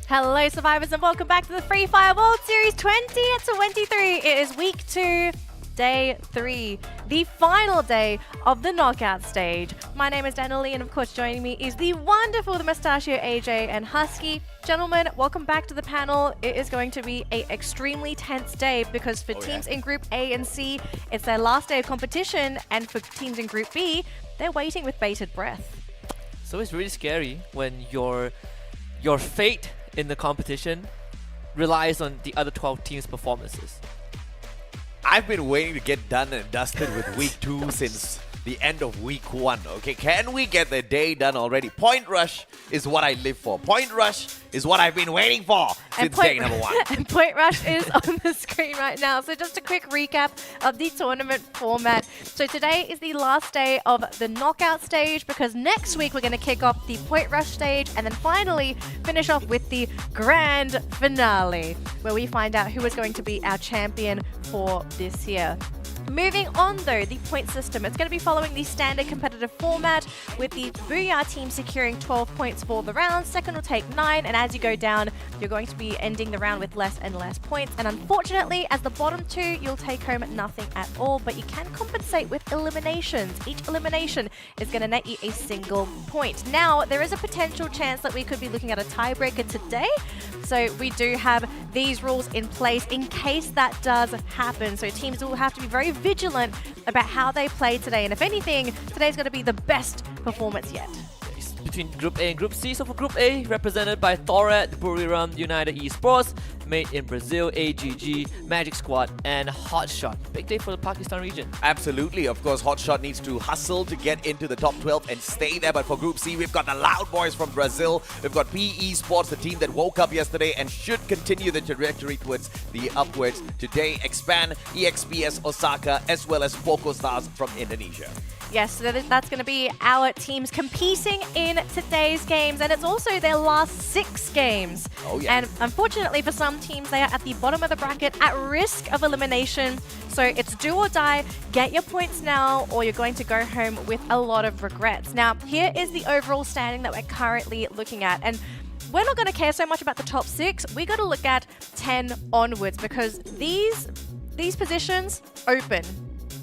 Hello survivors and welcome back to the Free Fire World Series 2023. It is week 2, day 3, the final day of the knockout stage. My name is Daniel Lee and of course joining me is the wonderful, the Mustachio AJ and Husky. Gentlemen, welcome back to the panel. It is going to be an extremely tense day because for teams in Group A and C, it's their last day of competition, and for teams in Group B, they're waiting with bated breath. So it's really scary when your fate in the competition relies on the other 12 teams' performances. I've been waiting to get done and dusted with week 2 since the end of week 1. Okay, can we get the day done already? Point rush is what I live for. Point rush is what I've been waiting for since day number 1. And Point Rush is on the screen right now. So just a quick recap of the tournament format. So today is the last day of the knockout stage because next week we're going to kick off the Point Rush stage and then finally finish off with the grand finale where we find out who is going to be our champion for this year. Moving on though, the point system. It's going to be following the standard competitive format with the Buriram team securing 12 points for the round. Second will take 9, and as you go down, you're going to be ending the round with less and less points. And unfortunately, as the bottom 2, you'll take home nothing at all, but you can compensate with eliminations. Each elimination is going to net you a single point. Now, there is a potential chance that we could be looking at a tiebreaker today. So we do have these rules in place in case that does happen. So teams will have to be very vigilant about how they play today. And if anything, today's going to be the best performance yet. Between Group A and Group C. So for Group A, represented by Thorat, Buriram United Esports, made in Brazil, AGG, Magic Squad, and Hotshot. Big day for the Pakistan region. Absolutely. Of course, Hotshot needs to hustle to get into the top 12 and stay there. But for Group C, we've got the Loud Boys from Brazil. We've got PE Sports, the team that woke up yesterday and should continue the trajectory towards the upwards. Today, Expand, EXPS Osaka, as well as Poco Stars from Indonesia. Yes, so that's going to be our teams competing in today's games, and it's also their last 6 games. Oh, yeah. And unfortunately for some teams, they are at the bottom of the bracket at risk of elimination. So it's do or die, get your points now, or you're going to go home with a lot of regrets. Now, here is the overall standing that we're currently looking at. And we're not going to care so much about the top 6. We got to look at 10 onwards because these positions open.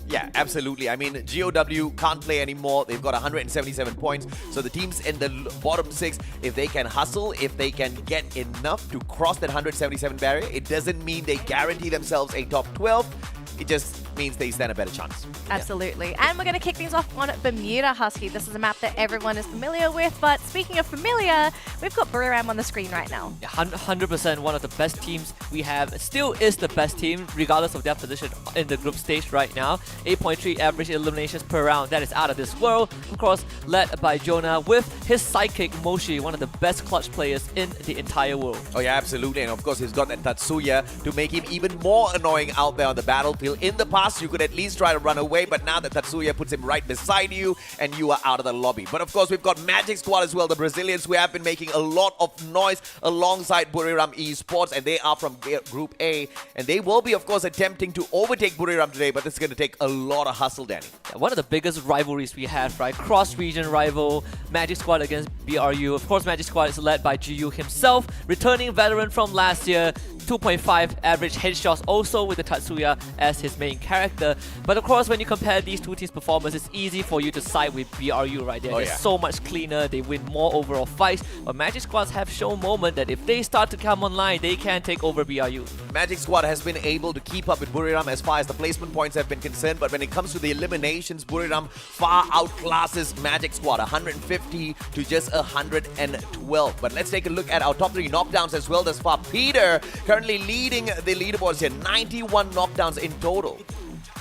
Yeah, absolutely. I mean, GOW can't play anymore. They've got 177 points. So the teams in the bottom 6, if they can hustle, if they can get enough to cross that 177 barrier, it doesn't mean they guarantee themselves a top 12. It just means they stand a better chance. Absolutely. Yeah. And we're going to kick things off on Bermuda, Husky. This is a map that everyone is familiar with. But speaking of familiar, we've got Buriram on the screen right now. Yeah, 100% one of the best teams we have. Still is the best team, regardless of their position in the group stage right now. 8.3 average eliminations per round. That is out of this world. Of course, led by Jonah with his sidekick Moshi, one of the best clutch players in the entire world. Oh yeah, absolutely. And of course, he's got that Tatsuya to make him even more annoying out there on the battlefield. In the past, you could at least try to run away, but now that Tatsuya puts him right beside you and you are out of the lobby. But of course, we've got Magic Squad as well, the Brazilians who have been making a lot of noise alongside Buriram Esports, and they are from Group A. And they will be, of course, attempting to overtake Buriram today, but this is going to take a lot of hustle, Danny. Yeah, one of the biggest rivalries we have, right? Cross-region rival, Magic Squad against BRU. Of course, Magic Squad is led by GU himself, returning veteran from last year. 2.5 average headshots also with the Tatsuya as his main character. But of course, when you compare these two teams' performance, it's easy for you to side with BRU right there. They're so much cleaner, they win more overall fights. But Magic Squads have shown moment that if they start to come online, they can take over BRU. Magic Squad has been able to keep up with Buriram as far as the placement points have been concerned, but when it comes to the eliminations, Buriram far outclasses Magic Squad, 150 to just 112. But let's take a look at our top 3 knockdowns as well thus far. Peter currently leading the leaderboards here, 91 knockdowns in total.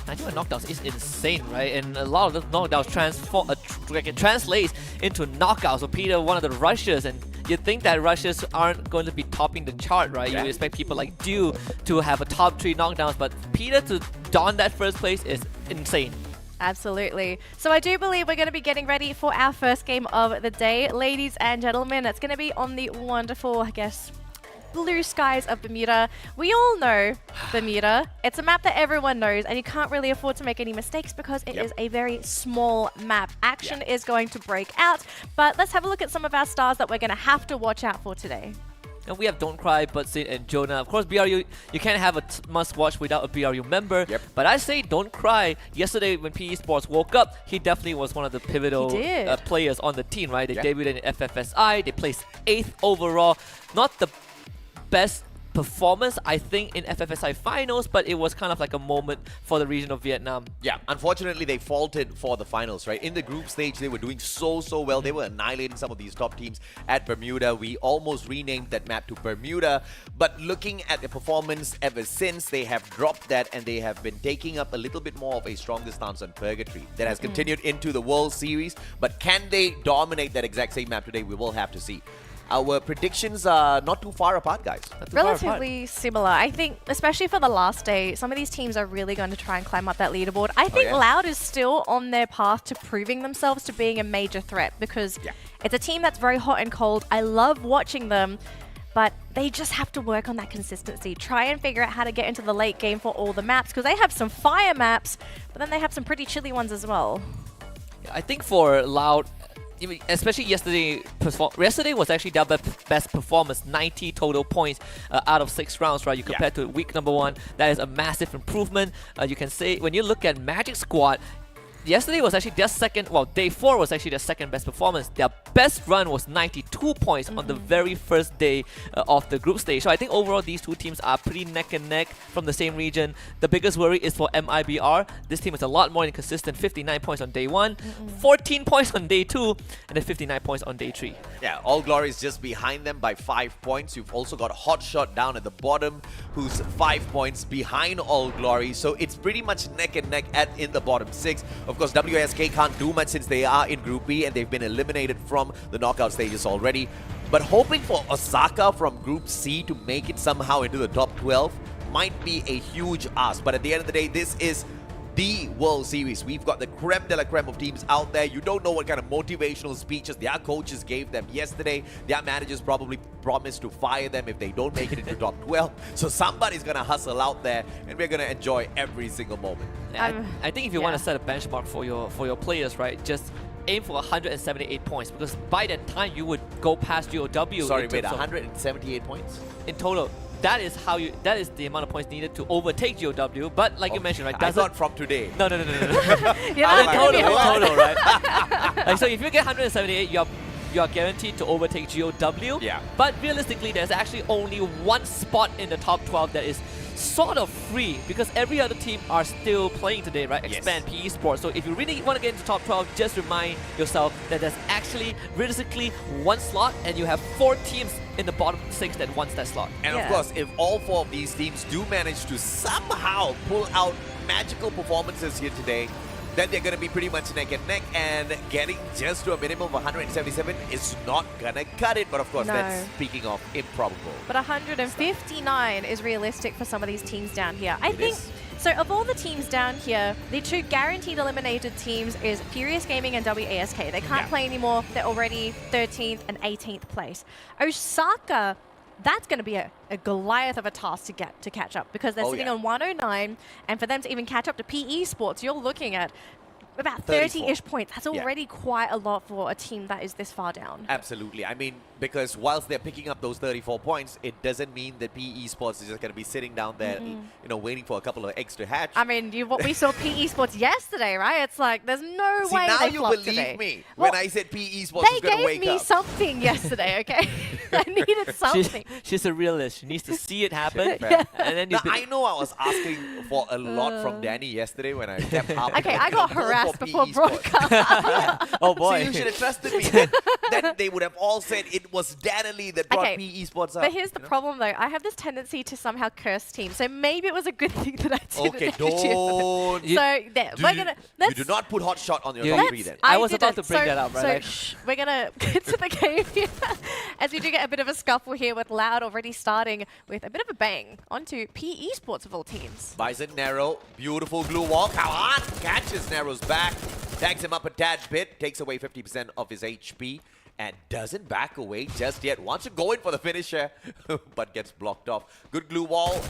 91 knockdowns is insane, right? And a lot of those knockdowns translates into knockouts. So Peter, one of the rushers, and you'd think that rushers aren't going to be topping the chart, right? Yeah. You expect people like Dew to have a top 3 knockdowns, but Peter to don that first place is insane. Absolutely. So I do believe we're going to be getting ready for our first game of the day, ladies and gentlemen. It's going to be on the wonderful, I guess, blue skies of Bermuda. We all know Bermuda. It's a map that everyone knows, and you can't really afford to make any mistakes because it is a very small map. Action is going to break out, but let's have a look at some of our stars that we're going to have to watch out for today. And we have Don't Cry, Butsin, and Jonah. Of course, BRU, you can't have a must-watch without a BRU member. Yep. But I say Don't Cry. Yesterday, when PE Sports woke up, he definitely was one of the pivotal players on the team, right? They debuted in FFSI. They placed 8th overall. Not the best performance, I think, in FFSI finals, but it was kind of like a moment for the region of Vietnam. Yeah, unfortunately, they faltered for the finals, right? In the group stage, they were doing so well. They were annihilating some of these top teams at Bermuda. We almost renamed that map to Bermuda. But looking at the performance ever since, they have dropped that and they have been taking up a little bit more of a stronger stance on Purgatory. That has continued into the World Series. But can they dominate that exact same map today? We will have to see. Our predictions are not too far apart, guys. Relatively similar. I think, especially for the last day, some of these teams are really going to try and climb up that leaderboard. I think Loud is still on their path to proving themselves to being a major threat because it's a team that's very hot and cold. I love watching them, but they just have to work on that consistency. Try and figure out how to get into the late game for all the maps because they have some fire maps, but then they have some pretty chilly ones as well. I think for Loud, especially yesterday was actually their best performance, 90 total points out of 6 rounds, right? You compare to week number 1, that is a massive improvement. You can say when you look at Magic Squad, yesterday was actually their second, well, day 4 was actually their second best performance. Their best run was 92 points on the very first day of the group stage. So I think overall these two teams are pretty neck and neck from the same region. The biggest worry is for MIBR. This team is a lot more inconsistent. 59 points on day 1, 14 points on day 2, and then 59 points on day 3. Yeah, All Glory is just behind them by 5 points. You've also got Hotshot down at the bottom, who's 5 points behind All Glory. So it's pretty much neck and neck in the bottom 6. Of course, WSK can't do much since they are in Group B and they've been eliminated from the knockout stages already. But hoping for Osaka from Group C to make it somehow into the top 12 might be a huge ask. But at the end of the day, this is the World Series. We've got the creme de la creme of teams out there. You don't know what kind of motivational speeches their coaches gave them yesterday. Their managers probably promised to fire them if they don't make it into top 12. So somebody's going to hustle out there and we're going to enjoy every single moment. I think if you want to set a benchmark for your players, right, just aim for 178 points because by that time you would go past GOW. Sorry, wait, 178 points? In total. That is the amount of points needed to overtake GOW. But like you mentioned, right? I thought from today. No. You're total, right? Like, so if you get 178, you are guaranteed to overtake GOW. Yeah. But realistically, there's actually only one spot in the top 12 that is sort of free because every other team are still playing today, right? Expand PE Sports. So if you really want to get into top 12, just remind yourself that there's actually realistically one slot and you have 4 teams in the bottom 6 that wants that slot. And of course, if all 4 of these teams do manage to somehow pull out magical performances here today, then they're going to be pretty much neck and neck, and getting just to a minimum of 177 is not going to cut it. But of course, that's speaking of improbable. But 159 is realistic for some of these teams down here. I think, so of all the teams down here, the 2 guaranteed eliminated teams is Furious Gaming and WASK. They can't play anymore. They're already 13th and 18th place. Osaka, that's going to be a Goliath of a task to catch up because they're sitting on 109, and for them to even catch up to PE Sports, you're looking at about 30-ish points. That's already quite a lot for a team that is this far down. Absolutely. I mean, because whilst they're picking up those 34 points, it doesn't mean that PE Sports is just going to be sitting down there, you know, waiting for a couple of extra hatch. I mean, what we saw PE Sports yesterday, right? It's like, there's no way now they you flopped believe today. me Well, when I said PE Sports was going to wake up. They gave me something yesterday, okay? I needed something. She's a realist. She needs to see it happen. And then Now, I know I was asking for a lot from Danny yesterday when I kept up. Okay, I got harassed before broadcast. Oh boy. So you should have trusted me. Then they would have all said it was Danny that brought PE Sports up. But here's the problem, though. I have this tendency to somehow curse teams. So maybe it was a good thing that I didn't. Okay, don't. You do not put hot shot on your top 3 then. I was about to bring that up, right? So we're going to get to the game here as we do get a bit of a scuffle here with Loud already starting with a bit of a bang onto PE Sports of all teams. Bison Narrow, beautiful glue wall. Kawan catches Narrow's back, tags him up a tad bit, takes away 50% of his HP, and doesn't back away just yet. Wants to go in for the finisher, but gets blocked off. Good glue wall.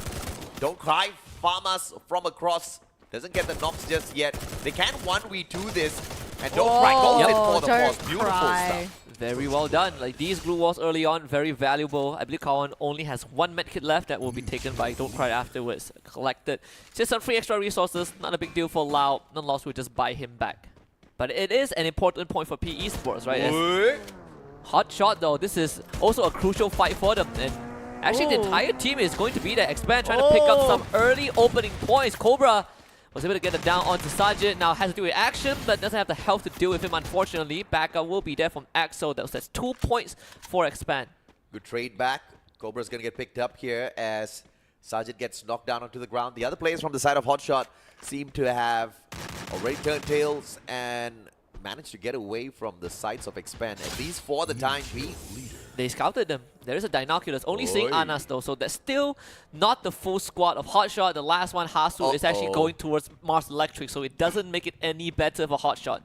Don't cry. Farmers from across. Doesn't get the knocks just yet. They can 1v2 this. And Don't Cry goes in for the force. Beautiful stuff. Very well done. Like these glue walls early on, very valuable. I believe Kawan only has one medkit left that will be taken by Don't Cry afterwards. Collected. Just some free extra resources, not a big deal for Lau. Nonetheless, we'll just buy him back. But it is an important point for PE Esports, right? Hot shot though, this is also a crucial fight for them. And actually the entire team is going to be there. Expand trying to pick up some early opening points. Cobra was able to get it down onto Sajid. Now has to do with action, but doesn't have the health to deal with him, unfortunately. Backup will be there from Axel. That's 2 points for Expand. Good trade back. Cobra's going to get picked up here as Sajid gets knocked down onto the ground. The other players from the side of Hotshot seem to have already turned tails and managed to get away from the sights of Expand, at least for the time being. They scouted them. There is a Dinoculus, only seeing Anas though, so that's still not the full squad of Hotshot. The last one, Hasu, is actually going towards Mars Electric, so it doesn't make it any better for Hotshot.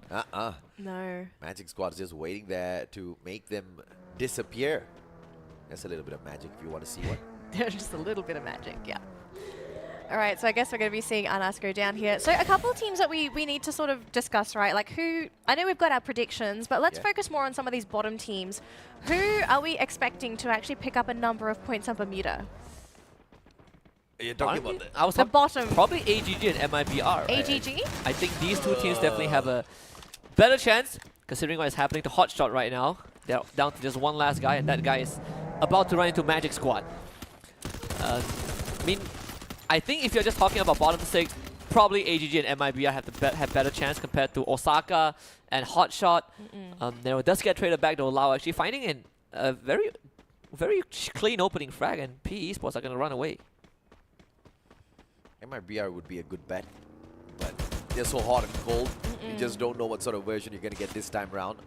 No. Magic Squad is just waiting there to make them disappear. That's a little bit of magic if you want to see one. Just a little bit of magic, yeah. All right, so I guess we're going to be seeing Anas go down here. So a couple of teams that we need to sort of discuss, right? Like who, I know we've got our predictions, but let's focus more on some of these bottom teams. Who are we expecting to actually pick up a number of points on Bermuda? You're talking about I was the bottom. Probably AGG and MIBR. Right? AGG? I think these two teams definitely have a better chance, considering what is happening to Hotshot right now. They're down to just one last guy, and that guy is about to run into Magic Squad. I mean, I think if you're just talking about bottom 6, probably AGG and MIBR have better chance compared to Osaka and Hotshot. It does get traded back to Lau, actually finding a very clean opening frag, and PE Esports are going to run away. MIBR would be a good bet, but they're so hot and cold. You just don't know what sort of version you're going to get this time round.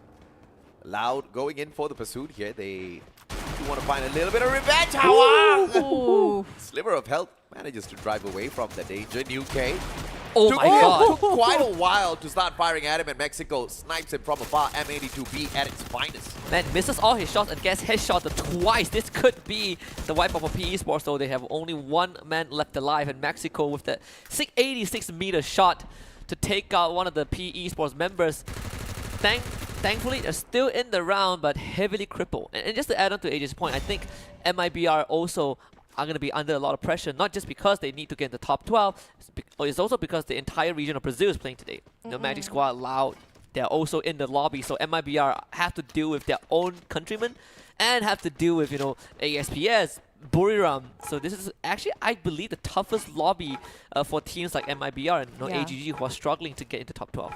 Loud going in for the pursuit here. They do want to find a little bit of revenge. However, Sliver of Health manages to drive away from the danger. New K. Oh my god. Took quite a while to start firing at him, and Mexico snipes him from afar. M82B at its finest. Man, misses all his shots and gets headshotted twice. This could be the wipe of a PE Esports, though. They have only one man left alive, and Mexico with that 86-meter shot to take out one of the PE Esports members. Thankfully, they're still in the round, but heavily crippled. And just to add on to AJ's point, I think MIBR also are going to be under a lot of pressure, not just because they need to get in the top 12, it's also because the entire region of Brazil is playing today. The Magic Squad, Loud, they're also in the lobby, so MIBR have to deal with their own countrymen and have to deal with, ASPS, Buriram. So this is actually, I believe, the toughest lobby for teams like MIBR and AGG who are struggling to get into top 12.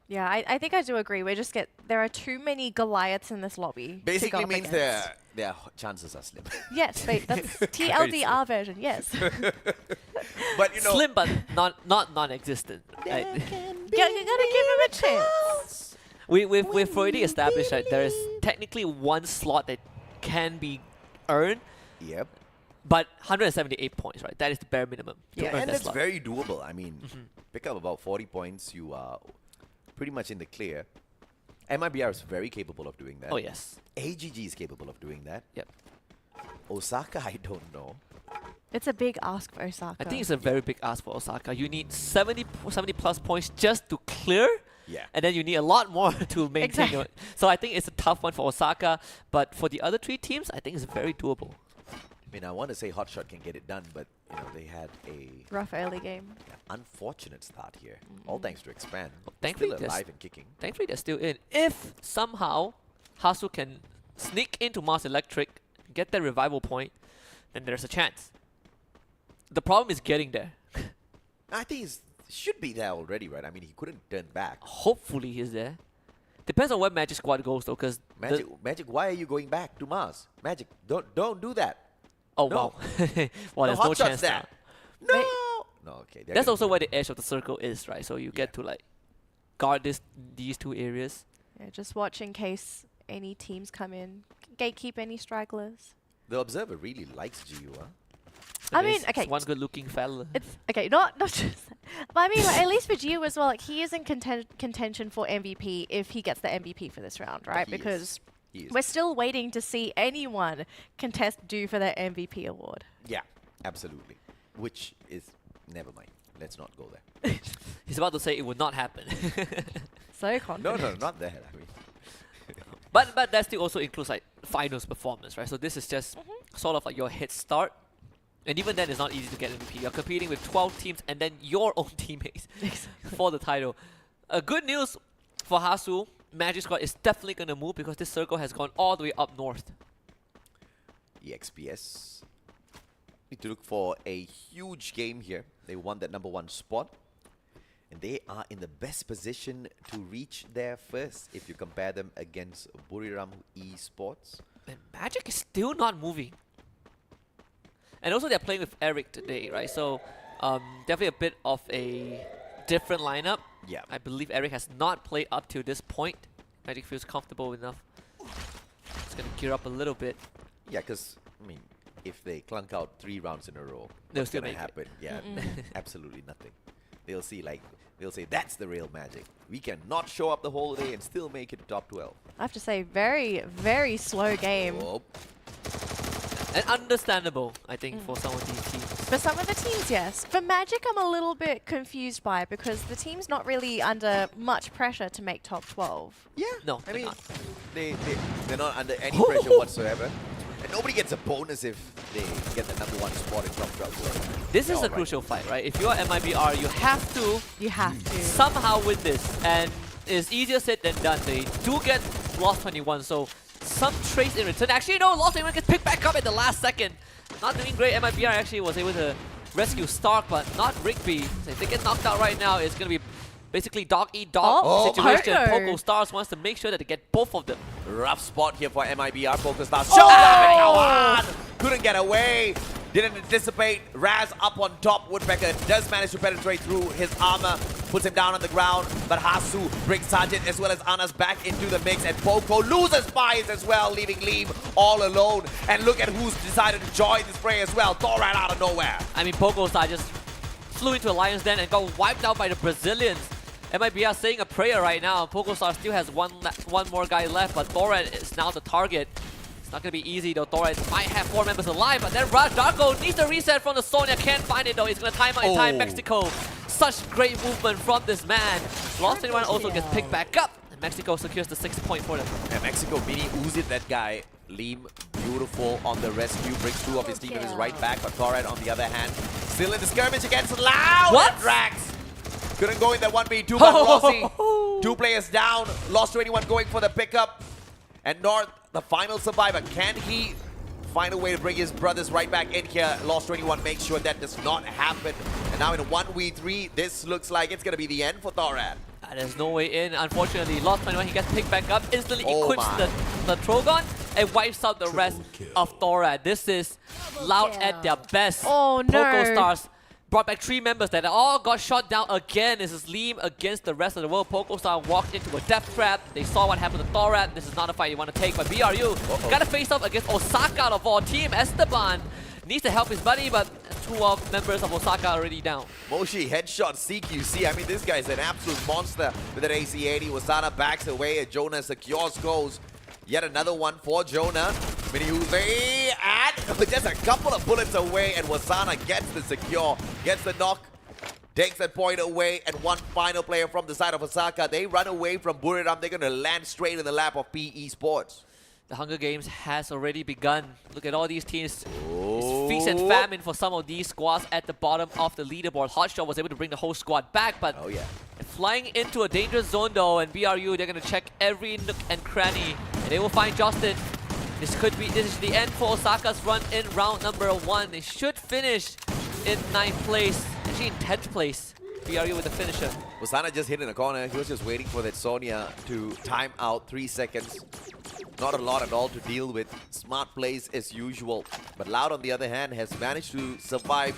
Yeah, I think I do agree. There are too many Goliaths in this lobby. Basically means their chances are slim. Yes, that's TLDR version, yes. But slim, but not non-existent. Right? You gotta give him a chance. We've already established that there is technically one slot that can be earned. Yep. But 178 points, right? That is the bare minimum. And that's very doable. I mean, pick up about 40 points, you are pretty much in the clear. MIBR is very capable of doing that. Oh, yes. AGG is capable of doing that. Yep. Osaka, I don't know. It's a big ask for Osaka. I think it's a very big ask for Osaka. You need 70 plus points just to clear. Yeah. And then you need a lot more to maintain it. So I think it's a tough one for Osaka. But for the other three teams, I think it's very doable. I mean, I want to say Hotshot can get it done, but they had a rough early game. Unfortunate start here. All thanks to Expand. Thankfully, still alive and kicking. Thankfully, they're still in. If somehow Hasu can sneak into Mars Electric, get that revival point, then there's a chance. The problem is getting there. I think he should be there already, right? I mean, he couldn't turn back. Hopefully he's there. Depends on where Magic Squad goes, though, because Magic, why are you going back to Mars? Magic, don't do that. Oh, no. wow. Well, there's no chance there. now. No, okay. That's also where the edge of the circle is, right? So you get to guard these two areas. Yeah, just watch in case any teams come in. Gatekeep any stragglers. The Observer really likes GU, huh? I mean, okay. It's one good-looking fella. It's okay, not just that. But I mean, at least for Gio as well, he is in contention for MVP if he gets the MVP for this round, right? Because we're still waiting to see anyone contest due for their MVP award. Yeah, absolutely. Which is, never mind. Let's not go there. He's about to say it would not happen. So confident. No, not there. I mean. But that still also includes like finals performance, right? So this is just sort of like your head start. And even then, it's not easy to get MVP. You're competing with 12 teams and then your own teammates for the title. Good news for Hasu, Magic Squad is definitely going to move because this circle has gone all the way up north. EXPS need to look for a huge game here. They won that #1 spot. And they are in the best position to reach there first if you compare them against Buriram Esports. And Magic is still not moving. And also they're playing with Eric today, right? So definitely a bit of a different lineup. Yeah. I believe Eric has not played up to this point. Magic feels comfortable enough. It's going to gear up a little bit. Yeah, because, I mean, if they clunk out 3 rounds in a row, They'll what's still going to make it. happen? Yeah, absolutely nothing. They'll see, like, they'll say, that's the real Magic. We can not show up the whole day and still make it top 12. I have to say, very, very slow game. Oh. And understandable, I think, for some of these teams. For some of the teams, yes. For Magic, I'm a little bit confused by because the team's not really under much pressure to make top 12. Yeah. No, I they're mean, not. they're not under any pressure whatsoever. And nobody gets a bonus if they get the #1 spot in top 12. So This is a all right. crucial fight, right? If you're MIBR, you have to You have to. somehow win this. And it's easier said than done. They do get Lost 21, so some trace in return. Actually, no, Lost 21 gets picked back up at the last second. Not doing great. MIBR actually was able to rescue Stark, but not Rigby. So if they get knocked out right now, it's going to be basically dog-eat-dog situation. Poco Stars wants to make sure that they get both of them. Rough spot here for MIBR. Focus Stars. Shut down! Couldn't get away. Didn't anticipate. Raz up on top. Woodpecker does manage to penetrate through his armor. Puts him down on the ground. But Hasu brings Sergeant as well as Anas back into the mix. And Poco loses Spies as well, leaving Liam all alone. And look at who's decided to join this fray as well. Thoran out of nowhere. I mean, Poco Star just flew into a Lion's Den and got wiped out by the Brazilians. MIBR saying a prayer right now. Poco Star still has one more guy left, but Thoran is now the target. It's not going to be easy though. Thoran might have 4 members alive, but then Darko needs the reset from the Sonya. Can't find it though. He's going to time out in time. Mexico. Such great movement from this man. Lost 21 also gets picked back up. And Mexico secures the 6th point for them. And Mexico mini Uzit that guy. Liam, beautiful on the rescue. Brings 2 of his team with his right back. But Thoran on the other hand, still in the skirmish against Loud. What? Drax. Couldn't go in that 1v2, but Rossi, 2 players down. Lost 21 going for the pickup. And North, the final survivor. Can he find a way to bring his brothers right back in here? Lost 21 makes sure that does not happen. And now in a 1v3, this looks like it's going to be the end for Thoran. There's no way in, unfortunately. Lost 21, he gets picked back up, instantly Oh equips the Trogon and wipes out the rest of Thoran. This is Loud at their best. Oh, no. Poco Stars brought back 3 members that all got shot down again. This is Liam against the rest of the world. Poco Star walked into a death trap. They saw what happened to Thoran. This is not a fight you want to take, but BRU gotta face off against Osaka out of all. Team Esteban needs to help his buddy, but 2 of members of Osaka are already down. Moshi headshot CQC. I mean, this guy's an absolute monster with an AC-80. Wasana backs away and Jonah secures goals. Yet another one for Jonah. Mini Uzi and just a couple of bullets away, and Wasana gets the secure, gets the knock, takes that point away, and one final player from the side of Osaka. They run away from Buriram. They're going to land straight in the lap of PE Sports. The Hunger Games has already begun. Look at all these teams. It's feast and famine for some of these squads at the bottom of the leaderboard. Hotshot was able to bring the whole squad back, but flying into a dangerous zone though, and BRU, they're going to check every nook and cranny, and they will find Justin. This is the end for Osaka's run in round number 1. They should finish in 9th place, actually in 10th place. BRU with the finisher. Wasana just hit in the corner. He was just waiting for that Sonya to time out 3 seconds. Not a lot at all to deal with. Smart plays as usual. But Loud, on the other hand, has managed to survive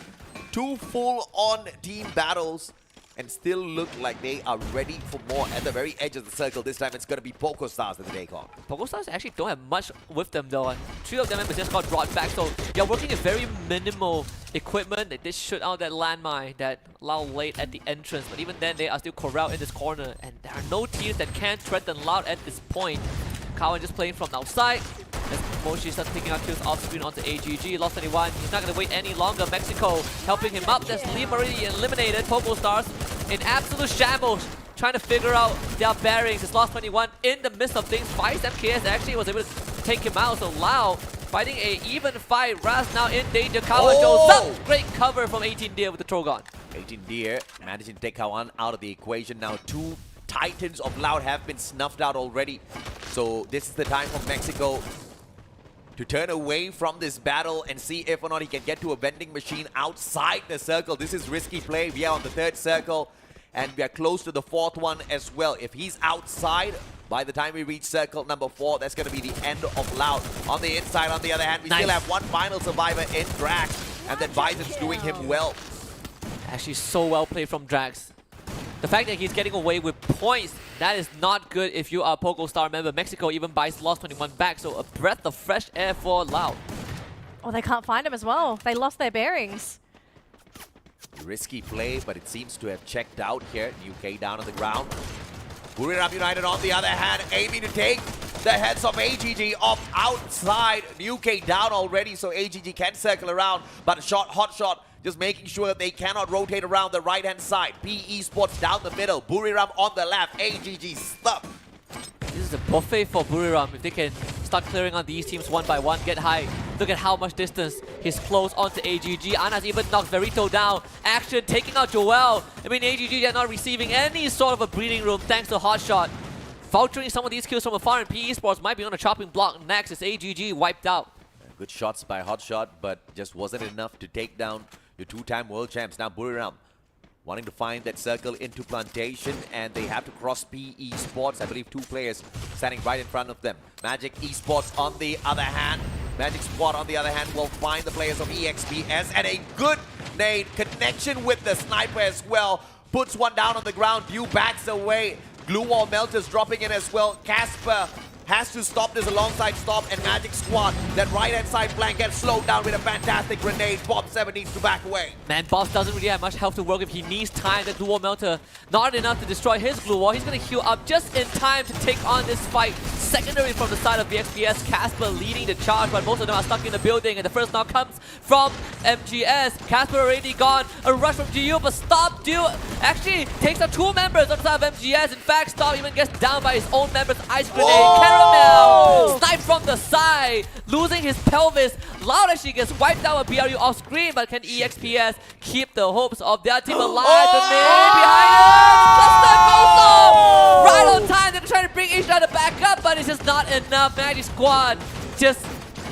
2 full-on team battles and still look like they are ready for more at the very edge of the circle. This time it's going to be Poco Stars that they take on. Poco Stars actually don't have much with them though. 3 of them members just got brought back, so they're working with very minimal equipment. They did shoot out that landmine that Loud laid at the entrance, but even then they are still corralled in this corner, and there are no teams that can threaten Loud at this point. Cowan just playing from outside. As Moshi starts picking up kills off screen onto AGG. Lost 21. He's not going to wait any longer. Mexico helping him up. There's Liam already eliminated. Poco Stars in absolute shambles. trying to figure out their bearings. It's lost 21 in the midst of things. Vice MKS actually was able to take him out. So Lau fighting a even fight. Raz now in danger. Kawan goes up. Great cover from 18 Deer with the Trogon. 18 Deer managing to take Kawan out of the equation. Now 2 Titans of Loud have been snuffed out already. So this is the time for Mexico to turn away from this battle and see if or not he can get to a vending machine outside the circle. This is risky play. We are on the 3rd circle and we are close to the 4th one as well. If he's outside, by the time we reach circle number 4, that's going to be the end of Loud. On the inside, on the other hand, we still have one final survivor in Drax, and then Bison's doing him well. Actually, so well played from Drax. The fact that he's getting away with points, that is not good if you are a Pogo Star member. Mexico even buys lost 21 back, so a breath of fresh air for Loud. Oh, they can't find him as well. They lost their bearings. Risky play, but it seems to have checked out here. UK down on the ground. Buriram United on the other hand, aiming to take the heads of AGG off outside. UK down already, so AGG can circle around, but hot shot, just making sure that they cannot rotate around the right-hand side. PE Esports down the middle, Buriram on the left, AGG stuck. This is a buffet for Buriram. If they can start clearing on these teams one by one, get high. Look at how much distance he's close onto AGG. Anas even knocked Verito down. Action taking out Joel. I mean, AGG are not receiving any sort of a breathing room thanks to Hotshot. Vouchering some of these kills from afar, and PE Esports might be on a chopping block next as AGG wiped out. Good shots by Hotshot, but just wasn't enough to take down your 2-time world champs. Now Buriram wanting to find that circle into Plantation, and they have to cross PE Sports. I believe 2 players standing right in front of them. Magic Esports on the other hand. Magic Squad on the other hand will find the players of EXPS, and a good nade connection with the sniper as well. Puts one down on the ground. Dew backs away. Glue Wall Melters dropping in as well. Casper has to stop this alongside Stop, and Magic Squad, that right-hand side flank gets slowed down with a fantastic grenade. Bob7 needs to back away. Man, Boss doesn't really have much health to work with. He needs time. The Glue Wall Melter, not enough to destroy his Glue Wall. He's going to heal up just in time to take on this fight. Secondary from the side of the XPS, Casper leading the charge, but most of them are stuck in the building, and the first knock comes from MGS. Casper already gone. A rush from GU, but Stop Dew actually takes out 2 members on the side of MGS. In fact, Stop even gets down by his own members. Ice Grenade. Caramel sniped from the side, losing his pelvis. Loud actually gets wiped out with BRU off screen, but can EXPS keep the hopes of their team alive? The nade behind it. Cluster goes off! Right on time. They're trying to bring each other back up, but it's just not enough. Magic Squad just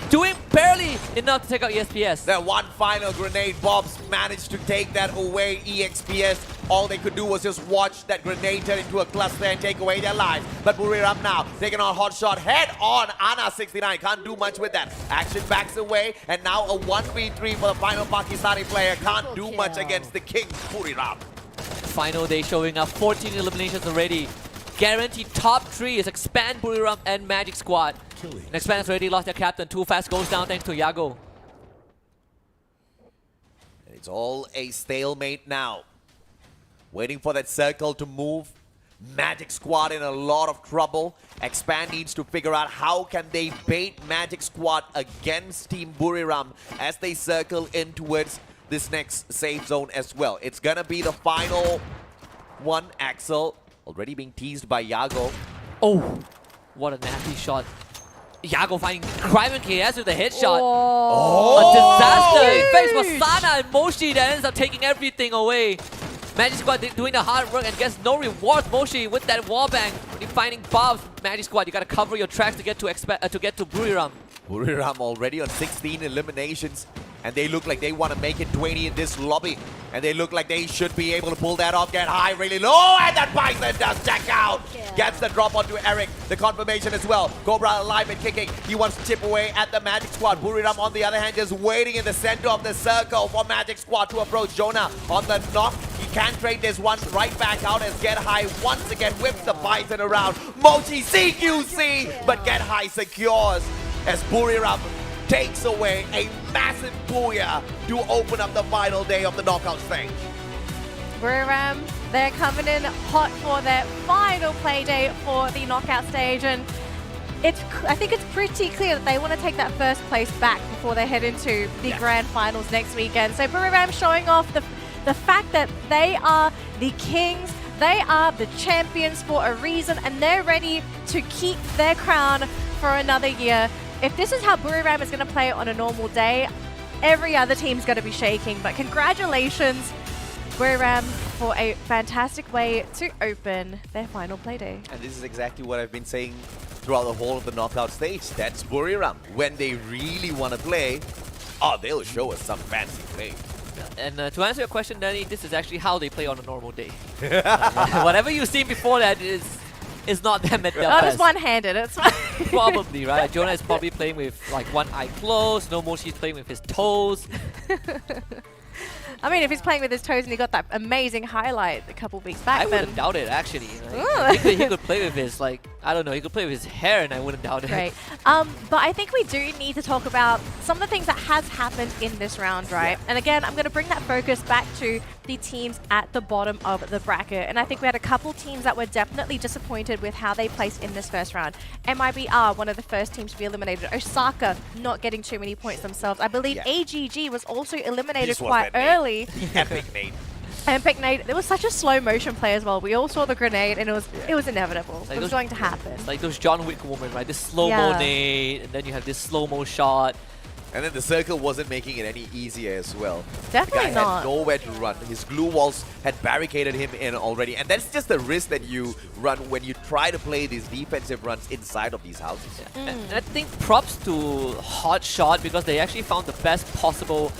doing barely enough to take out EXPS. That one final grenade, Bobs managed to take that away. EXPS, all they could do was just watch that grenade turn into a cluster and take away their lives. But Buriram now taking on Hotshot head on. Ana 69 can't do much with that. Action backs away, and now a 1v3 for the final Pakistani player. Can't do much against the King Buriram. Final day showing up, 14 eliminations already. Guaranteed top 3 is Expand, Buriram, and Magic Squad. And Expand has already lost their captain. Too Fast goes down thanks to Yago. It's all a stalemate now. Waiting for that circle to move. Magic Squad in a lot of trouble. Expand needs to figure out how can they bait Magic Squad against Team Buriram as they circle in towards this next safe zone as well. It's gonna be the final one. Axel already being teased by Yago. Oh, what a nasty shot. Yago finding Crime KS with a headshot. Oh. A disaster. In face Masana and Moshi that ends up taking everything away. Magic Squad doing the hard work and gets no rewards. Moshi with that wallbang. Finding Bobs. Magic Squad, you gotta cover your tracks to get to Buriram. Buriram already on 16 eliminations, and they look like they want to make it 20 in this lobby, and they look like they should be able to pull that off, get high really low, and that Bison does check out. Gets the drop onto Eric, the confirmation as well. Cobra alive and kicking. He wants to chip away at the Magic Squad. Buriram on the other hand just waiting in the center of the circle for Magic Squad to approach. Jonah on the knock. He can't trade this one right back out as Get High once again whips the Bison around. Mochi CQC, but Get High secures as Buriram takes away a massive booyah to open up the final day of the knockout stage. Buriram, they're coming in hot for their final play day for the knockout stage, and I think it's pretty clear that they want to take that first place back before they head into the grand finals next weekend. So Buriram showing off the fact that they are the kings They are the champions for a reason, and they're ready to keep their crown for another year. If this is how Buriram is going to play on a normal day, every other team's going to be shaking. But congratulations, Buriram, for a fantastic way to open their final play day. And this is exactly what I've been saying throughout the whole of the knockout stage. That's Buriram. When they really want to play, they'll show us some fancy play. And to answer your question, Danny, this is actually how they play on a normal day. Whatever you've seen before that is not them at their Not best. just one-handed, it's fine. Probably, right? Jonah is probably playing with like one eye closed. No Moshi's playing with his toes. I mean, if he's playing with his toes and he got that amazing highlight a couple weeks back, I then wouldn't doubt it, actually. Like, he could play with his, like, I don't know, he could play with his hair and I wouldn't doubt it. great. But I think we do need to talk about some of the things that has happened in this round, right? And again, I'm going to bring that focus back to the teams at the bottom of the bracket. And I think we had a couple teams that were definitely disappointed with how they placed in this first round. MIBR, one of the first teams to be eliminated. Osaka not getting too many points themselves. I believe AGG was also eliminated This was quite that early. Epic Nate. And Pick Nate, there was such a slow motion play as well. We all saw the grenade and it was inevitable. Like it was going to happen. It's like those John Wick moments, right? This slow-mo nade, and then you have this slow-mo shot. And then the circle wasn't making it any easier as well. Definitely the guy not. had nowhere to run. His glue walls had barricaded him in already. And that's just the risk that you run when you try to play these defensive runs inside of these houses. And I think props to Hotshot because they actually found the best possible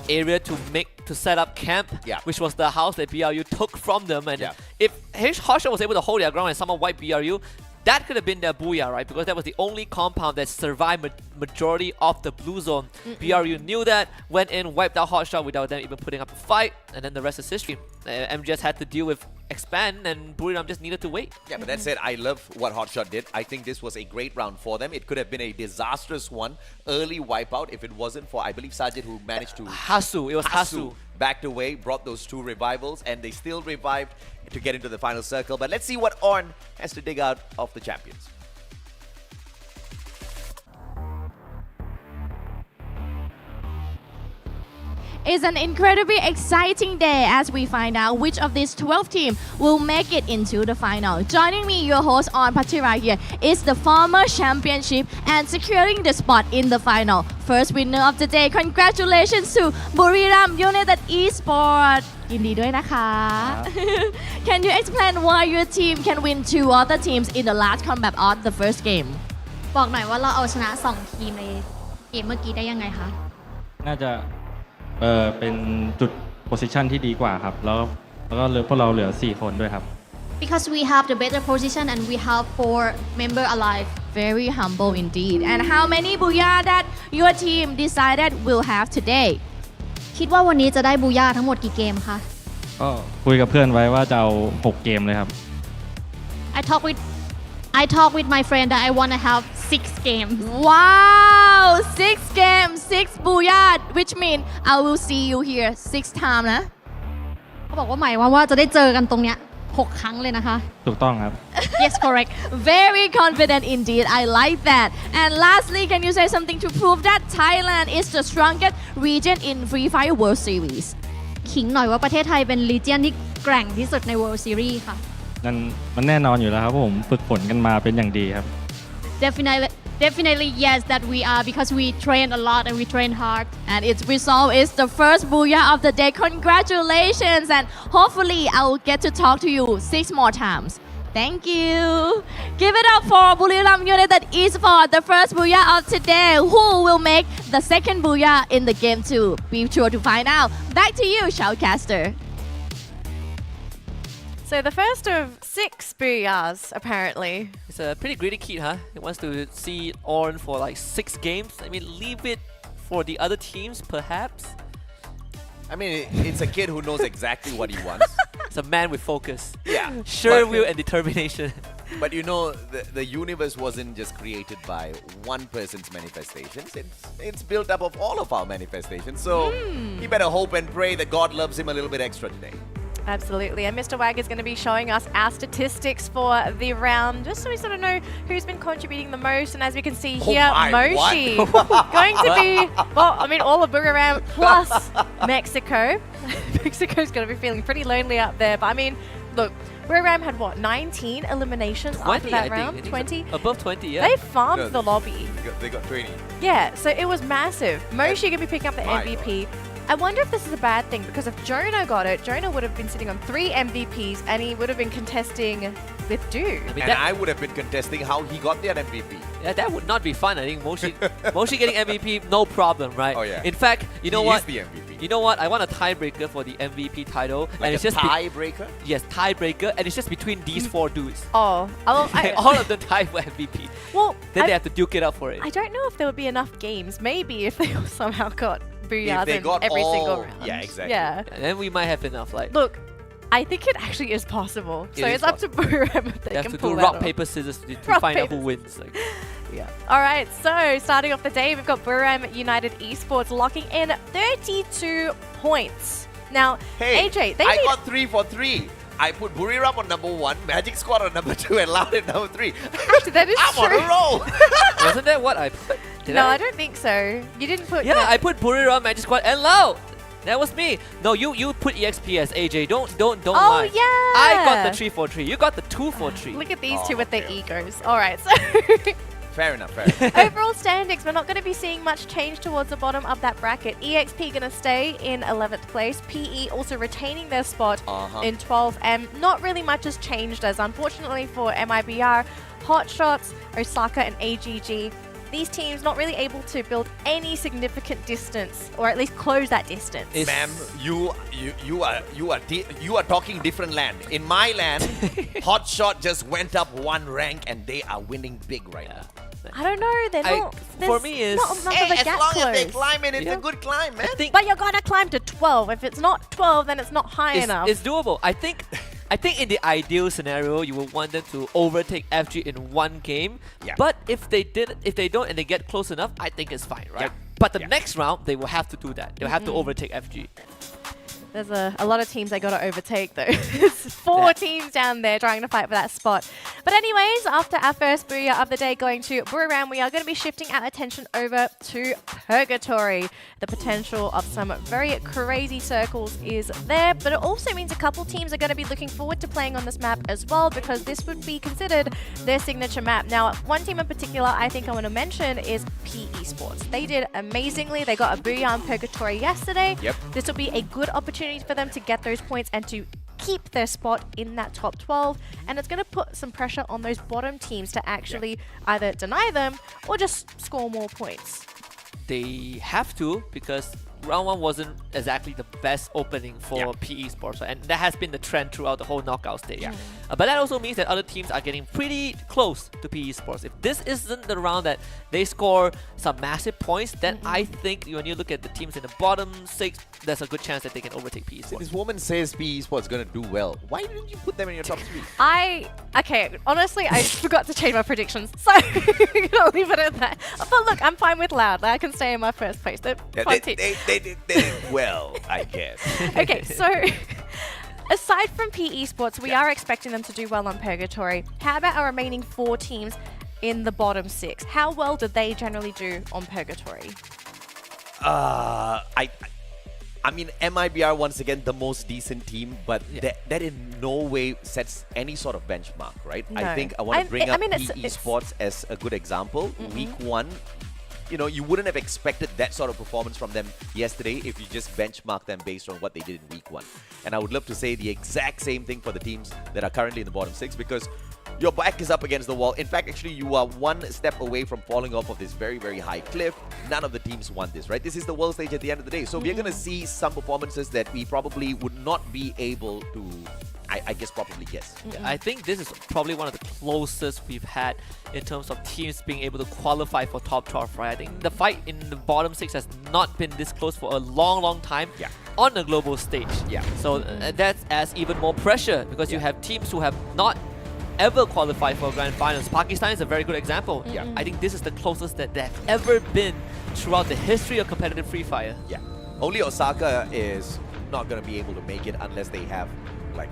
area to set up camp, which was the house that BRU took from them. And if Hotshot was able to hold their ground and someone wipe BRU, that could have been their booyah, right? Because that was the only compound that survived majority of the blue zone. BRU knew that, went in, wiped out Hotshot without them even putting up a fight, and then the rest is history. MGS had to deal with Expand, and Buriram just needed to wait. Yeah, but that said, I love what Hotshot did. I think this was a great round for them. It could have been a disastrous one, early wipeout, if it wasn't for, I believe, Sajid, who managed to... Hasu, it was Hasu. Backed away, brought those two revivals, and they still revived to get into the final circle. But let's see what Orn has to dig out of the champions. It's an incredibly exciting day as we find out which of these 12 teams will make it into the final. Joining me, your host on Patira here, is the former championship and securing the spot in the final. First winner of the day, congratulations to Buriram United Esports. ยินดีด้วยนะคะ Can you explain why your team can win two other teams in the last combat of the first game? บอกหน่อยว่าเราเอาชนะ2ทีมในเกมเมื่อกี้ได้ยังไงคะ น่าจะเป็นจุดโพสิชันที่ดีกว่าครับแล้วก็พวกเราเหลือ4คนด้วยครับ Because we have the better position and we have 4 member alive. Very humble indeed. And how many booyah that your team decided will have today? คิดว่าวันนี้จะได้บูย่าทั้งหมดกี่เกมคะ ก็คุยกับเพื่อนไว้ว่าจะเอา6เกมเลยครับ I talk with my friend that I want to have 6 games. Wow, 6 games, 6 booyah, which means I will see you here 6 times นะ เขาบอกว่าหมายว่าจะได้เจอกันตรงเนี้ย6 ครั้งเลยนะคะ ถูกต้องครับ Yes, correct. Very confident indeed. I like that. And lastly, can you say something to prove that Thailand is the strongest region in Free Fire World Series? ขิงหน่อยว่าประเทศไทยเป็นรีเจียนที่แกร่งที่สุดใน World Series ค่ะ นั่นมันแน่นอนอยู่แล้วครับผมฝึกฝนกันมาเป็นอย่างดีครับ Definitely yes that we are because we train a lot and we train hard. And its result is the first booyah of the day. Congratulations, and hopefully I will get to talk to you 6 more times. Thank you. Give it up for Buriram United Esports, the first booyah of today. Who will make the second booyah in the game 2? Be sure to find out. Back to you, Shoutcaster. So the first of 6 booyahs, apparently. It's a pretty greedy kid, huh? He wants to see Orn for like 6 games. I mean, leave it for the other teams, perhaps. I mean, it's a kid who knows exactly what he wants. It's a man with focus. Yeah. Sure will and determination. But you know, the universe wasn't just created by one person's manifestations. It's built up of all of our manifestations. So he better hope and pray that God loves him a little bit extra today. Absolutely. And Mr. Wag is going to be showing us our statistics for the round, just so we sort of know who's been contributing the most. And as we can see here, Moshi going to be, well, I mean, all of Buriram plus Mexico. Mexico's going to be feeling pretty lonely up there. But I mean, look, Buriram had what, 19 eliminations after 20, that I round? think. 20? Above 20, yeah. They farmed No, the lobby. They got 20. Yeah, so it was massive. Moshi gonna be picking up the My MVP. I wonder if this is a bad thing because if Jonah got it, Jonah would have been sitting on 3 MVPs and he would have been contesting with Dude. I mean, And that, I would have been contesting how he got that MVP. yeah, that would not be fun. I think Moshi, Moshi getting MVP, no problem, right? Oh, yeah. In fact, you know He what? is the MVP. You know what? I want a tiebreaker for the MVP title, Like and it's a just tiebreaker? yes, tiebreaker, and it's just between these 4 dudes. Oh, All of them tie for MVP. well, Then they have to duke it out for it. I don't know if there would be enough games. Maybe if they somehow got If booyahs they in got every all- single round. yeah, exactly. Yeah. And then we might have enough. Like Look, I think it actually is possible. It So is it's up to Buriram if they they have can to pull do that rock off. paper scissors to Rock, find out who paper, wins. Like, Yeah. All right, so starting off the day, we've got Buriram United Esports locking in 32 points. Now, Hey, AJ, they I need got 3 for 3. I put Buriram on number 1, Magic Squad on number 2, and Loud at number 3. actually that is I'm true. on a roll. wasn't that what I put? Did No, I? I don't think so. You didn't put. Yeah, the- I put Buriram, Magic Squad, and Lau. That was me. No, you put EXP as AJ. Don't Oh lie. yeah. I got the 3 for 3. You got the 2 for 3. Look at these Oh, two with their okay. egos. All right, so Fair enough, fair enough. overall standings, we're not going to be seeing much change towards the bottom of that bracket. EXP going to stay in 11th place. PE also retaining their spot Uh-huh. in 12th. And not really much has changed as unfortunately for MIBR, Hotshots, Osaka and AGG, these teams not really able to build any significant distance or at least close that distance. It's- Ma'am, you are talking different land. In my land, Hotshot just went up 1 rank and they are winning big right now. I don't know, they're I- not. for there's me is- not enough Hey, of a as gap long close. as they climb it, it's Yeah. a good climb, man. I think But you're gonna climb to 12. If it's not 12, then it's not high enough. it's doable. I think in the ideal scenario, you would want them to overtake FG in 1 game. Yeah. But if they don't and they get close enough, I think it's fine, right? Yeah. But the Yeah. next round, they will have to do that. They'll have to overtake FG. There's a lot of teams they got to overtake though. There's 4 teams down there trying to fight for that spot. But anyways, after our first booyah of the day going to Buriram, we are going to be shifting our attention over to Purgatory. The potential of some very crazy circles is there, but it also means a couple teams are going to be looking forward to playing on this map as well because this would be considered their signature map. Now, one team in particular I think I want to mention is PE Sports. They did amazingly. They got a booyah on Purgatory yesterday. Yep. This will be a good opportunity for them to get those points and to keep their spot in that top 12, and it's going to put some pressure on those bottom teams to actually either deny them or just score more points. They have to because round 1 wasn't exactly the best opening for Yeah. PE Sports, and that has been the trend throughout the whole knockout stage. Yeah. But that also means that other teams are getting pretty close to PE Sports. If this isn't the round that they score some massive points, then I think when you look at the teams in the bottom 6, there's a good chance that they can overtake PE Sports. This woman says PE Sports is going to do well. Why didn't you put them in your top 3? Okay, honestly, I forgot to change my predictions, so I'll leave it at that. But look, I'm fine with Loud. I can stay in my first place. They're fun team. They did well, I guess. Okay, so aside from PE Sports, we are expecting them to do well on Purgatory. How about our remaining 4 teams in the bottom 6? How well did they generally do on Purgatory? I mean, MIBR once again the most decent team, but Yeah. that in no way sets any sort of benchmark, right? No. I think I want to bring I up mean, it's- PE Sports as a good example. Week 1, you know, you wouldn't have expected that sort of performance from them yesterday if you just benchmark them based on what they did in week 1. And I would love to say the exact same thing for the teams that are currently in the bottom 6 because your back is up against the wall. In fact, actually, you are 1 step away from falling off of this very, very high cliff. None of the teams want this, right? This is the world stage at the end of the day. So we're going to see some performances that we probably would not be able to, I guess, probably guess. I think this is probably one of the closest we've had in terms of teams being able to qualify for top 12, right? I think the fight in the bottom 6 has not been this close for a long, long time Yeah. on a global stage. Yeah. So that adds even more pressure because you have teams who have not ever qualified for grand finals. Pakistan is a very good example. Yeah. I think this is the closest that they've ever been throughout the history of competitive Free Fire. Yeah. Only Osaka is not going to be able to make it unless they have like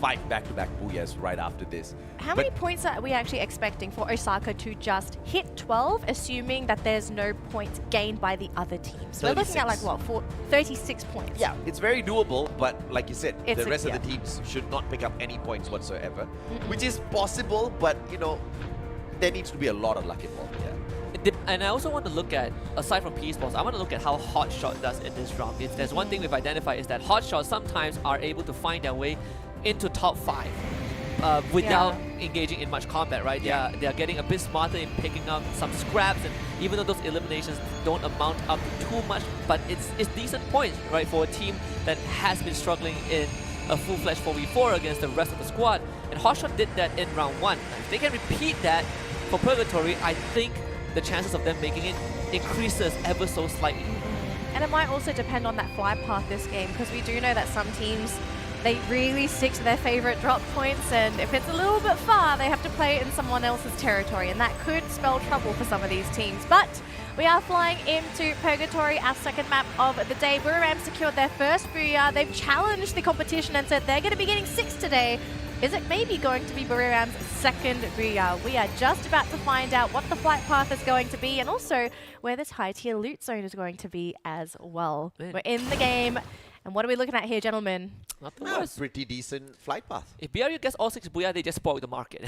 5 back-to-back booyahs right after this. How many points are we actually expecting for Osaka to just hit 12, assuming that there's no points gained by the other teams? We're looking at 36. 36 points. Yeah, it's very doable, but like you said, It's the rest of the teams should not pick up any points whatsoever, which is possible, but there needs to be a lot of luck involved. Yeah. And I also want to look at, aside from PE Sports, I want to look at how Hotshot does in this round. If there's one thing we've identified is that Hotshot sometimes are able to find their way into top 5 without engaging in much combat, right? They are getting a bit smarter in picking up some scraps, and even though those eliminations don't amount up to too much, but it's decent points, right, for a team that has been struggling in a full-fledged 4v4 against the rest of the squad. And Hotshot did that in round 1. If they can repeat that for Purgatory, I think the chances of them making it increases ever so slightly. And it might also depend on that flight path this game, because we do know that some teams, they really stick to their favorite drop points, and if it's a little bit far, they have to play it in someone else's territory, and that could spell trouble for some of these teams. But we are flying into Purgatory, our second map of the day. Buriram secured their first booyah. They've challenged the competition and said they're going to be getting 6 today. Is it maybe going to be Buriram's second booyah? We are just about to find out what the flight path is going to be, and also where this high tier loot zone is going to be as well. Man. We're in the game, and what are we looking at here, gentlemen? Not the Ah, worst. pretty decent flight path. If BRU gets all 6 booyah, they just spoil the market.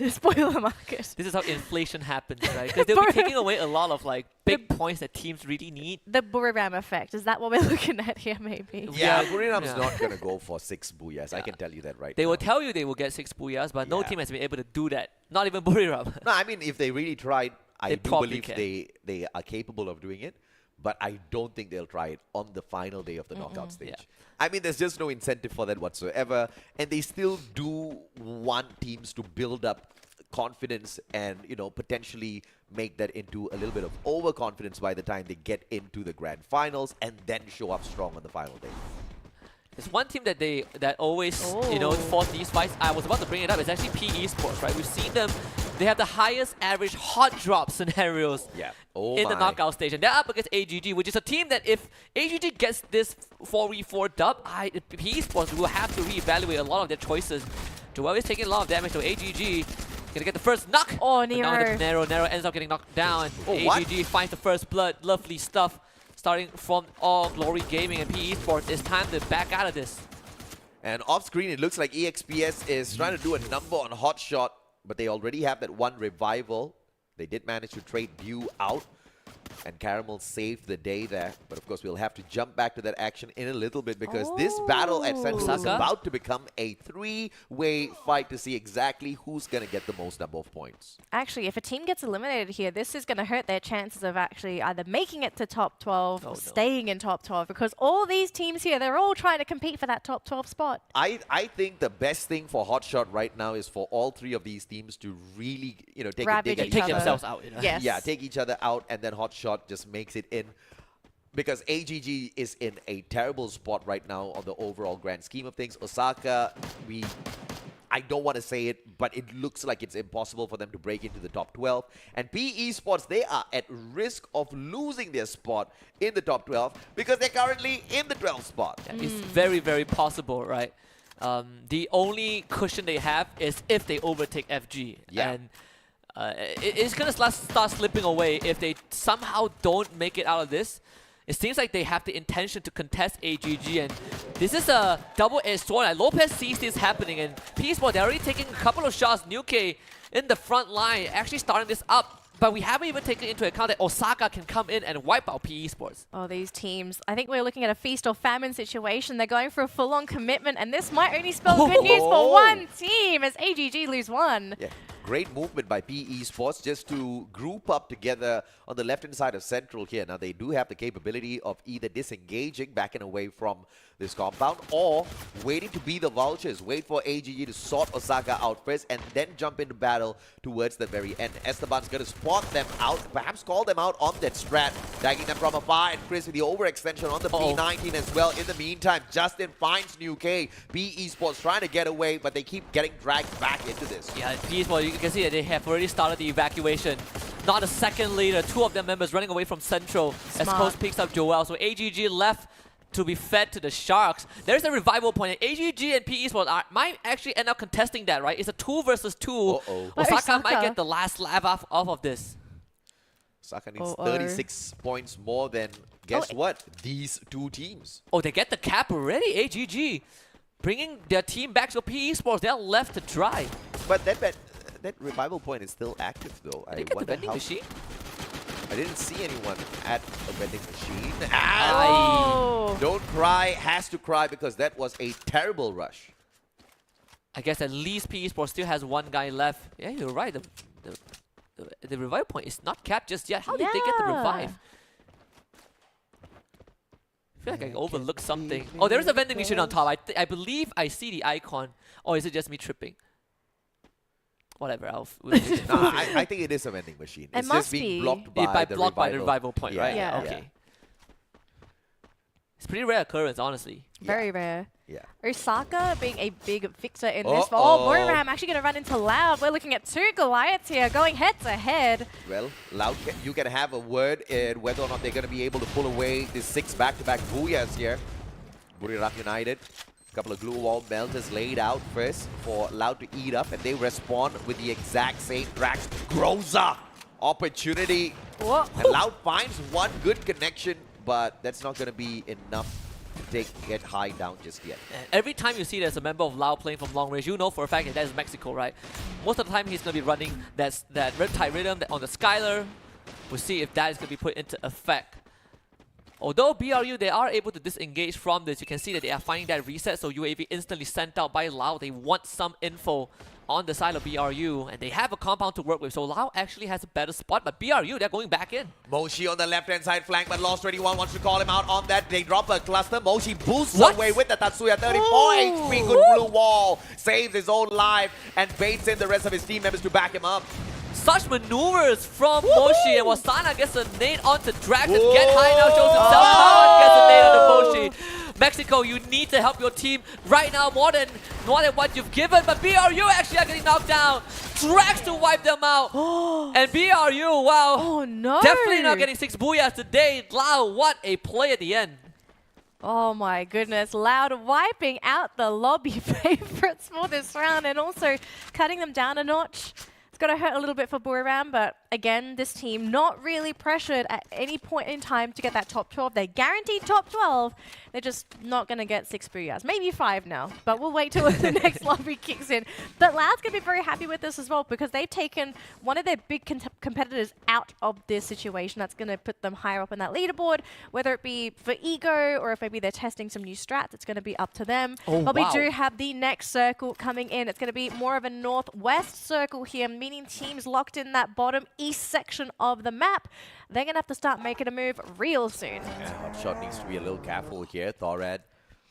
Spoiler market. This is how inflation happens, right? Because they'll be taking away a lot of big points that teams really need. The Buriram effect. Is that what we're looking at here, maybe? Yeah, Yeah. Buriram's Yeah. not going to go for 6 booyahs. I can tell you that right They now. will tell you they will get 6 booyahs, but no Yeah. team has been able to do that. Not even Buriram. No, I mean, if they really tried, I They do probably believe can. they are capable of doing it, but I don't think they'll try it on the final day of the knockout stage. Yeah. I mean, there's just no incentive for that whatsoever, and they still do want teams to build up confidence and, potentially make that into a little bit of overconfidence by the time they get into the grand finals and then show up strong on the final day. There's one team that always, Oh. fought these fights. I was about to bring it up. It's actually PE Sports, right? We've seen them. They have the highest average hot drop scenarios Yeah. Oh in the my. knockout stage. And they're up against AGG, which is a team that if AGG gets this 4v4 dub, PE Sports will have to reevaluate a lot of their choices. Joel is taking a lot of damage, so AGG gonna get the first knock. Oh, But now Nero. Nero ends up getting knocked down. Oh, what? AGG finds the first blood. Lovely stuff. Starting from All Glory Gaming and PE Sports, it's time to back out of this. And off screen, it looks like EXPS is trying to do a number on Hotshot, but they already have that one revival. They did manage to trade View out, and Caramel saved the day there. But of course, we'll have to jump back to that action in a little bit, because this battle at Central is Osaka? about to become a 3-way fight to see exactly who's going to get the most number of points. Actually, if a team gets eliminated here, this is going to hurt their chances of actually either making it to top 12 Oh, or no. staying in top 12, because all these teams here, they're all trying to compete for that top 12 spot. I think the best thing for Hotshot right now is for all 3 of these teams to really, take a Ravage dig at each Take each other. themselves out. Yes. Yeah, take each other out, and then Hotshot just makes it in. Because AGG is in a terrible spot right now on the overall grand scheme of things. Osaka, I don't want to say it, but it looks like it's impossible for them to break into the top 12. And PE Sports, they are at risk of losing their spot in the top 12 because they're currently in the 12th spot. Yeah, it's very, very possible, right? The only cushion they have is if they overtake FG. Yeah. And it's going to start slipping away if they somehow don't make it out of this. It seems like they have the intention to contest AGG, and this is a double-edged sword. And Lopez sees this happening, and P-Sport, they're already taking a couple of shots. Nuke in the front line, actually starting this up. But we haven't even taken into account that Osaka can come in and wipe out PE Sports. Oh, these teams. I think we're looking at a feast or famine situation. They're going for a full-on commitment, and this might only spell good news for one team as AGG lose one. Yeah, great movement by PE Sports just to group up together on the left-hand side of Central here. Now, they do have the capability of either disengaging, backing away from this compound, or waiting to be the vultures, wait for AGG to sort Osaka out first, and then jump into battle towards the very end. Esteban's going to spot them out, perhaps call them out on that strat, tagging them from afar, and Chris with the overextension on the P19 as well. In the meantime, Justin finds New K. PE Sports trying to get away, but they keep getting dragged back into this. Yeah, PE Sports, you can see that they have already started the evacuation. Not a second later, 2 of their members running away from Central as Smart. Coast picks up Joel. So AGG left to be fed to the Sharks. There's a revival point. AGG and PE Esports might actually end up contesting that, right? It's a 2 versus 2. Uh-oh. Osaka might get the last lap off of this. Osaka needs 36 points more than, guess what? These two teams. Oh, they get the cap already, AGG. Bringing their team back to PE Esports. They're left to dry. But that revival point is still active, though. Did they get the vending machine? I didn't see anyone at a vending machine. Oh. Don't cry, has to cry because that was a terrible rush. I guess at least PE Esports still has one guy left. Yeah, you're right. The revive point is not capped just yet. How did they get the revive? I feel like I overlooked something. Oh, there is a vending machine on top. I believe I see the icon. Or is it just me tripping? Whatever, I think it is a vending machine. It's just being blocked by the revival point, right? Yeah. Okay. It's pretty rare occurrence, honestly. Very rare. Yeah. Osaka being a big fixer in this. Oh, Buriram actually going to run into Loud. We're looking at 2 Goliaths here going head to head. Well, Loud, you can have a word in whether or not they're going to be able to pull away the 6 back-to-back booyahs here. Buriram United. Couple of glue wall melters laid out first for Loud to eat up, and they respond with the exact same Drax Groza opportunity. Whoa. And Loud finds one good connection, but that's not going to be enough to get high down just yet. Every time you see there's a member of Lao playing from long range, you know for a fact that is Mexico, right? Most of the time he's going to be running that Riptide Rhythm on the Skylar. We'll see if that is going to be put into effect. Although BRU, they are able to disengage from this, you can see that they are finding that reset, so UAV instantly sent out by Lao. They want some info on the side of BRU, and they have a compound to work with, so Lao actually has a better spot, but BRU, they're going back in. Moshi on the left-hand side flank, but Lost 21 wants to call him out on that. They drop a cluster. Moshi boosts away with the Tatsuya 34 HP. Good blue wall. Saves his own life and baits in the rest of his team members to back him up. Such maneuvers from Moshi, and Wasana gets a nade onto Drax and get high now, shows himself. Kawan gets a nade onto Moshi. Mexico, you need to help your team right now more than what you've given, but BRU actually are getting knocked down. Drax to wipe them out. And BRU, wow. Oh no. Definitely not getting 6 booyahs today. Wow, what a play at the end. Oh my goodness, Loud wiping out the lobby favorites for this round and also cutting them down a notch. It's going to hurt a little bit for Buriram, but again, this team not really pressured at any point in time to get that top 12. They're guaranteed top 12. They're just not going to get 6 booyahs. Maybe 5 now, but we'll wait till the next lobby kicks in. But Loud's going to be very happy with this as well because they've taken one of their big competitors out of this situation. That's going to put them higher up on that leaderboard, whether it be for ego or if maybe they're testing some new strats. It's going to be up to them. But we do have the next circle coming in. It's going to be more of a northwest circle here, meaning teams locked in that bottom east section of the map. They're going to have to start making a move real soon. Yeah, Hotshot needs to be a little careful here. Thorad,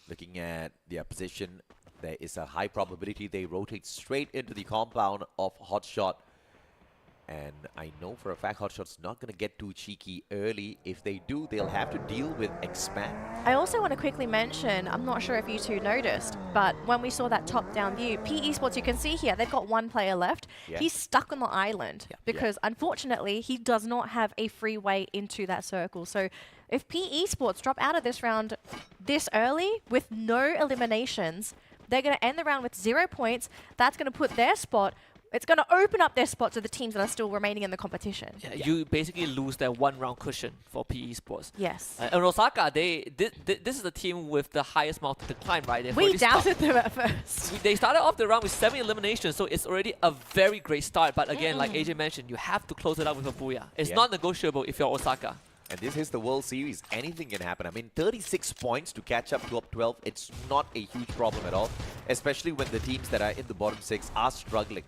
looking at their position, there is a high probability they rotate straight into the compound of Hotshot. And I know for a fact Hotshot's not going to get too cheeky early. If they do, they'll have to deal with Expand. I also want to quickly mention, I'm not sure if you two noticed, but when we saw that top-down view, PE Esports, you can see here, they've got 1 player left. Yeah. He's stuck on the island because, unfortunately, he does not have a free way into that circle. So if PE Esports drop out of this round this early with no eliminations, they're going to end the round with 0 points. That's going to put their spot. It's going to open up their spot to the teams that are still remaining in the competition. Yeah, you basically lose that 1 round cushion for PE Sports. Yes. And Osaka, this is the team with the highest amount of decline, right? We doubted them at first. They started off the round with 7 eliminations, so it's already a very great start. But again, like AJ mentioned, you have to close it out with a booyah. It's not negotiable if you're Osaka. And this is the World Series. Anything can happen. I mean, 36 points to catch up to up 12. It's not a huge problem at all, especially when the teams that are in the bottom 6 are struggling.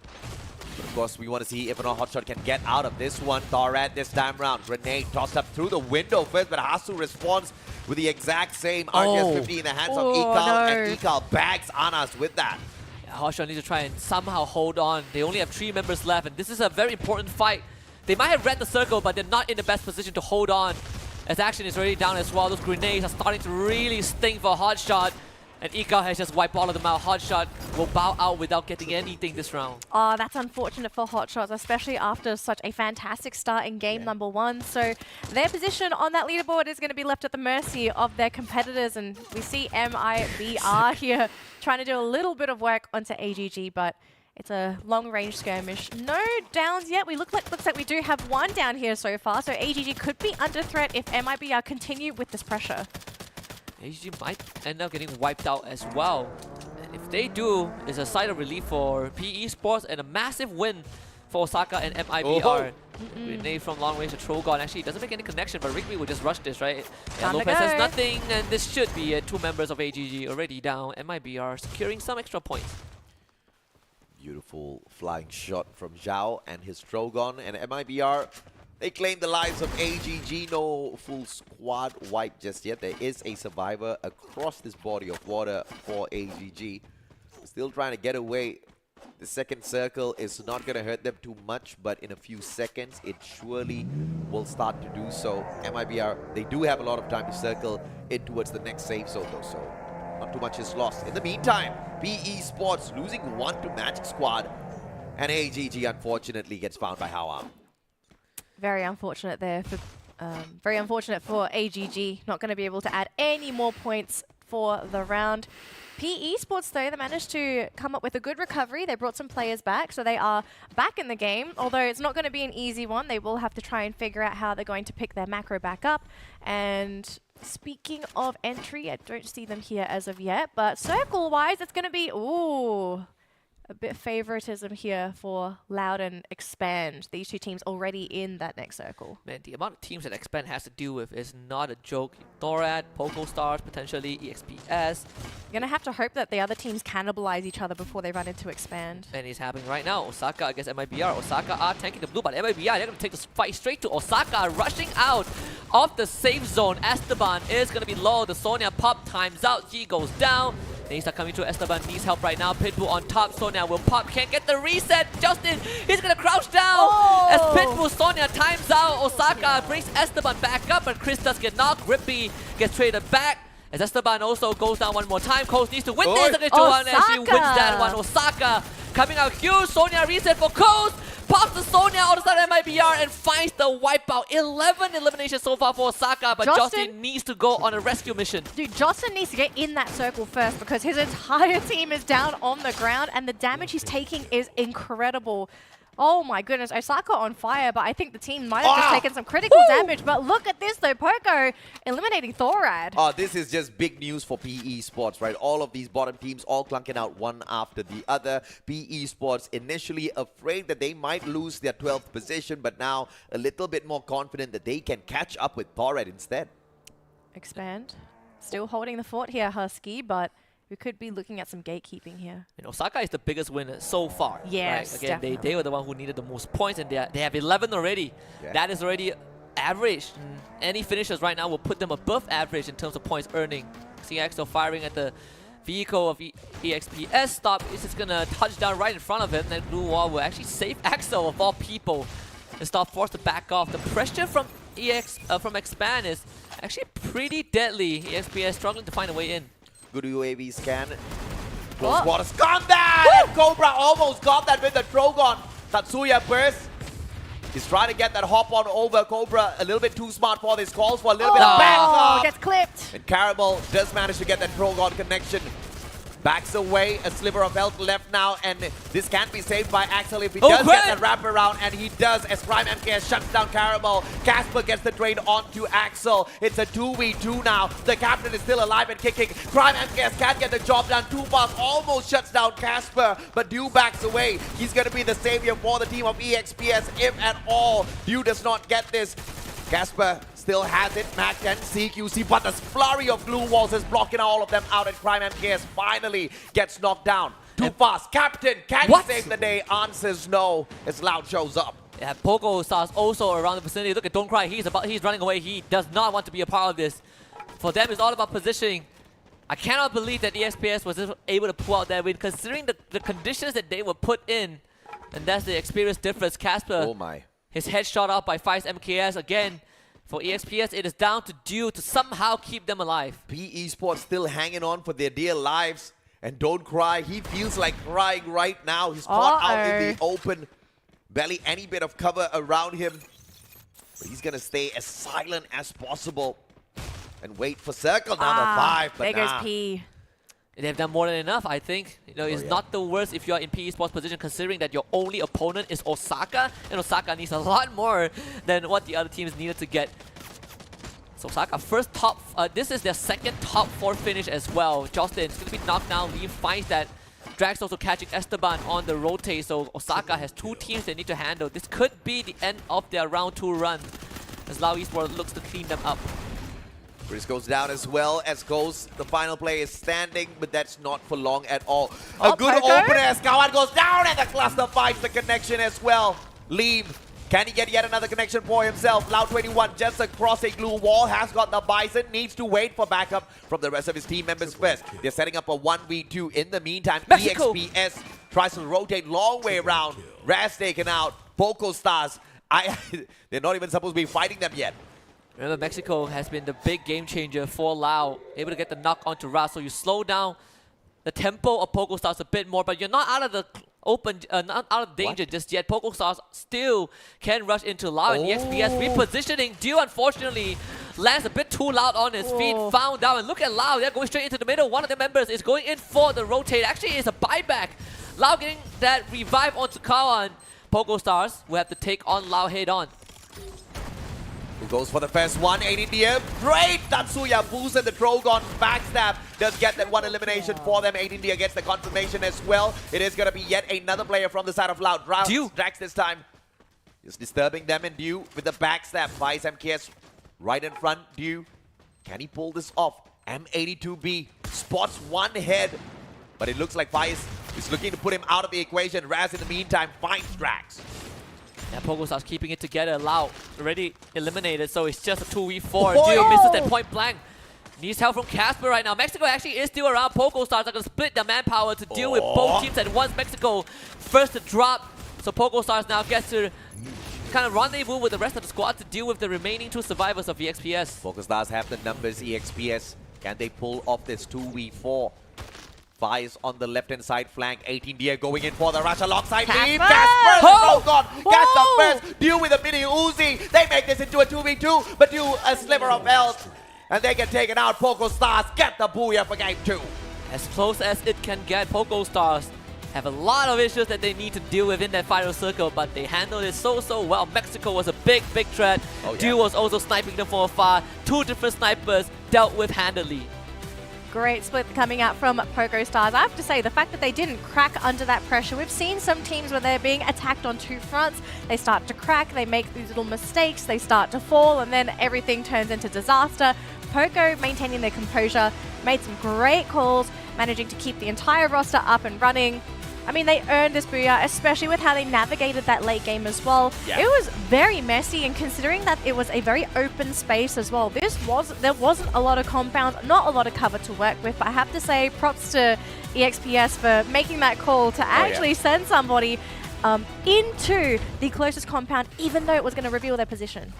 But of course, we want to see if or not Hotshot can get out of this one. Thorad this time round. Grenade tossed up through the window first, but Hasu responds with the exact same RGS-50 in the hands of Ikal, and Ikal bags Anas with that. Yeah, Hotshot needs to try and somehow hold on. They only have 3 members left, and this is a very important fight. They might have read the circle, but they're not in the best position to hold on. As action is already down as well. Those grenades are starting to really sting for Hotshot. And Ika has just wiped all of them out. Hotshot will bow out without getting anything this round. Oh, that's unfortunate for Hotshots, especially after such a fantastic start in game number 1. So their position on that leaderboard is going to be left at the mercy of their competitors. And we see MIBR here trying to do a little bit of work onto AGG, but it's a long-range skirmish. No downs yet. Looks like we do have one down here so far. So AGG could be under threat if MIBR continue with this pressure. AGG might end up getting wiped out as well. And if they do, it's a sigh of relief for PE Esports and a massive win for Osaka and MIBR. Grenade from long range to Trogon. Actually, it doesn't make any connection, but Rigby will just rush this, right? Yeah, Lopez has nothing, and this should be 2 members of AGG already down. MIBR securing some extra points. Beautiful flying shot from Zhao and his Trogon, and MIBR. They claim the lives of AGG. No full squad wipe just yet. There is a survivor across this body of water for AGG. Still trying to get away. The second circle is not going to hurt them too much, but in a few seconds, it surely will start to do so. MIBR, they do have a lot of time to circle in towards the next safe zone, though, so not too much is lost. In the meantime, PE Sports losing 1 to Magic Squad, and AGG unfortunately gets found by Hawam. Very unfortunate there. Very unfortunate for AGG. Not going to be able to add any more points for the round. PE Sports, though, they managed to come up with a good recovery. They brought some players back, so they are back in the game. Although it's not going to be an easy one. They will have to try and figure out how they're going to pick their macro back up. And speaking of entry, I don't see them here as of yet. But circle-wise, it's going to be... Ooh... a bit favoritism here for Loud and Expand. These two teams already in that next circle. Man, the amount of teams that Expand has to deal with is not a joke. Thorad, Poco Stars, potentially EXPS. You're going to have to hope that the other teams cannibalize each other before they run into Expand. And it's happening right now. Osaka against MIBR. Osaka are tanking the blue, but MIBR, they're going to take this fight straight to Osaka, rushing out of the safe zone. Esteban is going to be low. The Sonya pop times out. He goes down. They start coming through. Esteban needs help right now. Pitbull on top. Sonya will pop. Can't get the reset. Justin, he's going to crouch down. As Pitbull Sonya times out. Osaka brings Esteban back up, but Chris does get knocked. Rippy gets traded back. As Esteban also goes down one more time. Coast needs to win this against Johan, and she wins that one. Osaka coming out huge. Sonya reset for Coast. Pops the Sonya on the side of MIBR and finds the wipeout. 11 eliminations so far for Osaka, but Justin needs to go on a rescue mission. Dude, Justin needs to get in that circle first because his entire team is down on the ground and the damage he's taking is incredible. Oh my goodness, Osaka on fire, but I think the team might have just taken some critical damage. But look at this though, Poco eliminating Thorad. Oh, this is just big news for PE Sports, right? All of these bottom teams all clunking out one after the other. PE Sports initially afraid that they might lose their 12th position, but now a little bit more confident that they can catch up with Thorad instead. Expand. Still holding the fort here, Husky, but we could be looking at some gatekeeping here. Osaka is the biggest winner so far. Yes, right? Again, they were the one who needed the most points, and they have 11 already. Yeah. That is already average. Any finishers right now will put them above average in terms of points earning. CXO firing at the vehicle of EXPS. Stop is just going to touch down right in front of him. Then Blue Wall will actually save Axel of all people and stop forced to back off. The pressure from Expand is actually pretty deadly. EXPS struggling to find a way in. Good UAV scan. Close quarters. Got that! And Cobra almost got that with the Trogon. Tatsuya burst. He's trying to get that hop on over. Cobra a little bit too smart for this. Calls for a little bit of backup. Gets clipped. And Caramel does manage to get that Trogon connection. Backs away, a sliver of health left now, and this can't be saved by Axel if he does get that wrap around, and he does as Prime MKS shuts down Caramel. Casper gets the trade onto Axel. It's a 2v2 now. The captain is still alive and kicking. Prime MKS can't get the job done. Too fast, almost shuts down Casper, but Dew backs away. He's going to be the savior for the team of EXPS, if at all. Dew does not get this. Casper still has it, Mac and CQC, but the flurry of glue walls is blocking all of them out, and Prime MKS finally gets knocked down. Too fast. Captain, can you save the day? Answers no, as Loud shows up. Yeah, Poco Stars also around the vicinity. Look at Don't Cry, he's running away. He does not want to be a part of this. For them, it's all about positioning. I cannot believe that EXPS was able to pull out that win, considering the conditions that they were put in. And that's the experience difference. Casper, oh my. His head shot out by Feist MKS again. For EXPS, it is down to Dew to somehow keep them alive. PE Sports still hanging on for their dear lives. And don't cry. He feels like crying right now. He's caught out in the open. Barely any bit of cover around him. But he's going to stay as silent as possible. And wait for circle number 5. But there goes P. They've done more than enough, I think. You know, it's not the worst if you're in PE Sports position, considering that your only opponent is Osaka. And Osaka needs a lot more than what the other teams needed to get. So Osaka first top, this is their second top 4 finish as well. Justin is going to be knocked down. Lee finds that. Drax also catching Esteban on the rotate. So Osaka has 2 teams they need to handle. This could be the end of their round 2 run as Lao Esports looks to clean them up. Chris goes down as well as goes. The final play is standing, but that's not for long at all. A good opener as Kawan goes down and the cluster finds the connection as well. Lee, can he get yet another connection for himself? Loud 21 just across a blue wall, has got the Bison, needs to wait for backup from the rest of his team members first. They're setting up a 1v2. In the meantime, Mexico. EXPS tries to rotate long way around. Raz taken out. Poco Stars. They're not even supposed to be fighting them yet. Remember, Mexico has been the big game changer for Lao. Able to get the knock onto Raz, so you slow down the tempo of Poco Stars a bit more, but you're not out of the open, not out of danger just yet. Poco Stars still can rush into Lao, and EXPS repositioning. Dew, unfortunately, lands a bit too loud on his feet, found out, and look at Lao, they're going straight into the middle. One of the members is going in for the rotate. Actually, it's a buyback. Lao getting that revive onto Kawan. Poco Stars will have to take on Lao head on. Who goes for the first one? 8 India. Great! Tatsuya boosted the Drogon. Backstab does get that one elimination for them. 8 India gets the confirmation as well. It is going to be yet another player from the side of Loud. Drax this time is disturbing them, and Dew with the backstab. Vice MKS right in front. Dew, can he pull this off? M82B spots one head, but it looks like Vice is looking to put him out of the equation. Raz in the meantime finds Drax. Yeah, Pogo starts keeping it together. Lao already eliminated, so it's just a 2v4. Dew misses that point blank. Needs help from Casper right now. Mexico actually is still around. Pogo Stars are going to split their manpower to deal with both teams at once. Mexico first to drop, so Pogo Stars now gets to kind of rendezvous with the rest of the squad to deal with the remaining 2 survivors of EXPS. Pogo Stars have the numbers. EXPS, can they pull off this 2v4? Vice on the left-hand side flank. 18 Dia going in for the rush alongside Lee. Casper! Oh God! Gets the first. Dew with a mini Uzi. They make this into a 2v2, but Dew a sliver of health. And they get taken out. Pogo Stars get the booyah for game 2. As close as it can get. Pogo Stars have a lot of issues that they need to deal with in that final circle, but they handled it so well. Mexico was a big threat. Dew was also sniping them from afar. 2 different snipers dealt with handily. Great split coming out from Pogo Stars. I have to say, the fact that they didn't crack under that pressure. We've seen some teams where they're being attacked on 2 fronts. They start to crack, they make these little mistakes, they start to fall, and then everything turns into disaster. Pogo maintaining their composure, made some great calls, managing to keep the entire roster up and running. I mean, they earned this booyah, especially with how they navigated that late game as well. Yeah. It was very messy, and considering that it was a very open space as well, there wasn't a lot of compounds, not a lot of cover to work with, but I have to say props to EXPS for making that call to actually send somebody into the closest compound, even though it was going to reveal their position.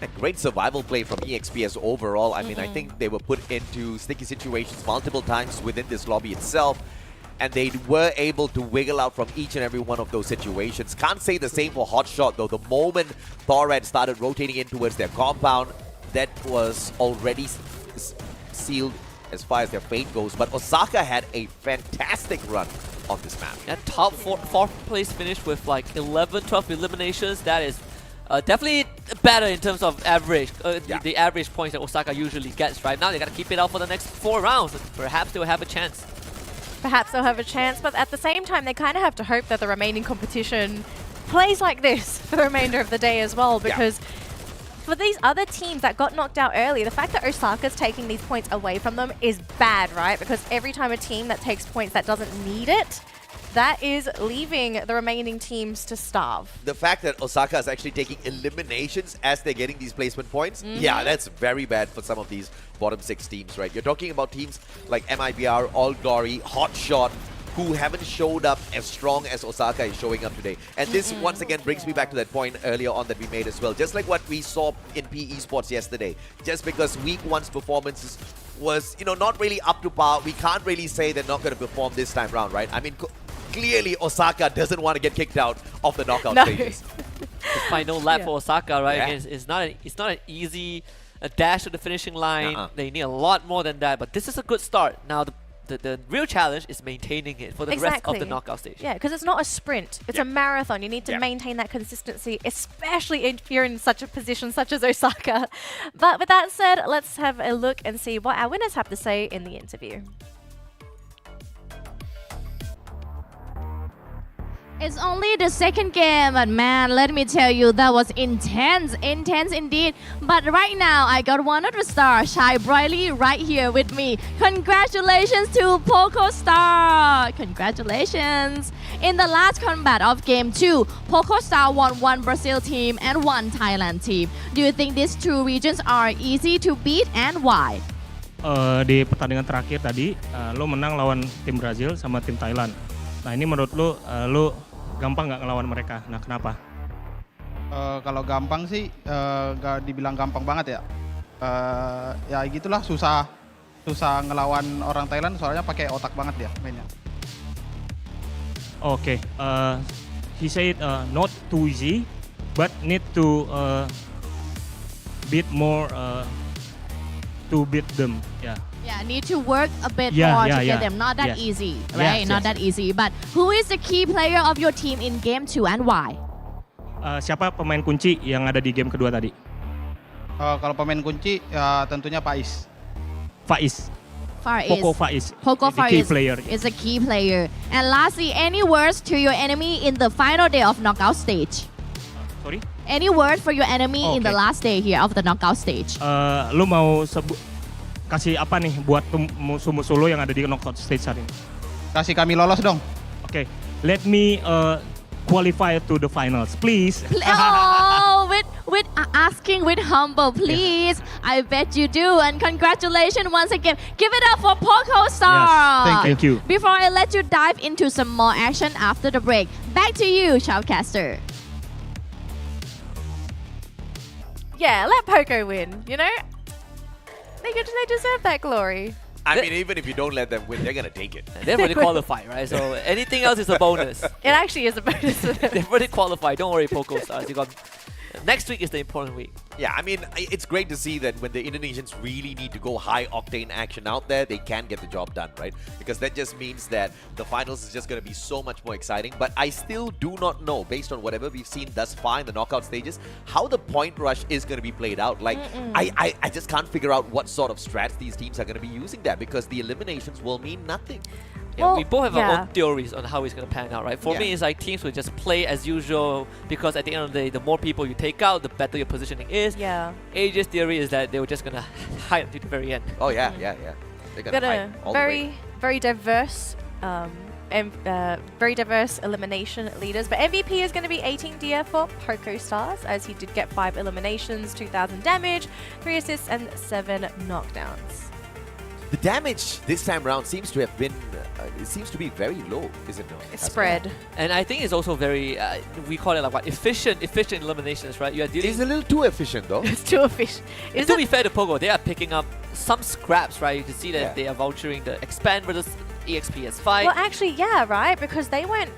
A great survival play from EXPS overall. I mean, I think they were put into sticky situations multiple times within this lobby itself, and they were able to wiggle out from each and every one of those situations. Can't say the same for Hotshot, though. The moment Thorad started rotating in towards their compound, that was already sealed as far as their fate goes. But Osaka had a fantastic run on this map. That top 4th place finish with like 11, 12 eliminations, that is definitely better in terms of average, the average points that Osaka usually gets. Right now, they got to keep it out for the next 4 rounds. Perhaps they'll have a chance. Perhaps they'll have a chance, but at the same time, they kind of have to hope that the remaining competition plays like this for the remainder of the day as well, because for these other teams that got knocked out early, the fact that Osaka's taking these points away from them is bad, right? Because every time a team that takes points that doesn't need it, that is leaving the remaining teams to starve. The fact that Osaka is actually taking eliminations as they're getting these placement points, yeah, that's very bad for some of these bottom 6 teams, right? You're talking about teams like MIBR, All Glory, Hotshot, who haven't showed up as strong as Osaka is showing up today. And this once again brings me back to that point earlier on that we made as well. Just like what we saw in PE Sports yesterday. Just because week one's performances was, not really up to par, we can't really say they're not going to perform this time round, right? I mean, clearly Osaka doesn't want to get kicked out of the knockout stages. The final lap for Osaka, right? Yeah. It's not an easy dash to the finishing line. They need a lot more than that, but this is a good start. Now the real challenge is maintaining it for the rest of the knockout stage. Yeah, because it's not a sprint. It's a marathon. You need to maintain that consistency, especially if you're in such a position such as Osaka. But with that said, let's have a look and see what our winners have to say in the interview. It's only the second game, but man, let me tell you, that was intense indeed. But right now, I got one of the stars, Shai Brightly, right here with me. Congratulations to Poco Star! Congratulations! In the last combat of Game 2, Poco Star won one Brazil team and one Thailand team. Do you think these two regions are easy to beat and why? Di pertandingan terakhir tadi, lo menang lawan tim Brazil sama tim Thailand. Nah ini menurut lo gampang nggak ngelawan mereka? Nah kenapa? Kalau gampang sih nggak dibilang gampang banget ya. Ya gitulah susah ngelawan orang Thailand soalnya pakai otak banget ya mainnya. Oke, he said not too easy, but need to beat more to beat them. Yeah. Yeah, need to work a bit more to get them. Not that easy, right? Yes, Not that easy. But who is the key player of your team in Game 2 and why? Siapa pemain kunci yang ada di game kedua tadi? Kalau pemain kunci ya tentunya Faiz. Faiz. Poco Faiz is a key player. And lastly, any words to your enemy in the final day of knockout stage? Sorry? Any word for your enemy in the last day here of the knockout stage? Lo mau kasih apa nih buat musuh-musuh lo yang ada di knockout stage hari ini? Kasih kami lolos dong. Okay, let me qualify to the finals, please. Oh, with asking with humble, please. I bet you do. And congratulations once again. Give it up for Poco Star. Yes, thank you. Before I let you dive into some more action after the break, back to you, Shoutcaster. Yeah, let Poco win, They deserve that glory. I mean, even if you don't let them win, they're going to take it. They've already qualified, right? So anything else is a bonus. It actually is a bonus for them. They've already qualified. Don't worry, Poco Stars. You got next week is the important week. Yeah, I mean, it's great to see that when the Indonesians really need to go high-octane action out there, they can get the job done, right? Because that just means that the finals is just going to be so much more exciting. But I still do not know, based on whatever we've seen thus far in the knockout stages, how the point rush is going to be played out. Like, I just can't figure out what sort of strats these teams are going to be using there, because the eliminations will mean nothing. Yeah, Well, we both have our own theories on how it's going to pan out, right? For Yeah. me, it's like teams will just play as usual, because at the end of the day, the more people you take out, the better your positioning is. Yeah. AJ's theory is that they were just going to hide until the very end. Oh, yeah. They're going Got to a hide all the way. very diverse very diverse elimination leaders. But MVP is going to be 18 dear for Poco Stars, as he did get 5 eliminations, 2,000 damage, 3 assists, and 7 knockdowns. The damage this time round seems to have been, it seems to be very low, is it not? It's spread. And I think it's also very, we call it like what, efficient eliminations, right? You are dealing. It's a little too efficient, though. It's too efficient. And to be fair to Pogo, they are picking up some scraps, right? You can see that they are vouchering the Expand versus EXPS fight. Well, actually, yeah, right? Because they weren't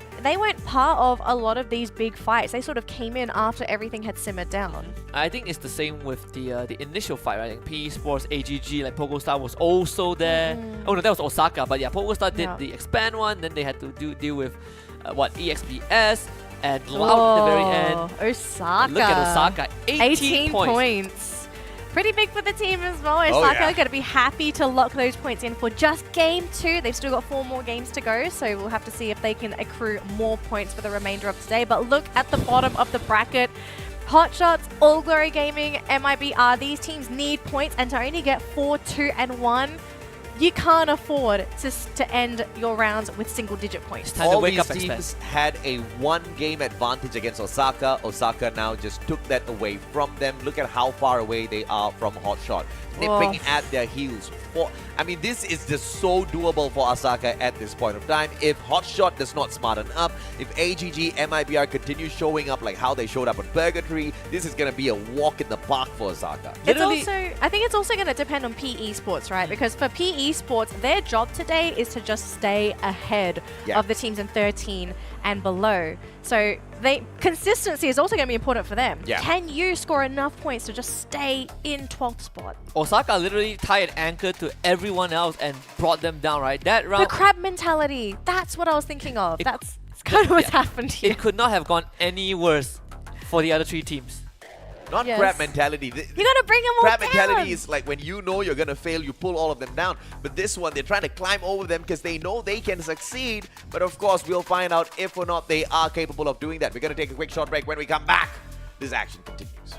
part of a lot of these big fights. They sort of came in after everything had simmered down. I think it's the same with the initial fight, right? Like PE Sports, AGG, like Pogo Star was also there. Oh no, that was Osaka. But yeah, Pogo Star did the Expand one. Then they had to deal with EXPS and Loud at the very end. Osaka. Look at Osaka, 18 points. Pretty big for the team as well. Osaka going to be happy to lock those points in for just Game 2. They've still got 4 more games to go, so we'll have to see if they can accrue more points for the remainder of today. But look at the bottom of the bracket. Hotshots, All Glory Gaming, MIBR, these teams need points, and to only get 4, 2, and 1, you can't afford to end your rounds with single-digit points. Time to All wake these up, teams expense. had a one-game advantage against Osaka. Osaka now just took that away from them. Look at how far away they are from Hotshot. Nipping Oh. at their heels. I mean, this is just so doable for Osaka at this point of time. If Hotshot does not smarten up, if AGG, MIBR continue showing up like how they showed up on Purgatory, this is going to be a walk in the park for Osaka. I think it's also going to depend on PE Sports, right? Because for PE Sports, their job today is to just stay ahead of the teams in 13 and below. So consistency is also going to be important for them. Yeah. Can you score enough points to just stay in 12th spot? Osaka literally tied anchor to everyone else and brought them down, right? That round, The crab mentality. That's what I was thinking of. It- That's kind of what's yeah. happened here. it could not have gone any worse for the other 3 teams. Not Yes. crab mentality. You got to bring them all Crab down. mentality is like when you know you're going to fail, you pull all of them down. But this one, they're trying to climb over them because they know they can succeed. But of course, we'll find out if or not they are capable of doing that. We're going to take a quick short break. When we come back, this action continues.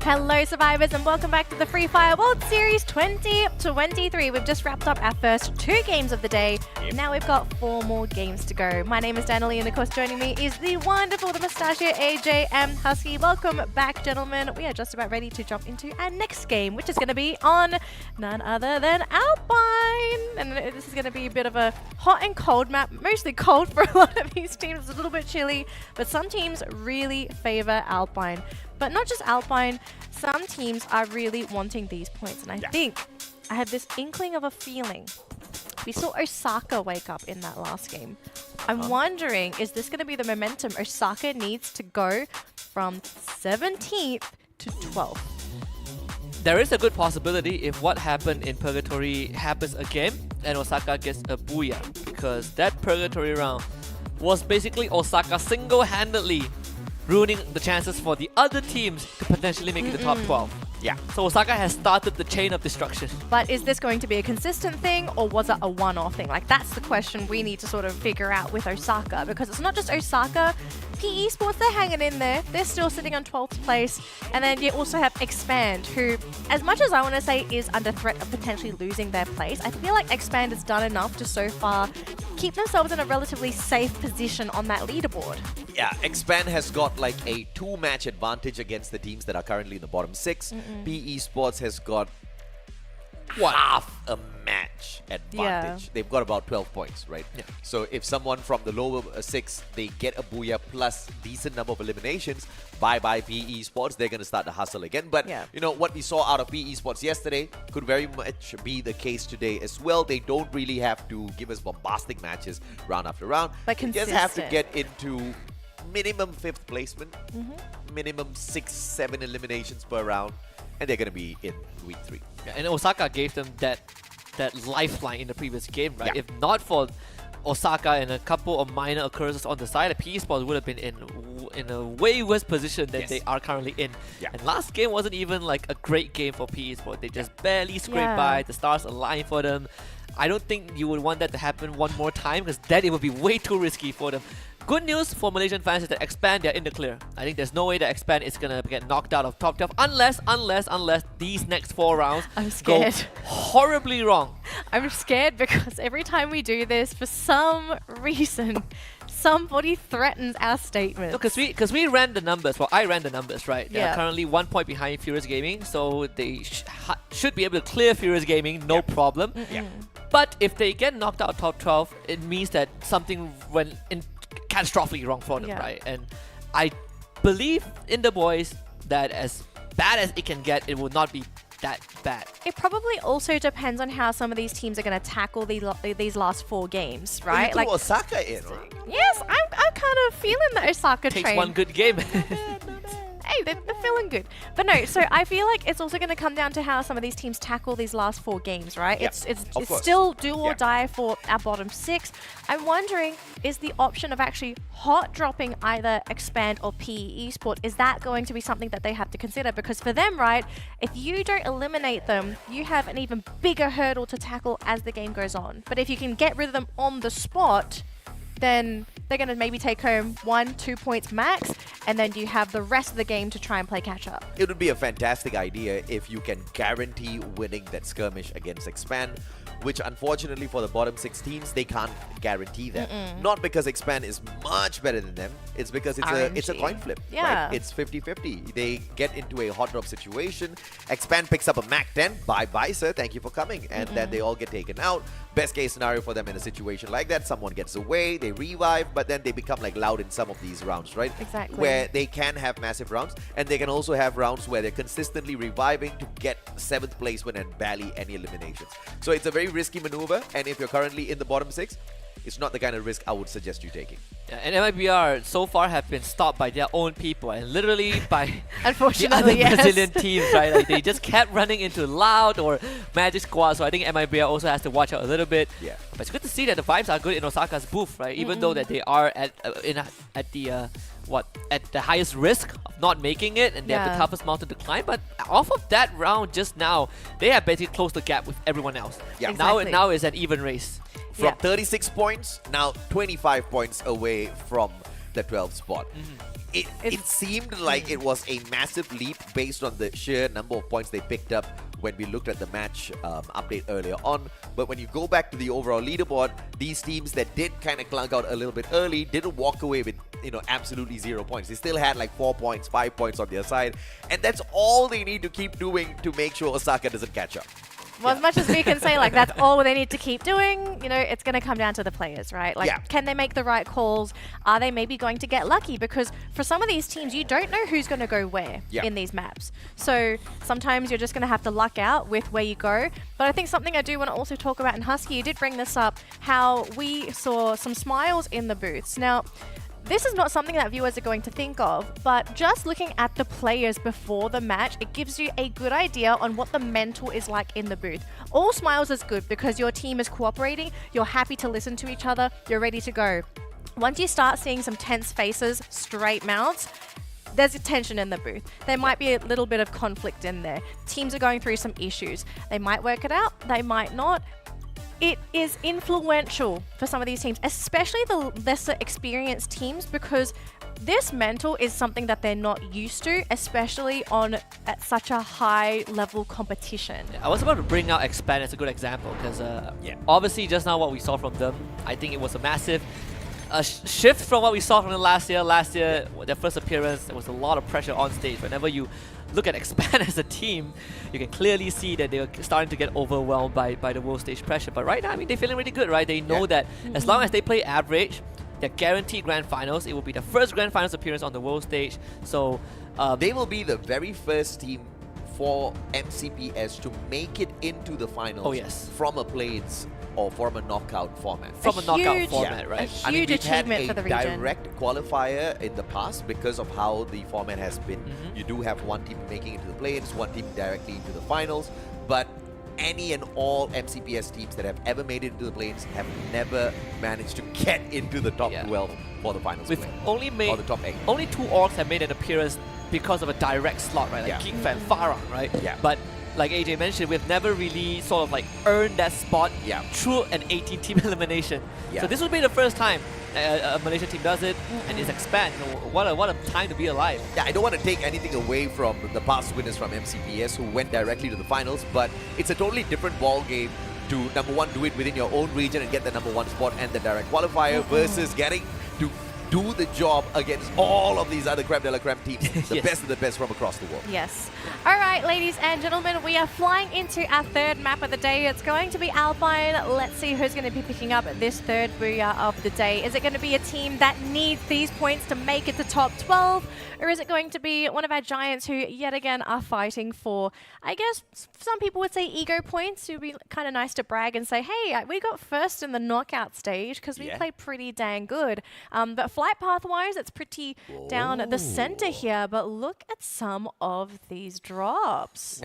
Hello survivors and welcome back to the Free Fire World Series 2023. We've just wrapped up our first 2 games of the day. Now we've got 4 more games to go. My name is Danielle and of course joining me is the wonderful, the mustachio AJ and Husky. Welcome back, gentlemen. We are just about ready to jump into our next game, which is going to be on none other than Alpine. And this is going to be a bit of a hot and cold map, mostly cold for a lot of these teams. It's a little bit chilly, but some teams really favor Alpine. But not just Alpine, some teams are really wanting these points. And I think I have this inkling of a feeling. We saw Osaka wake up in that last game. I'm wondering, is this going to be the momentum Osaka needs to go from 17th to 12th? There is a good possibility if what happened in Purgatory happens again and Osaka gets a booyah, because that Purgatory round was basically Osaka single-handedly ruining the chances for the other teams to potentially make it the top 12. Yeah. So Osaka has started the chain of destruction. But is this going to be a consistent thing or was it a one-off thing? Like, that's the question we need to sort of figure out with Osaka, because it's not just Osaka. PE Sports, they're hanging in there. They're still sitting on 12th place. And then you also have Expand, who, as much as I want to say is under threat of potentially losing their place, I feel like Expand has done enough to so far keep themselves in a relatively safe position on that leaderboard. Yeah, Expand has got like a 2-match advantage against the teams that are currently in the bottom 6. PE Sports has got half a match advantage. They've got about 12 points, right? Yeah. So if someone from the lower 6, they get a booyah plus decent number of eliminations, bye-bye PE Sports, they're going to start to hustle again. But, you know, what we saw out of PE Sports yesterday could very much be the case today as well. They don't really have to give us bombastic matches round after round. But they just have to get into minimum 5th placement, minimum 6-7 eliminations per round, and they're going to be in week 3. Yeah, and Osaka gave them that lifeline in the previous game, right? If not for Osaka and a couple of minor occurrences on the side, the PE Sports would have been in a way worse position than they are currently in. And last game wasn't even like a great game for PE Sports. They just barely scraped by. The stars aligned for them. I don't think you would want that to happen one more time, because then it would be way too risky for them. Good news for Malaysian fans is that Expand, they're in the clear. I think there's no way that Expand is going to get knocked out of top 12 unless these next 4 rounds go horribly wrong. I'm scared because every time we do this, for some reason, somebody threatens our statements. Because we ran the numbers. Well, I ran the numbers, right? They are currently 1 point behind Furious Gaming, so they should be able to clear Furious Gaming, no problem. But if they get knocked out of top 12, it means that something went catastrophically wrong for them, right? And I believe in the boys that as bad as it can get, it will not be that bad. It probably also depends on how some of these teams are going to tackle these last 4 games, right? Like Osaka in, right? Yes, I'm kind of feeling the Osaka train. Takes one good game. Hey, they're feeling good. But no, so I feel like it's also going to come down to how some of these teams tackle these last 4 games, right? It's still do or die for our bottom 6. I'm wondering, is the option of actually hot dropping either Expand or PE Esport, is that going to be something that they have to consider? Because for them, right, if you don't eliminate them, you have an even bigger hurdle to tackle as the game goes on. But if you can get rid of them on the spot, then they're going to maybe take home 1-2 points max, and then you have the rest of the game to try and play catch up. It would be a fantastic idea if you can guarantee winning that skirmish against Expand, which unfortunately for the bottom 6 teams, they can't guarantee that. Not because Expand is much better than them, it's because it's a coin flip. Right? It's 50-50. They get into a hot drop situation, Expand picks up a Mac 10, bye sir, thank you for coming, and then they all get taken out. Best case scenario for them in a situation like that, someone gets away, they revive, but then they become like loud in some of these rounds, right? Exactly. Where they can have massive rounds, and they can also have rounds where they're consistently reviving to get 7th placement and barely any eliminations. So it's a very risky maneuver, and if you're currently in the bottom 6, it's not the kind of risk I would suggest you taking. Yeah, and MIBR so far have been stopped by their own people, and literally by Unfortunately, the other Brazilian teams, right? Like they just kept running into Loud or Magic Squad, so I think MIBR also has to watch out a little bit. But it's good to see that the vibes are good in Osaka's booth, right? Even though that they are at the highest risk of not making it, and they have the toughest mountain to climb. But off of that round just now, they have basically closed the gap with everyone else. Now it's an even race. From 36 points, now 25 points away from the 12th spot. it seemed like it was a massive leap based on the sheer number of points they picked up when we looked at the match update earlier on. But when you go back to the overall leaderboard, these teams that did kind of clunk out a little bit early didn't walk away with absolutely 0 points. They still had like 4 points, 5 points on their side, and that's all they need to keep doing to make sure Osaka doesn't catch up. Well, as much as we can say, like, that's all they need to keep doing, it's going to come down to the players, right? Like, can they make the right calls? Are they maybe going to get lucky? Because for some of these teams, you don't know who's going to go where in these maps. So sometimes you're just going to have to luck out with where you go. But I think something I do want to also talk about, and Husky, you did bring this up, how we saw some smiles in the booths. Now, this is not something that viewers are going to think of, but just looking at the players before the match, it gives you a good idea on what the mental is like in the booth. All smiles is good because your team is cooperating, you're happy to listen to each other, you're ready to go. Once you start seeing some tense faces, straight mouths, there's a tension in the booth. There might be a little bit of conflict in there. Teams are going through some issues. They might work it out, they might not. It is influential for some of these teams, especially the lesser experienced teams, because this mental is something that they're not used to, especially at such a high level competition. I was about to bring out Expand as a good example because obviously just now what we saw from them, I think it was a massive shift from what we saw from them last year. Last year, their first appearance, there was a lot of pressure on stage. Whenever you look at Expand as a team, you can clearly see that they're starting to get overwhelmed by the world stage pressure. But right now, I mean, they're feeling really good, right? They know that as long as they play average, they're guaranteed grand finals. It will be the first grand finals appearance on the world stage. So they will be the very first team for MCPS to make it into the finals from a play-ins or from a knockout format. From a knockout format, right? A huge achievement for the region. We've had a direct qualifier in the past because of how the format has been. You do have one team making it to the play-ins, one team directly into the finals, but any and all MCPS teams that have ever made it into the play-ins have never managed to get into the top 12 for the finals. We've only made, or the top 8. Only 2 orgs have made an appearance because of a direct slot, right? Like King Fan, Farah, right? But like AJ mentioned, we've never really sort of like earned that spot through an 18-team elimination. So this will be the first time a Malaysian team does it, and it's Expand. What a time to be alive. Yeah, I don't want to take anything away from the past winners from MCPS who went directly to the finals, but it's a totally different ball game to, number one, do it within your own region and get the number 1 spot and the direct qualifier versus getting to do the job against all of these other creme de la creme teams, the best of the best from across the world. Yes. All right, ladies and gentlemen, we are flying into our third map of the day. It's going to be Alpine. Let's see who's going to be picking up this third booyah of the day. Is it going to be a team that needs these points to make it to top 12? Or is it going to be one of our giants who, yet again, are fighting for, I guess, some people would say ego points? It would be kind of nice to brag and say, hey, we got first in the knockout stage because we played pretty dang good. But flight path-wise, it's pretty down at the center here. But look at some of these drops.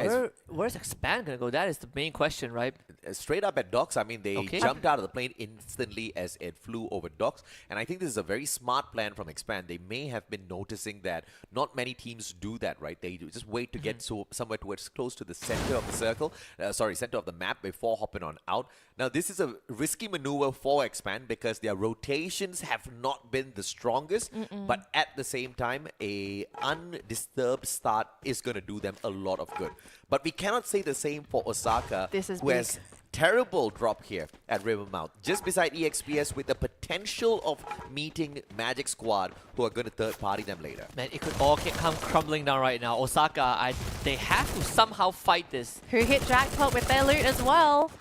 Where's Expand going to go? That is the main question, right? Straight up at docks, I mean, they jumped out of the plane instantly as it flew over docks. And I think this is a very smart plan from Expand. They may have been noticing that not many teams do that, right? They just wait to get somewhere towards close to the center of the circle, center of the map before hopping on out. Now, this is a risky maneuver for Expand because their rotations have not been the strongest, but at the same time, a undisturbed start is going to do them a lot of good. But we cannot say the same for Osaka, who has terrible drop here at Rivermouth, just beside EXPS with the potential of meeting Magic Squad, who are going to third-party them later. Man, it could all come crumbling down right now. Osaka, they have to somehow fight this. Who hit jackpot with their loot as well.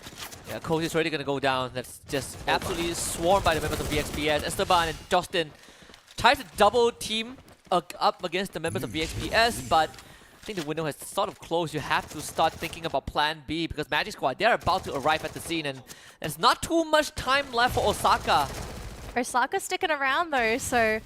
Yeah, Coach is already going to go down. That's just absolutely swarmed by the members of VXPS. Esteban and Justin try to double team up against the members of VXPS, but I think the window has sort of closed. You have to start thinking about plan B because Magic Squad, they're about to arrive at the scene and there's not too much time left for Osaka. Osaka's sticking around though, so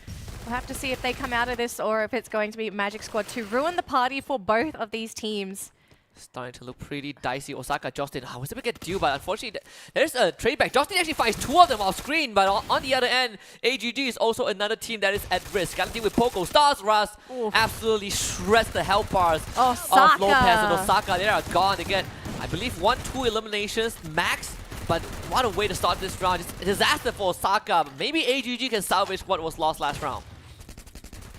we'll have to see if they come out of this or if it's going to be Magic Squad to ruin the party for both of these teams. Starting to look pretty dicey. Osaka, Justin, was able to get due, but unfortunately, there's a trade back. Justin actually finds 2 of them off screen, but on the other end, AGG is also another team that is at risk. Got to deal with Poco. Stars Rust absolutely shreds the health bars of Lopez and Osaka. They are gone. They get, I believe, 1-2 eliminations max, but what a way to start this round. It's a disaster for Osaka. Maybe AGG can salvage what was lost last round.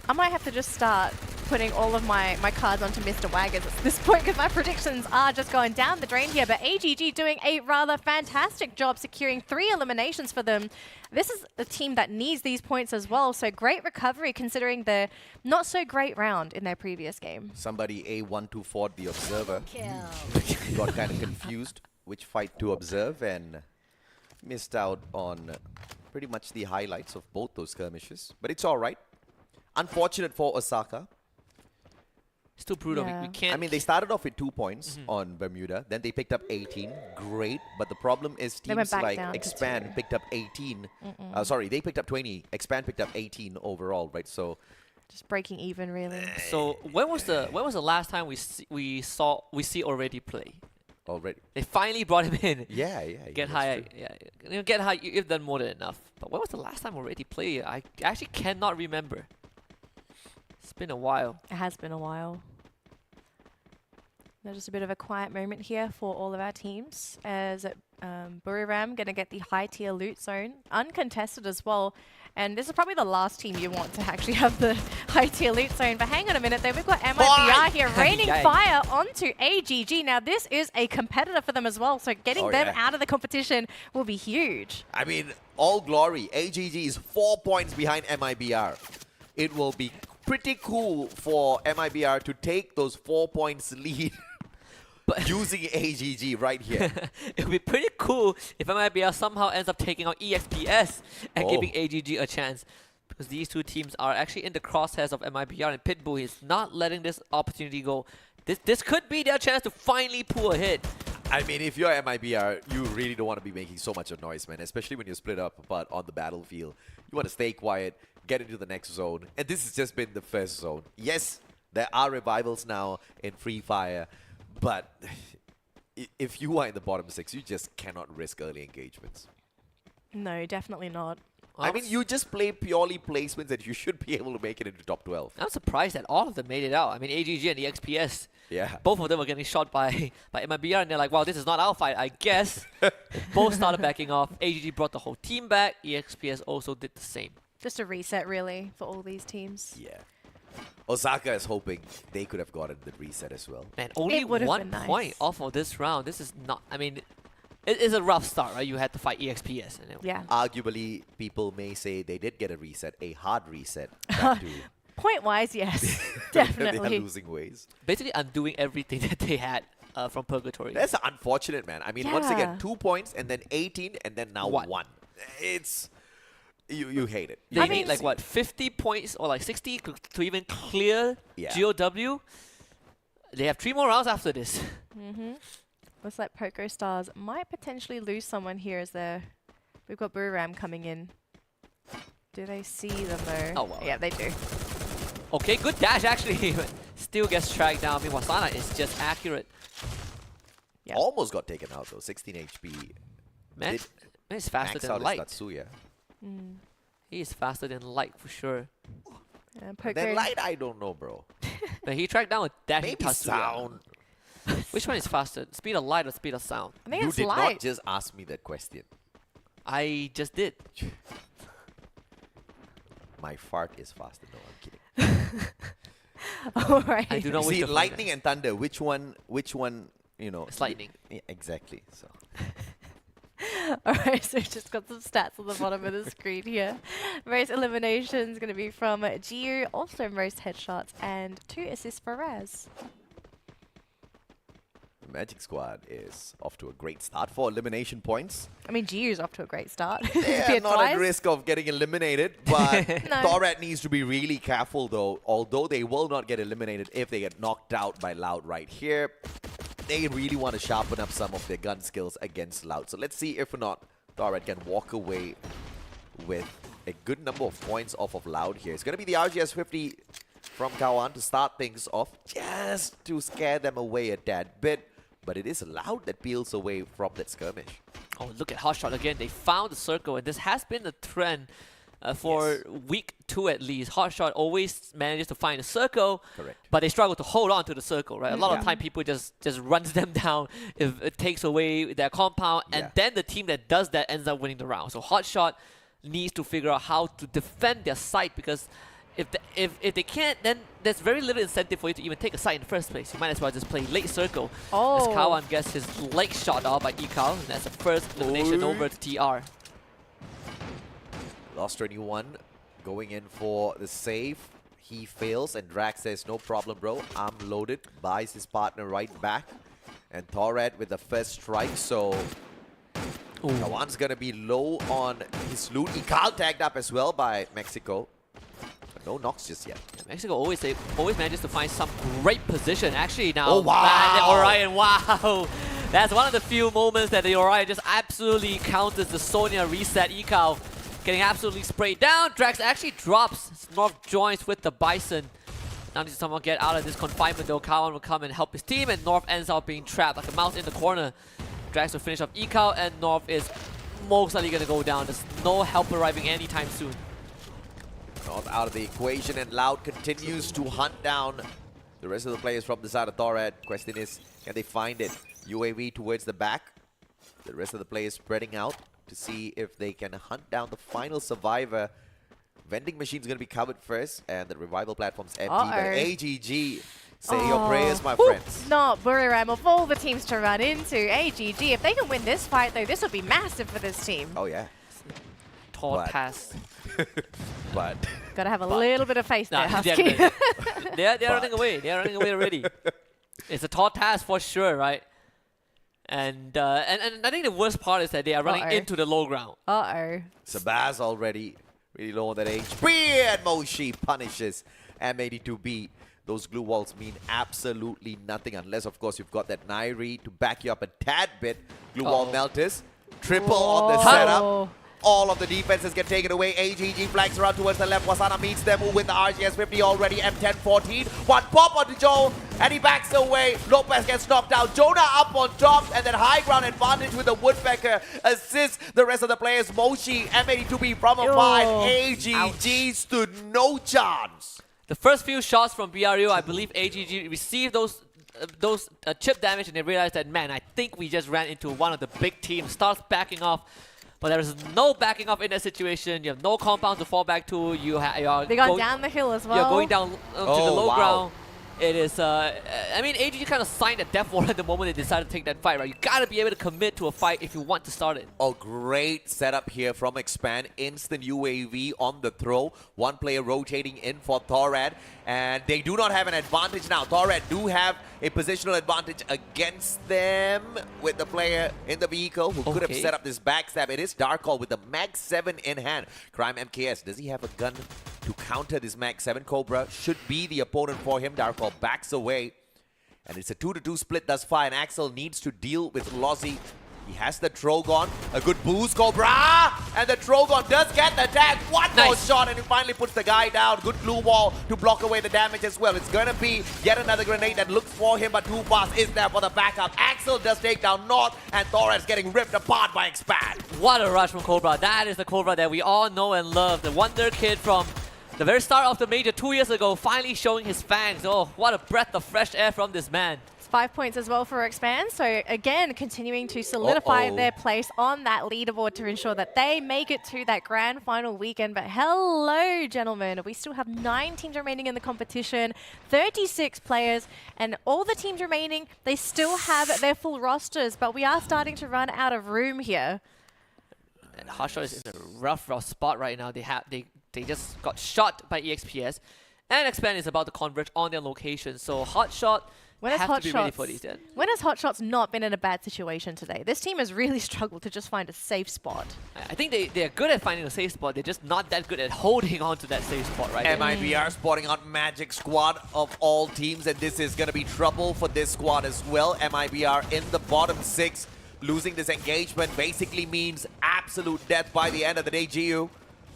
I might have to just start putting all of my cards onto Mr. Waggers at this point because my predictions are just going down the drain here. But AGG doing a rather fantastic job securing 3 eliminations for them. This is a team that needs these points as well. So great recovery considering the not so great round in their previous game. Somebody A124, the observer, got kind of confused which fight to observe and missed out on pretty much the highlights of both those skirmishes. But it's all right. Unfortunate for Osaka. Still brutal. Yeah. We can't. I mean, they started off with 2 points on Bermuda. Then they picked up 18. Great. But the problem is They went teams back like down to Expand 2. picked up 18. Sorry, they picked up 20. Expand picked up 18 overall, right? So Just breaking even, really. So when was the last time we see already play? already. They finally brought him in. Yeah. Get that's high, true. yeah. Get high. You've done more than enough. But when was the last time already played? I actually cannot remember. It's been a while. It has been a while. There's just a bit of a quiet moment here for all of our teams as Buriram going to get the high tier loot zone, uncontested as well. And this is probably the last team you want to actually have the high tier loot zone. But hang on a minute there, we've got MIBR here raining Yay. fire onto AGG. Now this is a competitor for them as well, so getting them yeah. out of the competition will be huge. I mean, all glory. AGG is 4 points behind MIBR. It will be pretty cool for MIBR to take those 4 points lead But using AGG right here. it would be pretty cool if MIBR somehow ends up taking on EXPS and giving AGG a chance. Because these two teams are actually in the crosshairs of MIBR, and Pitbull is not letting this opportunity go. This could be their chance to finally pull a hit. I mean, if you're MIBR, you really don't want to be making so much of noise, man. Especially when you're split up but on the battlefield. You want to stay quiet, get into the next zone. And this has just been the first zone. Yes, there are revivals now in Free Fire. But if you are in the bottom 6, you just cannot risk early engagements. No, definitely not. I mean, you just play purely placements and you should be able to make it into top 12. I'm surprised that all of them made it out. I mean, AGG and EXPS, Yeah. both of them were getting shot by MIBR, and they're like, wow, this is not our fight, I guess. Both started backing off. AGG brought the whole team back. EXPS also did the same. Just a reset, really, for all these teams. Yeah. Osaka is hoping they could have gotten the reset as well. Man, only It would've 1 been nice. point off of this round. This is not, I mean, it is a rough start, right? You had to fight EXPS. And Yeah. Arguably, people may say they did get a reset, a hard reset. Back to Point-wise, yes, their definitely. losing ways. basically undoing everything that they had from Purgatory. That's unfortunate, man. I mean, once again, Yeah. 2 points and then 18 and then now One. 1. It's... You hate it. They I need mean- like what, 50 points or like 60 to even clear Yeah. GOW. They have 3 more rounds after this. Looks like Poco Stars might potentially lose someone here as we've got Buriram coming in. Do they see them though? Oh, wow. Yeah, they do. Okay, good dash actually. but Still gets tracked down. I mean, Wasana is just accurate. Yeah. Almost got taken out though. 16 HP. Man, Did man is faster max than out light. is Tatsuya. He is faster than light for sure. And Poco. Then light, I don't know, bro. But he tracked down a dashing Maybe Tatsuya. sound. Which one is faster? Speed of light or speed of sound? I think You it's did light. not just ask me that question. I just did. My fart is faster. No, I'm kidding. Alright. I do not wish See, to lightning and thunder. Which one? You know? It's lightning. Yeah, exactly. So. Alright, so just got some stats on the bottom of the screen here. Most eliminations going to be from Gio, also most headshots, and 2 assists for Raz. The Magic Squad is off to a great start for elimination points. I mean, Gio's off to a great start. They are Appeared not twice. at risk of getting eliminated, but No. Thorat needs to be really careful though. Although they will not get eliminated if they get knocked out by Loud right here. They really want to sharpen up some of their gun skills against Loud. So let's see if or not Thorat can walk away with a good number of points off of Loud here. It's going to be the RGS 50 from Kawan to start things off, just to scare them away a tad bit. But it is Loud that peels away from that skirmish. Oh, look at Hotshot again. They found the circle, and this has been a trend for week 2 at least. Hotshot always manages to find a circle, Correct. but they struggle to hold on to the circle, right? A lot of Yeah. time people just runs them down if it takes away their compound, and Yeah. then the team that does that ends up winning the round. So Hotshot needs to figure out how to defend their site, because If they can't, then there's very little incentive for you to even take a side in the first place. You might as well just play late circle. As Kawan gets his leg shot off by Ikao, and that's the first elimination over to TR. Lost 21 going in for the save. He fails and Drax says, no problem bro, I'm loaded. Buys his partner right back. And Torad with the first strike, so Kawan's gonna be low on his loot. Ikao tagged up as well by Mexico. But no knocks just yet. Yeah, Mexico always manages to find some great position. Actually now, Oh, wow. man, the Orion, wow. That's one of the few moments that the Orion just absolutely counters the Sonya reset. Ikao getting absolutely sprayed down. Drax actually drops. North joins with the Bison. Now needs someone get out of this confinement though. Kawan will come and help his team, and North ends up being trapped like a mouse in the corner. Drax will finish off Ikao, and North is most likely going to go down. There's no help arriving anytime soon. North out of the equation, and Loud continues to hunt down the rest of the players from the side of Torad. Question is, can they find it? UAV towards the back. The rest of the players spreading out to see if they can hunt down the final survivor. Vending machine's going to be covered first, and the revival platform's empty. But AGG, say your prayers, my friends. Not Buriram of all the teams to run into. AGG, if they can win this fight though, this would be massive for this team. Oh yeah. Tall task. But Gotta have a little bit of faith there, Husky. They're running away. They're running away already. It's a tall task for sure, right? And I think the worst part is that they are running into the low ground. Sabaz already really low on that HP, and Moshi punishes M82B. Those glue walls mean absolutely nothing unless, of course, you've got that Nairi to back you up a tad bit. Glue wall melters. Triple on the setup. All of the defenses get taken away. AGG flanks around towards the left. Wasana meets them with the RGS 50 already. M10-14. One pop onto Joe, and he backs away. Lopez gets knocked out. Jonah up on top, and then high ground advantage with the Woodpecker assists the rest of the players. Moshi, M82B from a 5. AGG stood no chance. The first few shots from BRU, I believe AGG received those chip damage, and they realized that, man, I think we just ran into one of the big teams. Starts backing off. But there is no backing up in that situation. You have no compound to fall back to. They got down the hill as well. You're going down to the low ground. It is, I mean, AGG kind of signed a death warrant at the moment they decided to take that fight, right? You gotta be able to commit to a fight if you want to start it. Oh, great setup here from Expand. Instant UAV on the throw. One player rotating in for Torad. And they do not have an advantage now. Torad do have a positional advantage against them with the player in the vehicle who could have set up this backstab. It is Darkall with the Mag 7 in hand. Crime MKS, does he have a gun to counter this Mag 7? Cobra should be the opponent for him. Darkall backs away. And it's a 2-2 split thus far, and Axel needs to deal with Lozzie. He has the Trogon, a good boost, Cobra! And the Trogon does get the tag. One more shot, and he finally puts the guy down. Good glue wall to block away the damage as well. It's gonna be yet another grenade that looks for him, but too fast is there for the backup. Axel does take down North, and Torres getting ripped apart by Expand. What a rush from Cobra. That is the Cobra that we all know and love. The wonder kid from the very start of the major 2 years ago, finally showing his fangs. Oh, what a breath of fresh air from this man. 5 points as well for Expand. So again, continuing to solidify their place on that leaderboard to ensure that they make it to that grand final weekend. But hello, gentlemen. We still have 9 teams remaining in the competition, 36 players, and all the teams remaining, they still have their full rosters, but we are starting to run out of room here. And Hotshot is in a rough spot right now. They just got shot by EXPS, and Expand is about to converge on their location. So Hotshot have to be ready for these then. When has Hotshot's not been in a bad situation today? This team has really struggled to just find a safe spot. I think they're good at finding a safe spot. They're just not that good at holding on to that safe spot, right? MIBR spotting out Magic Squad of all teams, and this is going to be trouble for this squad as well. MIBR in the bottom 6. Losing this engagement basically means absolute death by the end of the day. GU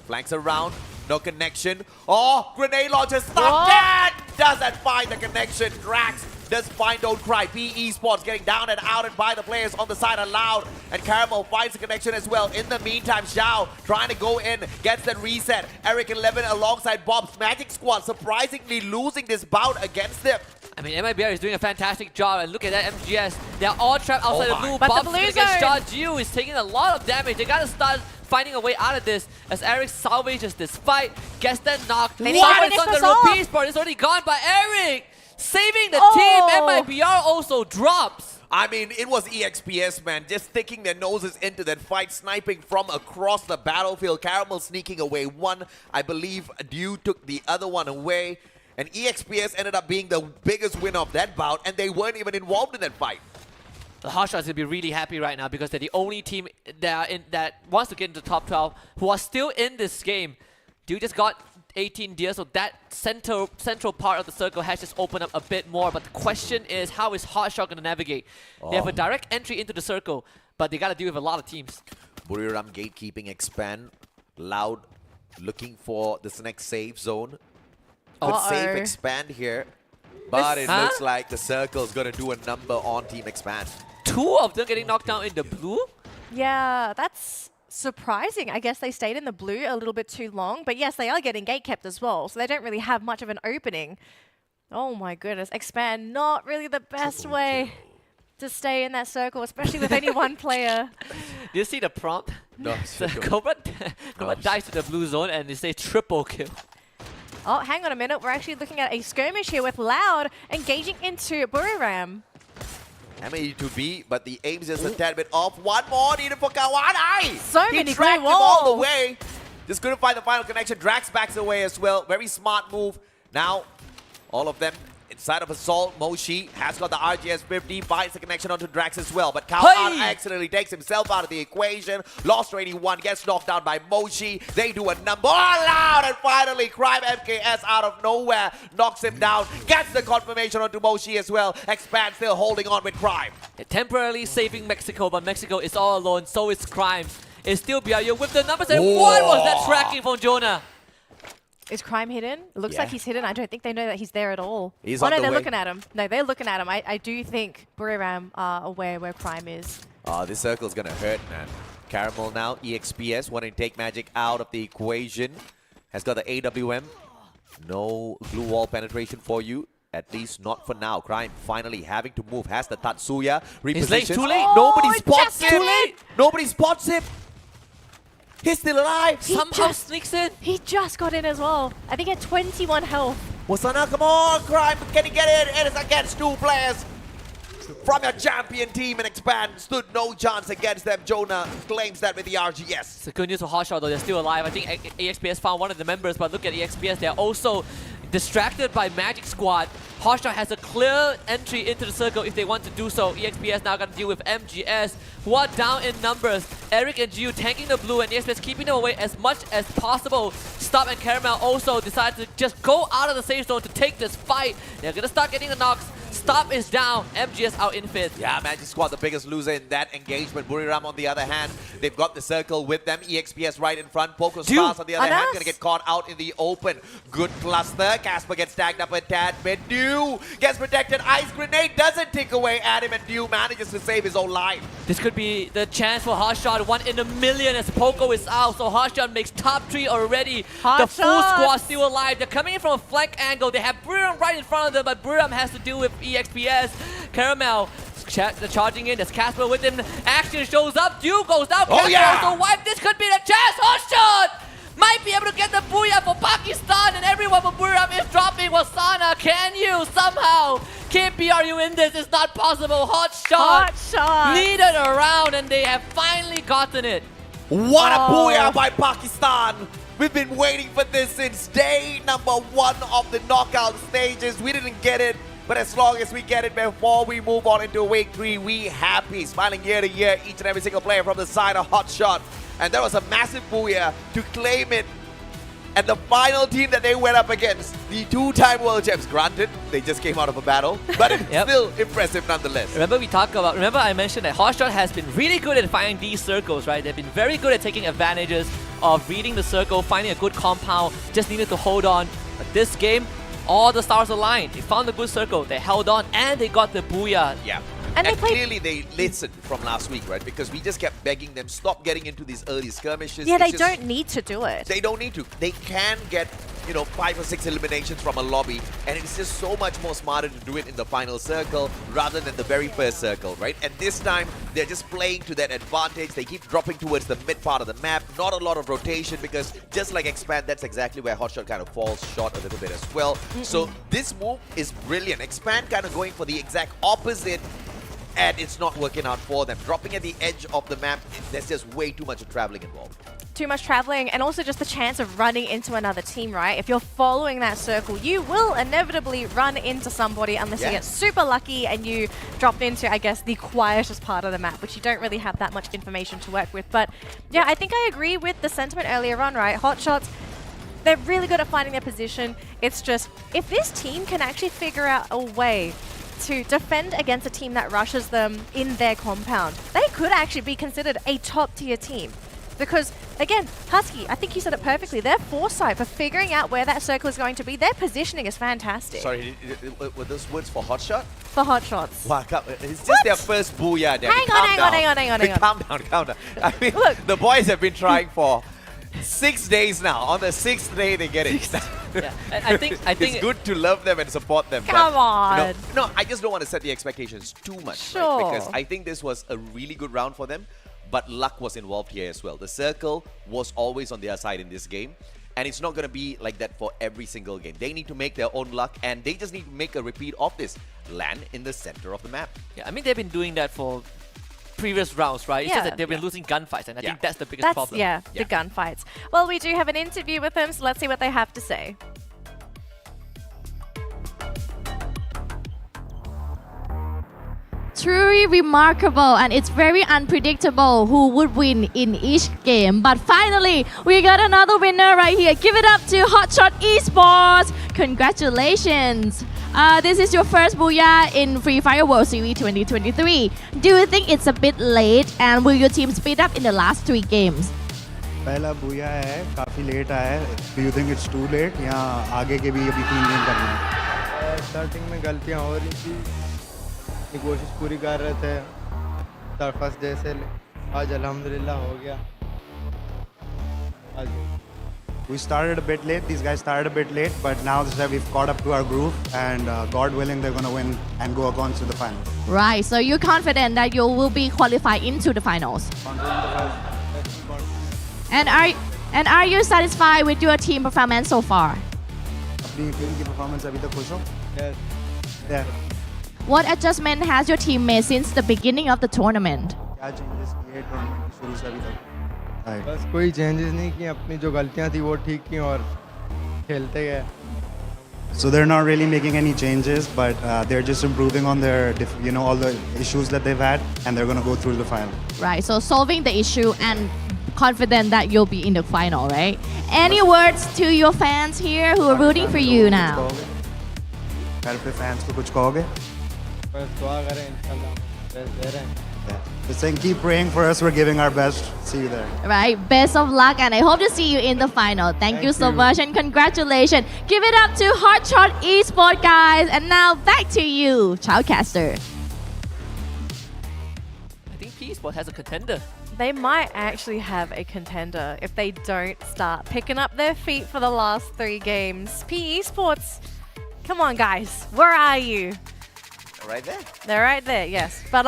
flanks around, no connection. Oh, grenade launcher stuck dead! Doesn't find the connection. Drax does find Don't Cry. PE Sports getting down and outed by the players on the side of Loud. And Caramel finds the connection as well. In the meantime, Xiao trying to go in, gets the reset. Eric 11 alongside Bob's Magic Squad surprisingly losing this bout against them. I mean, MIBR is doing a fantastic job, and look at that MGS. They're all trapped outside the blue. But Bob's the blue gonna get shot. Gio is taking a lot of damage. They gotta start finding a way out of this as Eric salvages this fight, gets that knock. They need What to is on finish the this off. repeat spot? It's already gone by Eric, saving the Oh. team. MIBR also drops. I mean, it was EXPS, man, just sticking their noses into that fight, sniping from across the battlefield. Caramel sneaking away one. I believe Dew took the other one away. And EXPS ended up being the biggest winner of that bout, and they weren't even involved in that fight. The Hotshots will be really happy right now because they're the only team that wants to get into the top 12 who are still in this game. Dew just got 18 deals, so that central part of the circle has just opened up a bit more. But the question is, how is Hotshot going to navigate? They have a direct entry into the circle, but they got to deal with a lot of teams. Buriram gatekeeping expand. Loud looking for this next safe zone. Could safe expand here, but it looks like the circle's going to do a number on Team Expand. 2 of them getting knocked down in the blue? Yeah, that's surprising. I guess they stayed in the blue a little bit too long. But yes, they are getting gate kept as well. So they don't really have much of an opening. Oh my goodness. Expand, not really the best way to stay in that circle, especially with only one player. Do you see the prompt? No, So Cobra dives to the blue zone and they say triple kill. Oh, hang on a minute. We're actually looking at a skirmish here with Loud engaging into Buriram. MA2B, but the aim's just a tad bit off. One more needed for Kawanai. So He many tracked blue him all the walls. way. Just couldn't find the final connection. Drax backs away as well. Very smart move. Now, all of them inside of Assault. Moshi has got the RGS 50, finds the connection onto Drax as well. But Kao accidentally takes himself out of the equation. Lost 81, gets knocked down by Moshi. They do a number all out, and finally Crime MKS out of nowhere knocks him down. Gets the confirmation onto Moshi as well. Expand still holding on with Crime. Temporarily saving Mexico, but Mexico is all alone. So is Crime. It's still BRU with the numbers. And what was that tracking from Jonah? Is Crime hidden? It looks like he's hidden. I don't think they know that he's there at all. He's oh on no, the they're way. looking at him. No, they're looking at him. I do think Buriram are aware where Crime is. This circle's gonna hurt, man. Caramel now, EXPS wanting to take Magic out of the equation. Has got the AWM. No glue wall penetration for you. At least not for now. Crime finally having to move. Has the Tatsuya He's late, repositioned. too late. Nobody spots just him. too late. Nobody spots him. He's still alive. Somehow sneaks in. He just got in as well. I think he had 21 health. Wasana, come on, Crime. Can he get in? It is against 2 players. From your champion team and Expand. Stood no chance against them. Jonah claims that with the RGS. It's a good news for Hotshot though, they're still alive. I think EXPS found one of the members, but look at EXPS, they're also distracted by Magic Squad. Hotshot has a clear entry into the circle if they want to do so. EXPS now got to deal with MGS, who are down in numbers. Eric and Gio tanking the blue, and EXPS keeping them away as much as possible. Stop and Caramel also decide to just go out of the safe zone to take this fight. They're going to start getting the knocks. Stop is down. MGS out in 5th. Yeah, Magic Squad, the biggest loser in that engagement. Buriram, on the other hand, they've got the circle with them. EXPS right in front. Poco Stars, on the other hand, going to get caught out in the open. Good cluster. Casper gets tagged up a tad bit. Dew gets protected. Ice Grenade doesn't tick away at him, and Dew manages to save his own life. This could be the chance for Hotshot, 1 in a million as Poco is out. So Hotshot makes top 3 already. The full squad still alive. They're coming in from a flank angle. They have Buriram right in front of them, but Buriram has to deal with EXPS. Caramel charging in. There's Casper with him. Action shows up. Dew goes down. Casper also wiped. This could be the chance. Hotshot might be able to get the booyah for Pakistan, and everyone for Buriram is dropping. Wasana, can you somehow keep BRU in this? It's not possible. Hotshot needed around, and they have finally gotten it. What a booyah by Pakistan! We've been waiting for this since day number 1 of the knockout stages. We didn't get it, but as long as we get it before we move on into week 3, we happy. Smiling year to year, each and every single player from the side of Hotshot. And that was a massive booyah to claim it. And the final team that they went up against, the 2-time world champs. Granted, they just came out of a battle, but it's still impressive nonetheless. Remember I mentioned that Hotshot has been really good at finding these circles, right? They've been very good at taking advantages of reading the circle, finding a good compound, just needed to hold on. But this game, all the stars aligned. They found a good circle, they held on, and they got the booyah. Yeah. And they played. clearly they listened from last week, right? Because we just kept begging them, stop getting into these early skirmishes. Yeah, It's they just- don't need to do it. They don't need to. They can get, 5 or 6 eliminations from a lobby, and it's just so much more smarter to do it in the final circle rather than the very first circle, right? And this time, they're just playing to that advantage. They keep dropping towards the mid part of the map. Not a lot of rotation because just like Expand, that's exactly where Hotshot kind of falls short a little bit as well. So this move is brilliant. Expand kind of going for the exact opposite, and it's not working out for them. Dropping at the edge of the map, there's just way too much of traveling involved. Too much traveling, and also just the chance of running into another team, right? If you're following that circle, you will inevitably run into somebody unless you Yeah. get super lucky and you drop into, I guess, the quietest part of the map, which you don't really have that much information to work with. But yeah, I think I agree with the sentiment earlier on, right? Hotshots, they're really good at finding their position. It's just, if this team can actually figure out a way to defend against a team that rushes them in their compound, they could actually be considered a top-tier team. Because, again, Husky, I think you said it perfectly. Their foresight for figuring out where that circle is going to be, their positioning is fantastic. Sorry, were those words for Hotshot? For Hotshots. Wow, it's just their first booyah, Danny. Hang on, Calm hang on, down. hang on, hang on, hang on. Calm down. I mean, Look. the boys have been trying for 6 days now. On the 6th day, they get it. Yeah, I think It's good to love them and support them. Come but, on. No, I just don't want to set the expectations too much. Sure. Right? Because I think this was a really good round for them, but luck was involved here as well. The circle was always on their side in this game, and it's not going to be like that for every single game. They need to make their own luck, and they just need to make a repeat of this. Land in the center of the map. yeah, I mean they've been doing that for previous rounds, right? It's just Yeah. that they've been losing gunfights, and I Yeah. think that's the biggest That's, problem. yeah, Yeah. the gunfights. Well, we do have an interview with them, so let's see what they have to say. Truly remarkable, and it's very unpredictable who would win in each game. But finally, we got another winner right here. Give it up to Hotshot Esports. Congratulations. This is your first booyah in Free Fire World Series 2023. Do you think it's a bit late, and will your team speed up in the last 3 games? पहला बुया है काफ़ी late आया है do you think it's too late या आगे के भी अभी 3 गेम करना है स्टार्टिंग में गलतियां हो रही थी अपनी कोशिश पूरी कर रहे थे फर्स्ट डे से आज अल्हम्दुलिल्लाह हो गया आज We started a bit late. These guys started a bit late, but now that we've caught up to our groove, and God willing, they're going to win and go on to the finals. Right, so you're confident that you will be qualified into the finals. And are you satisfied with your team performance so far? अपनी team की performance अभी तक खुश हो? Yeah. What adjustment has your team made since the beginning of the tournament? क्या changes किए tournament के शुरू से अभी तक? Right. बस कोई चेंजेस नहीं किए अपनी जो गलतियां थी वो ठीक की और खेलते गए So they're not really making any changes, but they're just improving on their, all the issues that they've had, and they're going to go through the final. Right, so solving the issue and confident that you'll be in the final, right? Any words to your fans here who are rooting for you now? घर पे fans को कुछ कहोगे? बस दुआ करें इंशाल्लाह best दे रहे हैं Yeah. Just saying, keep praying for us. We're giving our best. See you there. Right, best of luck, and I hope to see you in the final. Thank you so much, and congratulations. Give it up to Hotshot Esports, guys. And now back to you, Chowcaster. I think P Sport has a contender. They might actually have a contender if they don't start picking up their feet for the last 3 games. PE Sports, come on, guys. Where are you? Right there. They're right there, yes. But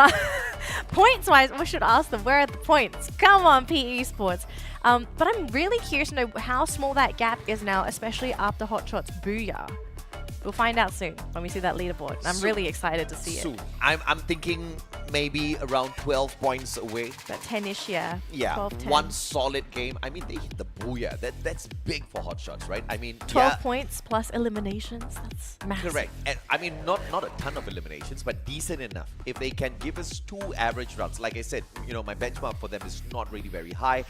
points-wise, we should ask them, where are the points? Come on, PE Sports. But I'm really curious to know how small that gap is now, especially after Hotshot's booyah. We'll find out soon when we see that leaderboard. I'm really excited to see Soon. it. I'm thinking maybe around 12 points away. That 10-ish, yeah. Yeah, 12, 10. one solid game. I mean, they hit the booyah. That's big for Hotshots, right? I mean, 12 yeah, points plus eliminations. That's massive. correct. And I mean, not a ton of eliminations, but decent enough. If they can give us 2 average rounds, like I said, my benchmark for them is not really very high.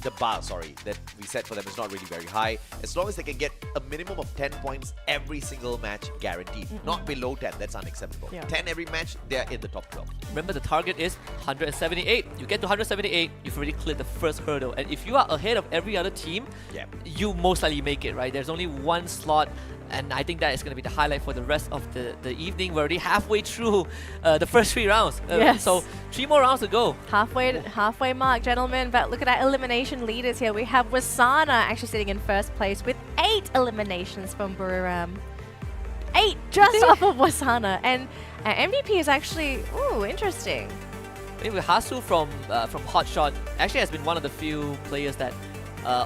The bar, that we set for them is not really very high. As long as they can get a minimum of 10 points every single match, guaranteed. Not below 10, that's unacceptable. Yeah. 10 every match, they're in the top 12. Remember, the target is 178. You get to 178, you've already cleared the first hurdle. And if you are ahead of every other team, Yeah. you most likely make it, right? There's only one slot And I think that is going to be the highlight for the rest of the evening. We're already halfway through the first 3 rounds. Yes. So 3 more rounds to go. Halfway mark, gentlemen. But look at our elimination leaders here. We have Wasana actually sitting in first place with 8 eliminations from Buriram. 8 just off of Wasana. And our MVP is actually, ooh, interesting. I think Hasu from Hotshot actually has been one of the few players that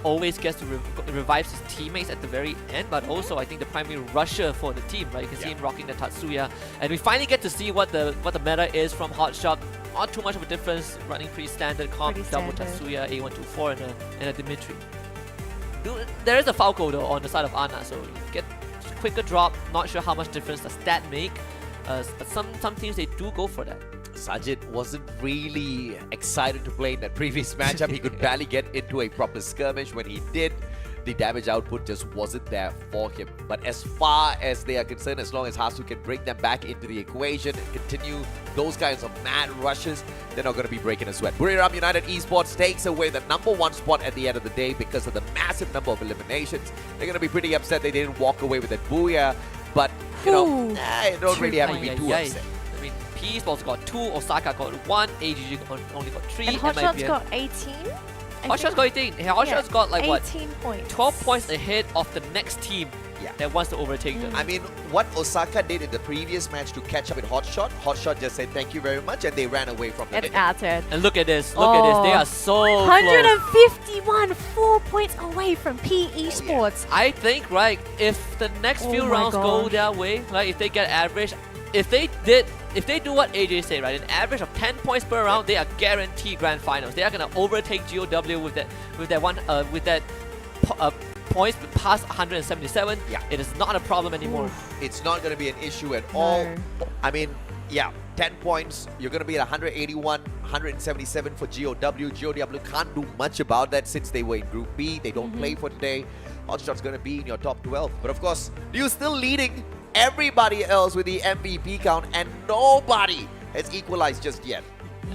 always gets to revive his teammates at the very end, but also I think the primary rusher for the team, right? You can see him rocking the Tatsuya, and we finally get to see what the meta is from Hotshot. Not too much of a difference, running pretty standard comp, double Tatsuya, A124, and a Dimitri. There is a Falco though on the side of Ana, so you get quicker drop. Not sure how much difference does that make, but some teams they do go for that. Sajid wasn't really excited to play in that previous matchup. He could barely get into a proper skirmish. When he did, the damage output just wasn't there for him. But as far as they are concerned, as long as Hasu can bring them back into the equation and continue those kinds of mad rushes, they're not going to be breaking a sweat. Buriram United Esports takes away the #1 spot at the end of the day because of the massive number of eliminations. They're going to be pretty upset they didn't walk away with that booyah. But, you know, you don't really have to be too upset. I mean, P Sports got 2, Osaka got 1, AGG only got 3, and Hotshot's got 18? Hotshot's got 18. Hotshot's got like 18 what? points. 12 points ahead of the next team that wants to overtake them. I mean, what Osaka did in the previous match to catch up with Hotshot, Hotshot just said thank you very much and they ran away from the It's our turn. And look at this, look at this. They are so 151, 4 points away from P Esports. I think, right, if the next few rounds go their way, like if they get average, if they do what AJ said, right, an average of 10 points per round, they are guaranteed grand finals. They are gonna overtake GOW with that points past 177. Yeah, it is not a problem anymore. It's not gonna be an issue at all. I mean, yeah, 10 points. You're gonna be at 181, 177 for GOW. GOW can't do much about that since they were in Group B. They don't play for today. Hotshot's gonna be in your top 12. But of course, you're still leading everybody else with the MVP count, and nobody has equalized just yet.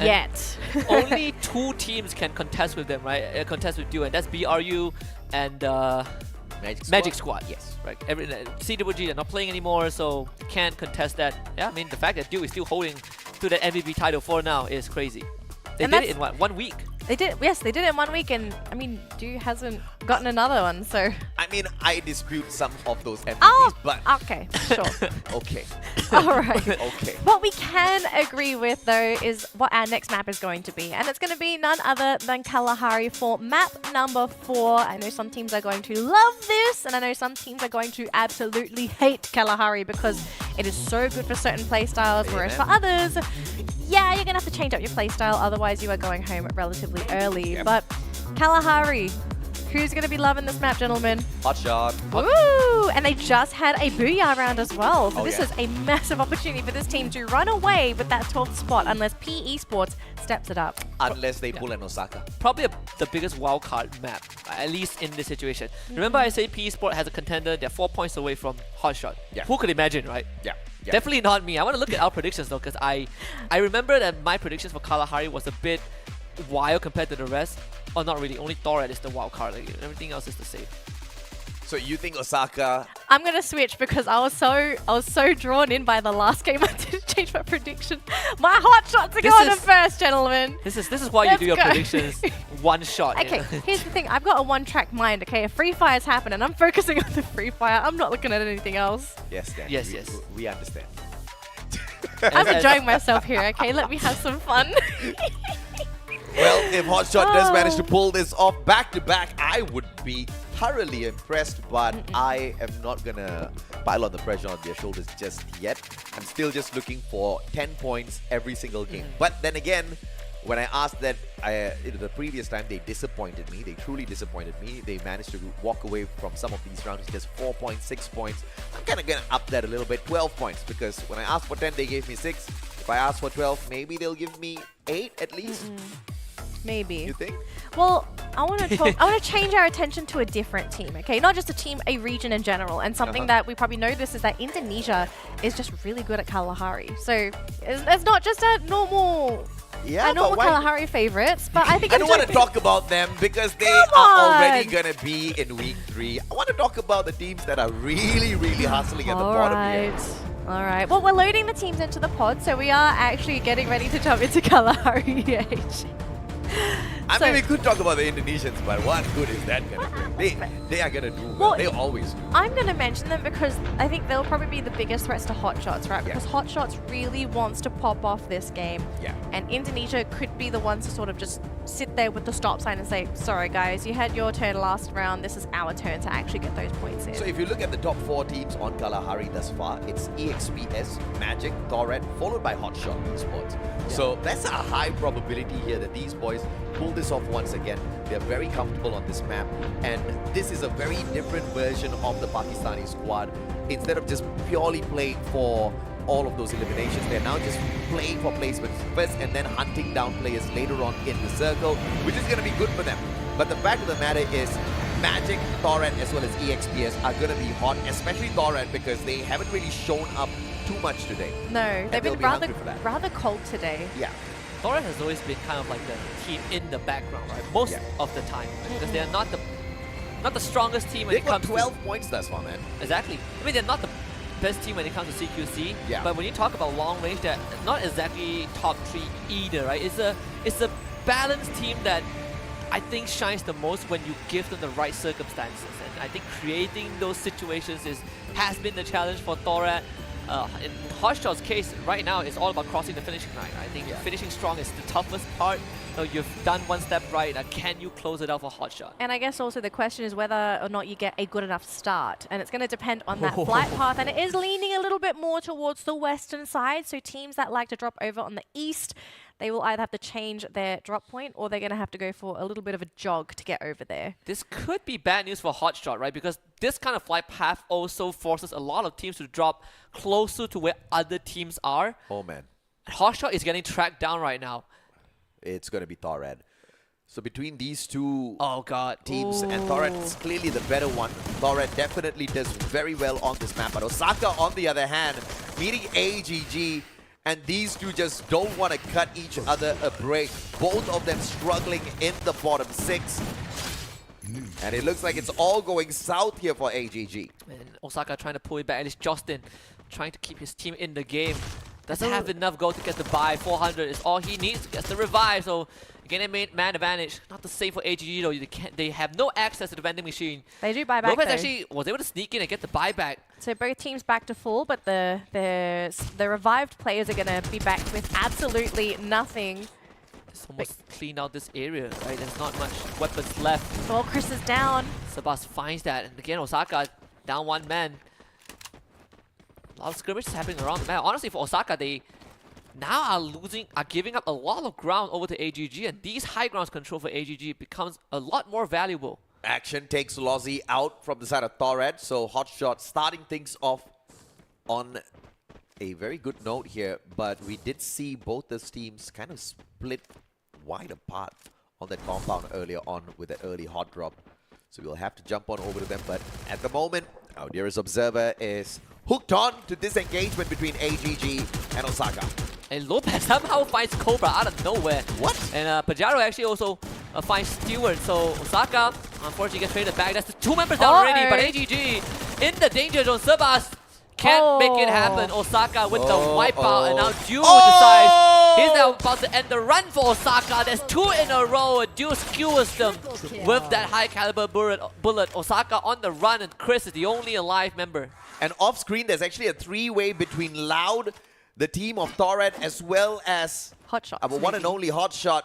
Yet. Only 2 teams can contest with them, right? Contest with you, and that's BRU and Magic Squad. Yes, right. CWG, they're not playing anymore, so can't contest that. Yeah, I mean, the fact that Dew is still holding to the MVP title for now is crazy. They did it in what, 1 week? They did, yes, they did it in 1 week, and I mean, Dew hasn't gotten another one, so. I mean, I dispute some of those MVPs, but okay, sure. Okay. All right. Okay. What we can agree with, though, is what our next map is going to be, and it's going to be none other than Kalahari for map number 4. I know some teams are going to love this, and I know some teams are going to absolutely hate Kalahari because it is so good for certain playstyles, whereas for others, yeah, you're going to have to change up your playstyle, otherwise you are going home relatively early. But Kalahari, who's going to be loving this map, gentlemen? Hotshot. Ooh, and they just had a Booyah round as well. So this is a massive opportunity for this team to run away with that 12th spot unless P Esports steps it up. Unless they pull an Osaka. Probably the biggest wildcard map, at least in this situation. Remember I say P Esports has a contender, they're 4 points away from Hotshot. Yeah. Who could imagine, right? Yeah. Definitely not me. I want to look at our predictions though, because I remember that my predictions for Kalahari was a bit wild compared to the rest. Oh, not really. Only Thorat is the wild card. Like, everything else is the same. So you think Osaka? I'm gonna switch because I was so drawn in by the last game. I didn't change my prediction. My hot shots are going to first, gentlemen. This is why you do your predictions one shot. Okay, here's the thing. I've got a one-track mind. Okay, if Free Fire's happening, I'm focusing on the Free Fire. I'm not looking at anything else. Yes, Dan. Yes, we understand. I'm enjoying myself here. Okay, let me have some fun. Well, if Hotshot does manage to pull this off back-to-back, I would be thoroughly impressed, but I am not gonna pile on the pressure on their shoulders just yet. I'm still just looking for 10 points every single game. But then again, when I asked that the previous time, they disappointed me. They truly disappointed me. They managed to walk away from some of these rounds just 4 points, 6 points. I'm kind of gonna up that a little bit, 12 points, because when I asked for 10, they gave me 6. If I ask for 12, maybe they'll give me 8 at least. Maybe. You think? Well, I want to change our attention to a different team, okay? Not just a team, a region in general. And something that we probably noticed is that Indonesia is just really good at Kalahari. So it's not just a normal Yeah, I know but we're why? Kalahari favorites, but I think I don't want to talk about them because they Come are already on. going to be in week 3. I want to talk about the teams that are really, really hustling at the bottom here. All right. Well, we're loading the teams into the pod, so we are actually getting ready to jump into Kalahari H. I So- mean, we could talk about the Indonesians, but what good is that going to be? They are going to do well. Well, They always do. I'm going to mention them because I think they'll probably be the biggest threats to Hotshots, right? Yeah. Because Hotshots really wants to pop off this game. Yeah. And Indonesia could be the ones to sort of just sit there with the stop sign and say, sorry guys, you had your turn last round. This is our turn to actually get those points in. So if you look at the top 4 teams on Kalahari thus far, it's EXPS, Magic, Torrent, followed by Hotshot Esports. So that's a high probability here that these boys pull this off once again. They're very comfortable on this map, and this is a very different version of the Pakistani squad. Instead of just purely playing for all of those eliminations, they're now just playing for placements first and then hunting down players later on in the circle, which is going to be good for them. But the fact of the matter is, Magic, Torrent, as well as EXPS are going to be hot, especially Torrent, because they haven't really shown up too much today. No, they've they'll been be hungry for that. rather cold today. Yeah. Torrent has always been kind of like the team in the background, right? Most Yeah. of the time, right? Because they're not the strongest team when They've it got comes 12 points thus far, man. to exactly. I mean, they're not the best team when it comes to CQC. Yeah. But when you talk about long range, they're not exactly top 3 either, right? It's a balanced team that I think shines the most when you give them the right circumstances. And I think creating those situations has been the challenge for Torrent. In Hotshot's case, right now, it's all about crossing the finishing line. I think finishing strong is the toughest part. So you've done one step right. Can you close it out for Hotshot? And I guess also the question is whether or not you get a good enough start. And it's going to depend on that flight path. And it is leaning a little bit more towards the western side. So teams that like to drop over on the east, they will either have to change their drop point or they're going to have to go for a little bit of a jog to get over there. This could be bad news for Hotshot, right? Because this kind of flight path also forces a lot of teams to drop closer to where other teams are. Oh, man. Hotshot is getting tracked down right now. It's going to be Torrent. So between these two Oh, God. teams, and Torrent is clearly the better one. Torrent definitely does very well on this map. But Osaka, on the other hand, meeting AGG, and these two just don't want to cut each other a break. Both of them struggling in the bottom 6. And it looks like it's all going south here for AGG. And Osaka trying to pull it back. At least Justin trying to keep his team in the game. Doesn't have enough gold to get the buy. 400 is all he needs to get the revive. So again, man advantage. Not the same for AGG though. They have no access to the vending machine. They do buy back Lopez though. actually was able to sneak in and get the buyback. So both teams back to full, but the revived players are going to be back with absolutely nothing. Just almost clean out this area, right? There's not much weapons left. Well, Chris is down. Sabas finds that, and again, Osaka down 1 man. A lot of skirmishes happening around the map. Honestly, for Osaka, they now are giving up a lot of ground over to AGG, and these high grounds control for AGG becomes a lot more valuable. Action takes Lozzie out from the side of Torrent. So Hotshot starting things off on a very good note here. But we did see both the teams kind of split wide apart on that compound earlier on with that early hot drop. So we'll have to jump on over to them. But at the moment, our dearest observer is hooked on to this engagement between AGG and Osaka. And Lopez somehow finds Cobra out of nowhere. What? And Pajaro actually also finds Stewart. So Osaka, unfortunately, gets traded back. That's the 2 members down already. But AGG in the danger zone. Sebas can't make it happen. Osaka with the wipeout. And now Duo decides he's now about to end the run for Osaka. There's 2 in a row. Duo skewers them with that high caliber bullet. Osaka on the run, and Chris is the only alive member. And off screen, there's actually a 3-way between Loud, the team of Torrent, as well as Hotshot. our one and only Hotshot.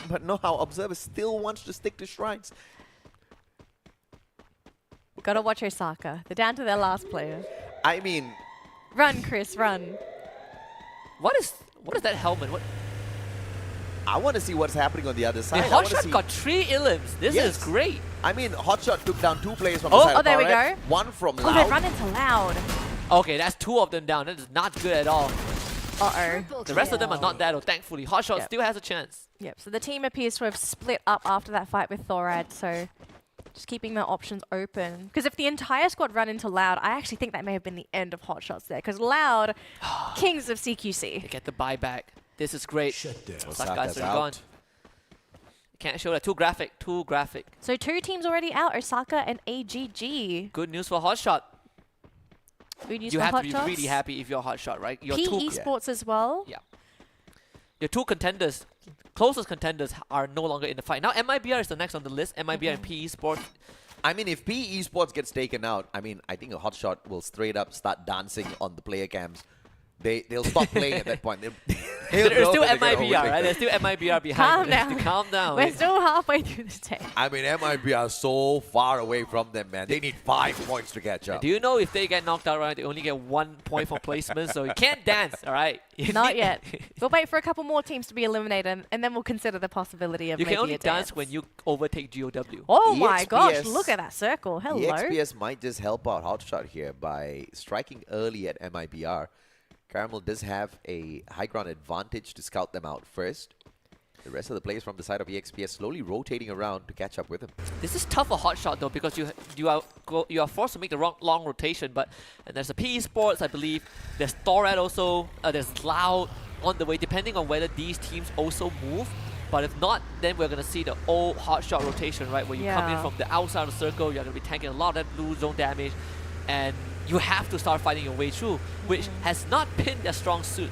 But no, our observer still wants to stick to shrines. Gotta watch Osaka. They're down to their last player. I mean, Run, Chris, run. What is that helmet? What? I want to see what's happening on the other side. And I wanna Hotshot see- got 3 elims. This Yes. is great. I mean, Hotshot took down 2 players from the side of there we Torrent, go. 1 from Oh, they've Loud. run into Loud. Okay, that's 2 of them down. That is not good at all. Uh-oh. The rest of them are not that, though, thankfully. Hotshot Yep. still has a chance. Yep, so the team appears to have split up after that fight with Thorad, so just keeping their options open. Because if the entire squad run into Loud, I actually think that may have been the end of Hotshots there. Because Loud, kings of They CQC. get the buyback. This is great. Osaka's Osaka's out. gone. Can't show that. Too graphic. Too graphic. So 2 teams already out, Osaka and AGG. Good news for Hotshot. Good news You for have to Hot be Shots. really happy if you're Hotshot, right? Your P two, Esports as well. yeah. Your 2 contenders, closest contenders, are no longer in the fight. Now MIBR is the next on the list. MIBR and PE Sports. I mean, if PE Esports gets taken out, I mean, I think a Hotshot will straight up start dancing on the player cams. They'll stop playing at that point. There's still MIBR, right? There's still MIBR behind. Calm down. Calm down. We're still halfway through this day. I mean, MIB are so far away from them, man. They need 5 points to catch up. Do you know if they get knocked out, right, they only get 1 point for placement, so you can't dance, all right? You Not need- yet. We'll wait for a couple more teams to be eliminated, and then we'll consider the possibility of You maybe can only a dance when you overtake GOW. Oh my gosh, EXPS look at that circle. Hello. EXPS might just help out Hotshot here by striking early at MIBR. Caramel does have a high ground advantage to scout them out first. The rest of the players from the side of EXPS slowly rotating around to catch up with him. This is tough for Hotshot though, because you are forced to make the long rotation. But and there's a PE Sports, I believe. There's Thorad also. There's Loud on the way, depending on whether these teams also move. But if not, then we're gonna see the old Hotshot rotation, right? Where you come in Yeah. from the outside of the circle, you're gonna be tanking a lot of that blue zone damage, and you have to start fighting your way through, which has not been their strong suit.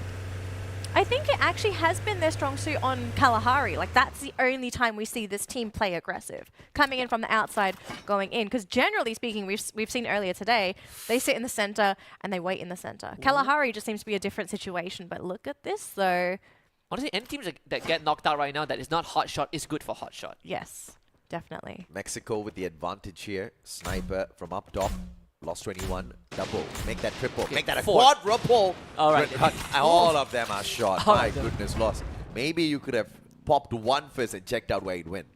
I think it actually has been their strong suit on Kalahari. Like, that's the only time we see this team play aggressive. Coming in from the outside, going in. Because generally speaking, we've seen earlier today, they sit in the center and they wait in the center. Kalahari just seems to be a different situation. But look at this, though. Honestly, any teams that get knocked out right now that is not Hotshot is good for Hotshot. Yes, definitely. Mexico with the advantage here. Sniper from up top. Lost 21. Double. Make that triple. Okay, Make that a 4. quadruple. All right. All of them are shot. All My of them. goodness, lost. Maybe you could have popped one first and checked out where it went.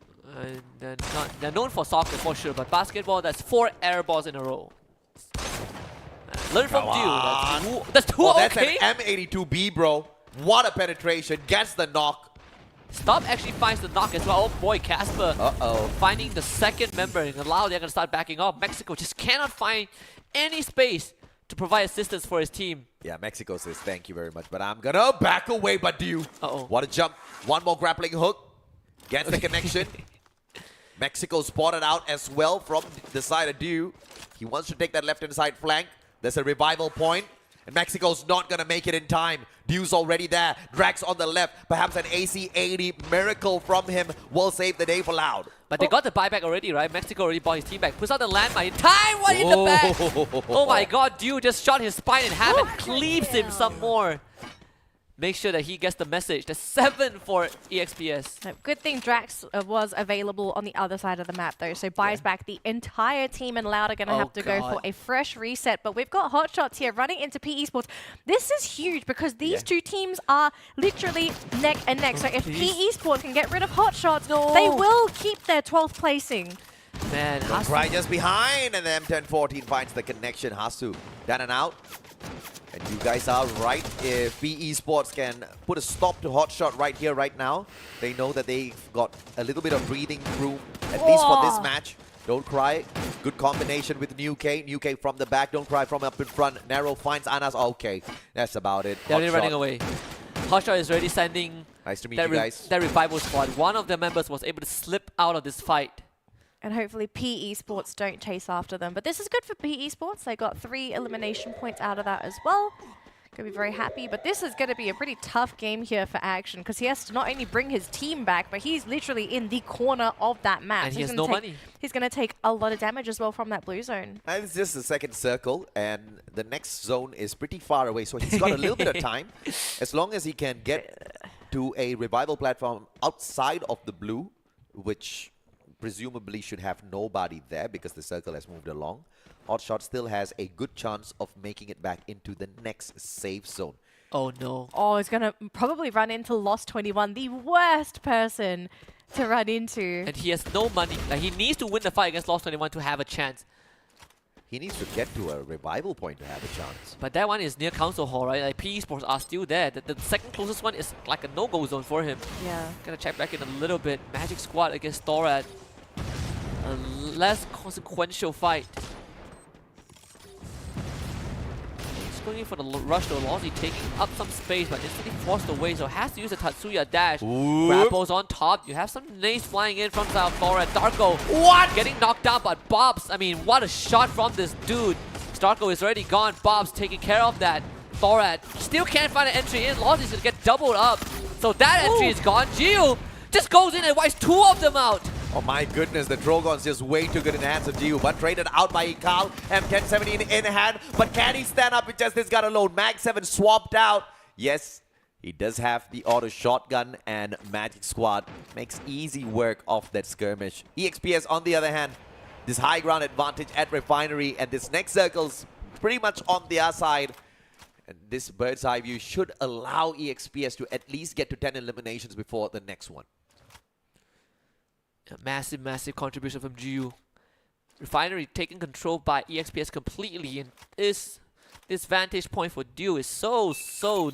They're known for soccer for sure, but basketball, that's 4 air balls in a row. Learn from Dew. That's two. Oh, that's okay. an M82B, bro. What a penetration. Gets the knock. Stop actually finds the knock as well. Oh boy, Casper Uh-oh. finding the second member, and allow they're gonna start backing off. Mexico just cannot find any space to provide assistance for his team. Yeah, Mexico says thank you very much, but I'm gonna back away, but Dew. Uh-oh. What a jump. One more grappling hook. Gets the connection. Mexico spotted out as well from the side of Dew. He wants to take that left-hand side flank. There's a revival point, and Mexico's not gonna make it in time. Dew's already there. Drax on the left. Perhaps an AC-80 miracle from him will save the day for Loud. But they got the buyback already, right? Mexico already bought his team back. Puts out the landmine in time. What in the back? Oh my god, Dew just shot his spine in half and cleaves him some more. Make sure that he gets the message. The 7 for EXPS. Good thing Drax was available on the other side of the map, though, so buys back the entire team, and Loud are going to have to go for a fresh reset. But we've got Hotshots here running into PE Sports. This is huge because these two teams are literally neck and neck. So if PE Sports can get rid of Hotshots, they will keep their 12th placing. Man, Hasu. Right just behind, and then M1014 finds the connection. Hasu down and out. And you guys are right. If PE Sports can put a stop to Hotshot right here, right now, they know that they've got a little bit of breathing room, at least for this match. Don't cry. Good combination with New K. New K from the back. Don't cry from up in front. Narrow finds Anas. Okay, that's about it. They're already Hotshot. running away. Hotshot is already sending Nice to meet you guys. that revival squad. One of the members was able to slip out of this fight. And hopefully PE Sports don't chase after them. But this is good for PE Sports. They got 3 elimination points out of that as well. Gonna be very happy. But this is gonna be a pretty tough game here for Action, because he has to not only bring his team back, but he's literally in the corner of that map. And So he has no money. He's gonna take a lot of damage as well from that blue zone. And it's just the second circle, and the next zone is pretty far away, so he's got a little bit of time. As long as he can get to a revival platform outside of the blue, which presumably should have nobody there because the circle has moved along, Hotshot still has a good chance of making it back into the next safe zone. Oh no. Oh, he's gonna probably run into Lost 21, the worst person to run into. And he has no money. Like, he needs to win the fight against Lost 21 to have a chance. He needs to get to a revival point to have a chance. But that one is near Council Hall, right? Like, PE Sports are still there. The second closest one is like a no-go zone for him. Yeah. Gonna check back in a little bit. Magic Squad against Thorad. A less consequential fight. going in for the rush though. Lozzy taking up some space but instantly forced away, so has to use the Tatsuya dash. Grapples on top. You have some nades flying in from South Flora. Darko getting knocked down, but Bobs, I mean, what a shot from this dude. Starko is already gone. Bob's taking care of that. Thorad still can't find an entry in. Lozzy's gonna get doubled up. So that entry is gone. Gio just goes in and wipes two of them out. Oh my goodness, the Drogon's just way too good in the hands of Gio, but traded out by Ikal. M1017 in hand, but can he stand up with just this gun alone? Mag 7 swapped out. Yes, he does have the auto shotgun, and Magic Squad makes easy work of that skirmish. EXPS, on the other hand, this high ground advantage at Refinery, and this next circle's pretty much on their side. And this bird's eye view should allow EXPS to at least get to 10 eliminations before the next one. A massive, massive contribution from GU. Refinery taking control by EXPS completely, and this vantage point for Dew is so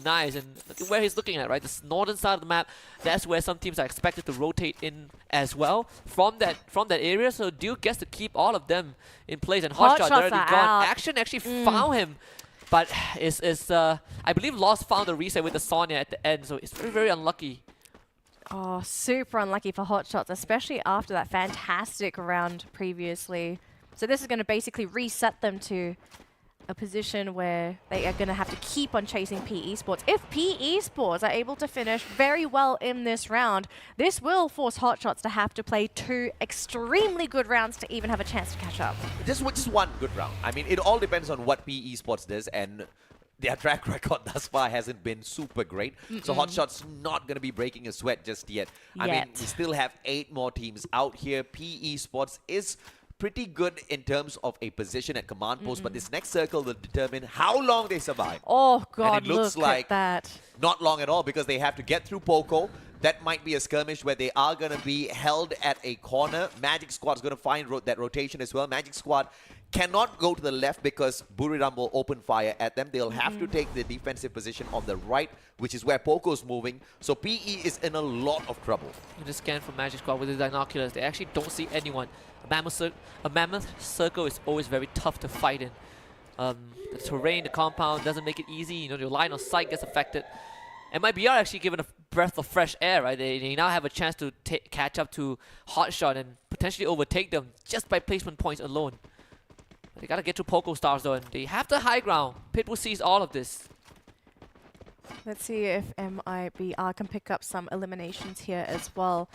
nice. And look at where he's looking at, right? This northern side of the map, that's where some teams are expected to rotate in as well from that area. So Dew gets to keep all of them in place, and Hotshot already gone. Out. Action actually found him, but I believe Lost found the reset with the Sonya at the end, so it's very, very unlucky. Oh, super unlucky for Hotshots, especially after that fantastic round previously. So this is going to basically reset them to a position where they are going to have to keep on chasing PE Sports. If PE Sports are able to finish very well in this round, this will force Hotshots to have to play 2 extremely good rounds to even have a chance to catch up. Just one good round. I mean, it all depends on what PE Sports does, and their track record thus far hasn't been super great. So Hotshot's not going to be breaking a sweat just yet. I mean, we still have 8 more teams out here. PE Sports is pretty good in terms of a position at command post, but this next circle will determine how long they survive. Oh god, and it looks look like at that. Not long at all, because they have to get through Poco. That might be a skirmish where they are going to be held at a corner. Magic Squad's going to find that rotation as well. Magic Squad cannot go to the left because Buriram will open fire at them. They'll have to take the defensive position on the right, which is where Poco's moving. So PE is in a lot of trouble. You just scan for Magic Squad with the binoculars. They actually don't see anyone. A mammoth circle is always very tough to fight in. The terrain, the compound doesn't make it easy. You know, your line of sight gets affected. MIBR actually given a breath of fresh air, right? They now have a chance to catch up to Hotshot and potentially overtake them just by placement points alone. But they gotta get to Poco Stars though, and they have the high ground. Pitbull sees all of this. Let's see if MIBR can pick up some eliminations here as well.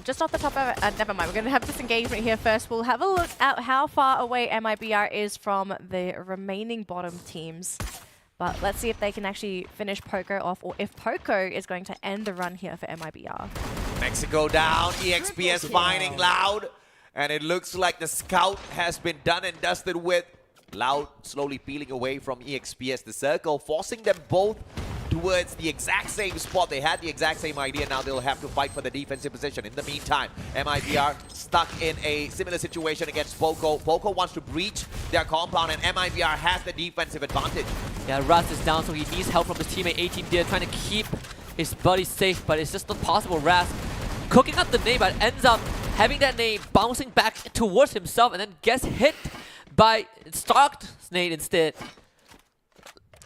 Just off the top of it, never mind, we're going to have this engagement here first. We'll have a look at how far away MIBR is from the remaining bottom teams. But let's see if they can actually finish Poco off, or if Poco is going to end the run here for MIBR. Mexico down, EXPS finding Loud. And it looks like the scout has been done and dusted with. Loud slowly peeling away from EXPS, the circle, forcing them both towards the exact same spot. They had the exact same idea. Now they'll have to fight for the defensive position. In the meantime, MIBR stuck in a similar situation against Poco. Poco wants to breach their compound, and MIBR has the defensive advantage. Yeah, Raz is down, so he needs help from his teammate 18 there, trying to keep his buddy safe, but it's just not possible. Raz cooking up the nade, but ends up having that nade bouncing back towards himself, and then gets hit by Stark's nade instead.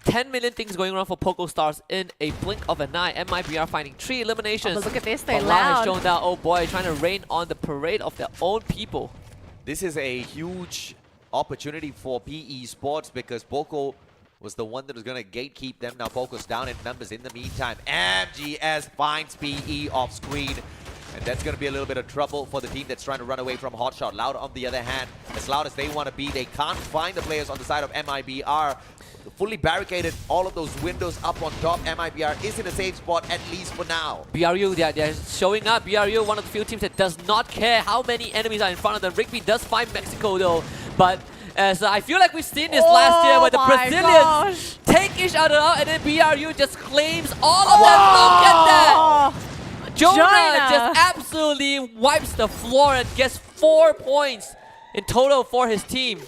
10 million things going on for Poco Stars in a blink of an eye. MIBR finding 3 eliminations. But look at this, they're Loud loud. has shown that, oh boy, trying to rain on the parade of their own people. This is a huge opportunity for PE Sports because Poco was the one that was going to gatekeep them. Now Poco's down in numbers. In the meantime, MGS finds PE off screen. And that's going to be a little bit of trouble for the team that's trying to run away from Hotshot. Loud, on the other hand, as loud as they want to be, they can't find the players on the side of MIBR. Fully barricaded all of those windows up on top. MIBR is in a safe spot, at least for now. BRU, they're showing up. BRU, one of the few teams that does not care how many enemies are in front of them. Rigby does find Mexico though, but as I feel like we've seen this last year where the Brazilians take each other out, and then BRU just claims all of them. Look at that! Jonah just absolutely wipes the floor and gets 4 points in total for his team.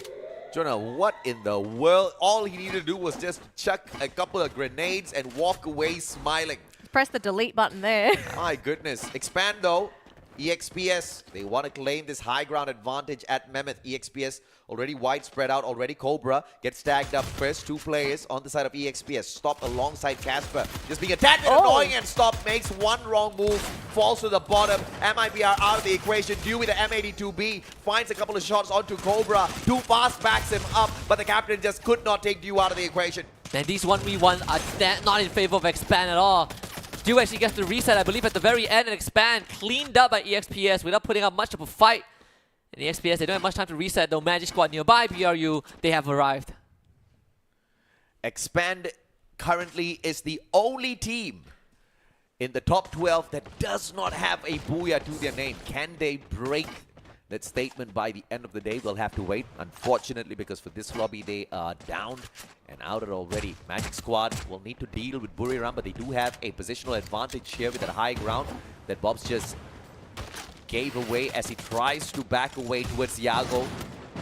Jonah, what in the world? All he needed to do was just chuck a couple of grenades and walk away smiling. Press the delete button there. My goodness. Expand though. EXPS, they want to claim this high ground advantage at Mammoth. EXPS already wide spread out, already Cobra gets tagged up first. 2 players on the side of EXPS. Stop alongside Casper. Just being attacked and annoying, and Stop makes one wrong move, falls to the bottom. MIBR out of the equation. Due with the M82B, finds a couple of shots onto Cobra. Too fast, backs him up, but the captain just could not take Due out of the equation. And these 1v1 are not in favor of Expand at all. Due actually gets the reset, I believe, at the very end, and Expand cleaned up by EXPS without putting up much of a fight. And EXPS, they don't have much time to reset, though. Magic Squad nearby, BRU, they have arrived. Expand currently is the only team in the top 12 that does not have a Booyah to their name. Can they break that statement by the end of the day? We'll have to wait, unfortunately, because for this lobby, they are downed and outed already. Magic Squad will need to deal with Buriram, but they do have a positional advantage here with that high ground that Bobs just gave away as he tries to back away towards Yago,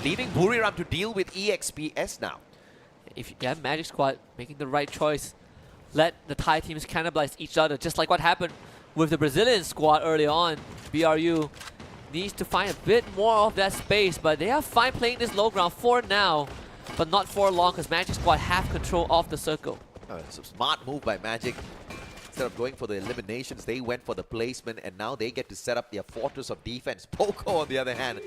leaving Buriram to deal with EXPS now. If you have Magic Squad making the right choice, let the Thai teams cannibalize each other, just like what happened with the Brazilian squad early on. BRU needs to find a bit more of that space, but they are fine playing this low ground for now, but not for long, because Magic Squad have control of the circle. It's a smart move by Magic. Instead of going for the eliminations, they went for the placement, and now they get to set up their fortress of defense. Poco, on the other hand,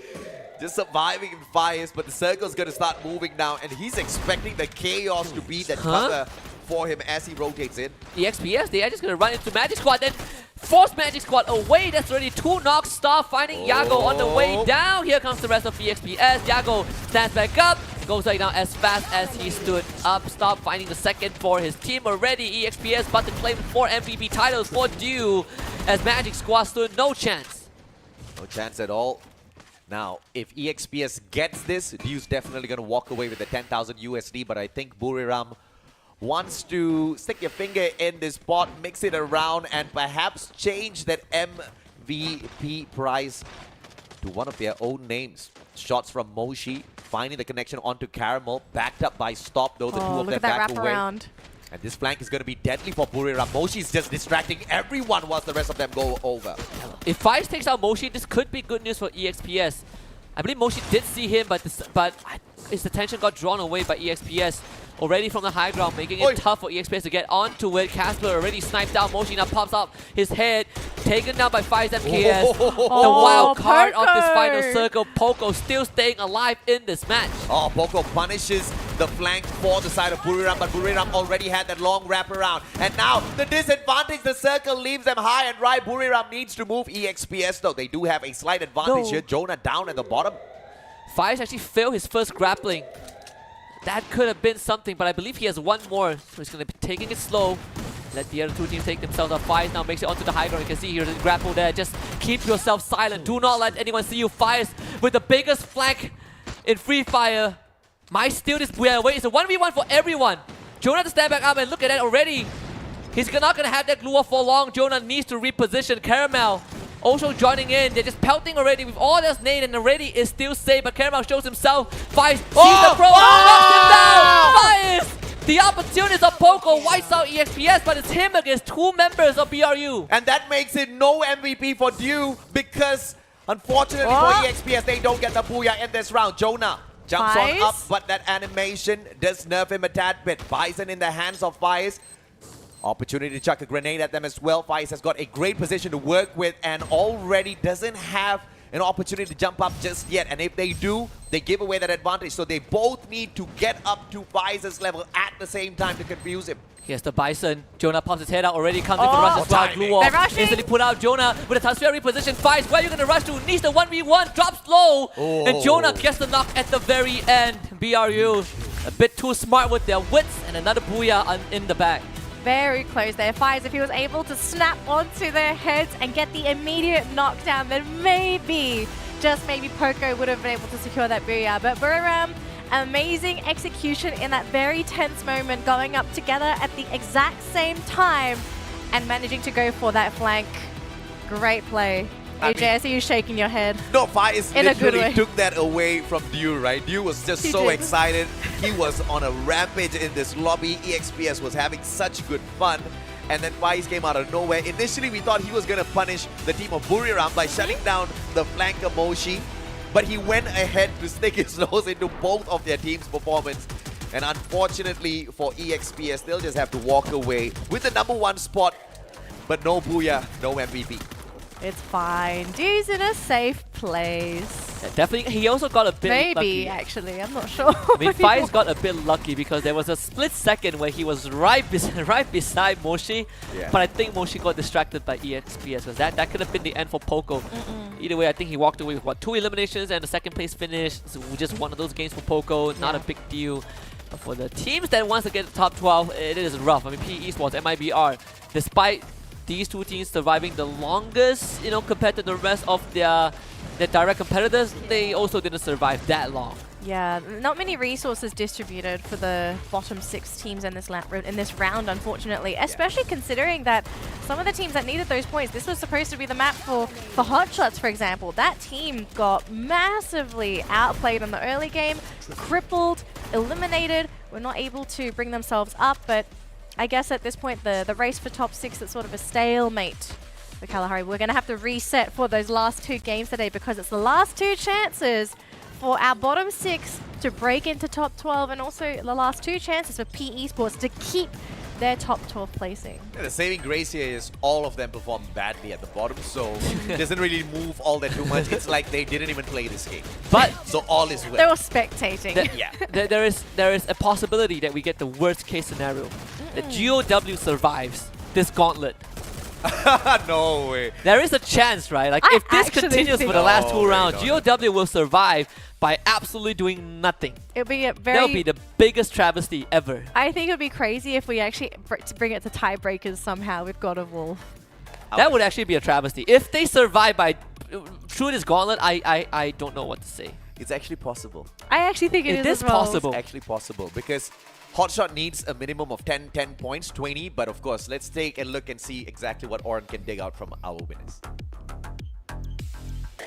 just surviving in fires, but the circle's going to start moving now, and he's expecting the chaos to be that cover for him as he rotates in. EXPS, they are just going to run into Magic Squad, then force Magic Squad away. That's already 2 knocks. Star finding Yago on the way down. Here comes the rest of EXPS. Yago stands back up, goes right down as fast as he stood up. Stop finding the second for his team already. EXPS about to claim 4 MVP titles for Due, as Magic Squad stood no chance. No chance at all. Now, if EXPS gets this, Due's definitely going to walk away with the 10,000 USD, but I think Buriram wants to stick your finger in this pot, mix it around, and perhaps change that MVP prize to one of their own names. Shots from Moshi, finding the connection onto Caramel, backed up by Stop, though the two of them back away. And this flank is going to be deadly for Buriram. Moshi is just distracting everyone whilst the rest of them go over. If Fives takes out Moshi, this could be good news for EXPS. I believe Moshi did see him, but his attention got drawn away by EXPS. Already from the high ground, making it tough for EXPS to get onto it. Casper already sniped down. Moshi now pops up his head, taken down by Fives MKS. The wild card of this final circle. Poco still staying alive in this match. Oh, Poco punishes the flank for the side of Buriram, but Buriram already had that long wraparound. And now the disadvantage, the circle leaves them high and dry. Buriram needs to move. EXPS, though, they do have a slight advantage here. Jonah down at the bottom. Fives actually failed his first grappling. That could have been something, but I believe he has one more, so he's going to be taking it slow. Let the other two teams take themselves up. Fives now makes it onto the high ground. You can see here the grapple there. Just keep yourself silent. Do not let anyone see you. Fives with the biggest flank in Free Fire. Might steal this Booyah away. It's a 1v1 for everyone. Jonah to stand back up, and look at that already. He's not going to have that glue off for long. Jonah needs to reposition. Caramel also joining in. They're just pelting already with all their nade, and already is still safe, but Caramel shows himself. Fives sees the pro, knocks him down. Fives! The opportunities of Poco wipes out EXPS, but it's him against 2 members of BRU. And that makes it no MVP for Due, because unfortunately for EXPS, they don't get the Booyah in this round. Jonah jumps on up, but that animation does nerf him a tad bit. Bison in the hands of Fives. Opportunity to chuck a grenade at them as well. Fives has got a great position to work with and already doesn't have an opportunity to jump up just yet. And if they do, they give away that advantage. So they both need to get up to Fives' level at the same time to confuse him. Here's the Bison. Jonah pops his head out already. Comes in for the rush as well. Glue off. Instantly put out Jonah with a transfer reposition. Fives, where are you going to rush to? Needs the 1v1. Drops low. And Jonah gets the knock at the very end. BRU a bit too smart with their wits. And another Booyah in the back. Very close there. Fives, if he was able to snap onto their heads and get the immediate knockdown, then maybe, just maybe, Poco would have been able to secure that Booyah. But Buriram, amazing execution in that very tense moment, going up together at the exact same time and managing to go for that flank. Great play. AJ, I see you shaking your head. No, Fives literally took that away from Due, right? Due was just so excited. He was on a rampage in this lobby. EXPS was having such good fun. and then Wise came out of nowhere. Initially, we thought he was going to punish the team of Buriram by shutting down the flanker Moshi, but he went ahead to stick his nose into both of their team's performance. And unfortunately for EXPS, they'll just have to walk away with the #1 spot, but no Booyah, no MVP. It's fine. D's in a safe place. Definitely, he also got a bit Maybe, lucky. actually. I'm not sure. I mean, Faiz got a bit lucky because there was a split second where he was right beside Moshi, Yeah. but I think Moshi got distracted by EXPS because that could have been the end for Poco. Either way, I think he walked away with, 2 eliminations and a second place finish. So just one of those games for Poco, not a big deal. But for the teams that wants to get the top 12, it is rough. I mean, PE Esports, MIBR, despite these two teams surviving the longest, compared to the rest of their direct competitors, they also didn't survive that long. Yeah, not many resources distributed for the bottom 6 teams in this round, unfortunately. Especially considering that some of the teams that needed those points, this was supposed to be the map for Hotshots, for example. That team got massively outplayed in the early game, crippled, eliminated, were not able to bring themselves up, but I guess at this point the race for top 6 is sort of a stalemate. The Kalahari, we're going to have to reset for those last 2 games today because it's the last 2 chances for our bottom 6 to break into top 12 and also the last 2 chances for PE Esports to keep their top 12 placing. Yeah, the saving grace here is all of them performed badly at the bottom, so it doesn't really move all that too much. It's like they didn't even play this game. But so all is well. They were spectating. There is a possibility that we get the worst case scenario. That GOW survives this gauntlet. No way. There is a chance, right? Like if this continues for the last 2 rounds, GOW will survive by absolutely doing nothing. It'll be a That'll be the biggest travesty ever. I think it would be crazy if we actually bring it to tiebreakers somehow with God of Wolf. That would actually be a travesty. If they survive by through this gauntlet, I don't know what to say. It's actually possible. I actually think it is this as well. possible? It's actually possible because Hotshot needs a minimum of 10 points, 20, but of course, let's take a look and see exactly what Oren can dig out from our winners.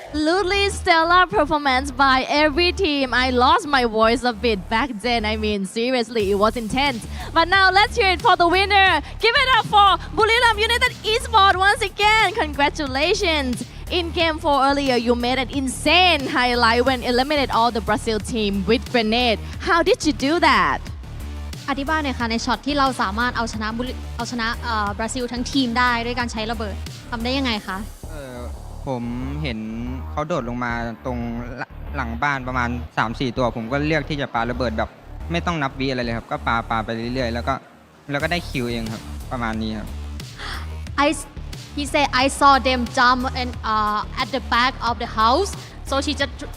Absolutely stellar performance by every team. I lost my voice a bit back then. I mean, seriously, it was intense. But now let's hear it for the winner. Give it up for Buriram United Esports once again. Congratulations. In Game 4 earlier, you made an insane highlight when eliminated all the Brazil team with grenade. How did you do that? อธิบายหน่อยค่ะในช็อตที่เราสามารถเอาชนะบราซิลทั้งทีมได้ด้วยการใช้ระเบิดทำได้ยังไงคะ ผมเห็นเขาโดดลงมาตรงหลังบ้านประมาณ 3-4 ตัวผมก็เลือกที่จะปาระเบิดแบบไม่ต้องนับวิอะไรเลยครับก็ปาไปเรื่อยๆแล้วก็ได้คิวเองครับประมาณนี้ครับ He said I saw them jump and at the back of the house so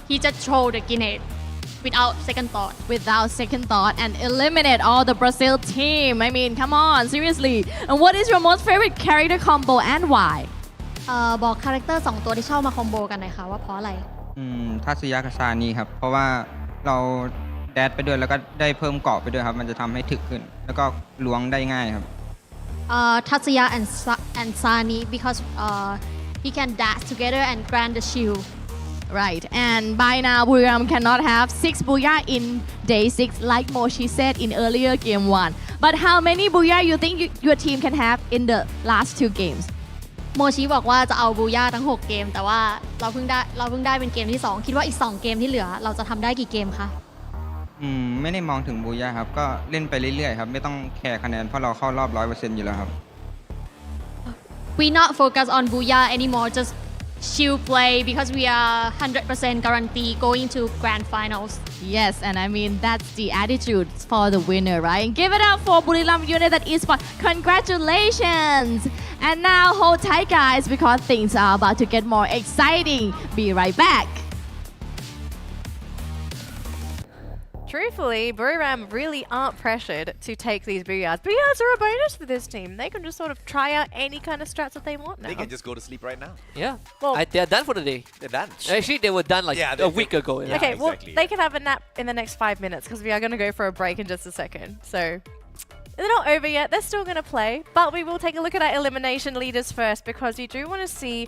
he just throw the grenade without second thought and eliminate all the Brazil team. I mean, come on, seriously. And what is your most favorite character combo and why? บอกคาแรคเตอร์2ตัวที่ชอบมาคอมโบกันหน่อยค่ะว่าเพราะอะไร ทัศยาคาซานีครับเพราะว่าเราแดดไปด้วยแล้วก็ได้เพิ่มเกาะไปด้วยครับมันจะทำให้ถึกขึ้นแล้วก็ล้วงได้ง่ายครับ Tatsuya and Sani because he can dash together and grant the shield. Right, and by now Buriram cannot have 6 Booyah in day 6 like Moshi said in earlier game 1. But how many Booyah you think your team can have in the last 2 games? โมชิบอกว่าจะเอาบูย่าทั้ง6เกมแต่ว่าเราเพิ่งได้เป็นเกมที่2คิดว่าอีก2เกมที่เหลือเราจะทำได้กี่เกมคะ ไม่ได้มองถึงบูย่าครับก็เล่นไปเรื่อยๆครับไม่ต้องแคร์คะแนนเพราะเราเข้ารอบ 100% อยู่แล้วครับ We not focus on Booyah anymore just chill play because we are 100% guarantee going to grand finals. Yes, and I mean that's the attitude for the winner, right? And give it up for Buriram United Esports. Congratulations! And now hold tight, guys, because things are about to get more exciting. Be right back. Truthfully, Buriram really aren't pressured to take these Booyahs. Booyahs are a bonus for this team. They can just sort of try out any kind of strats that they want now. They can just go to sleep right now. Yeah. Well, They're done for the day. They're done. Actually, they were done like a week ago. Yeah, okay, well, exactly, they can have a nap in the next 5 minutes because we are going to go for a break in just a second. So they're not over yet. They're still going to play. But we will take a look at our elimination leaders first because we do want to see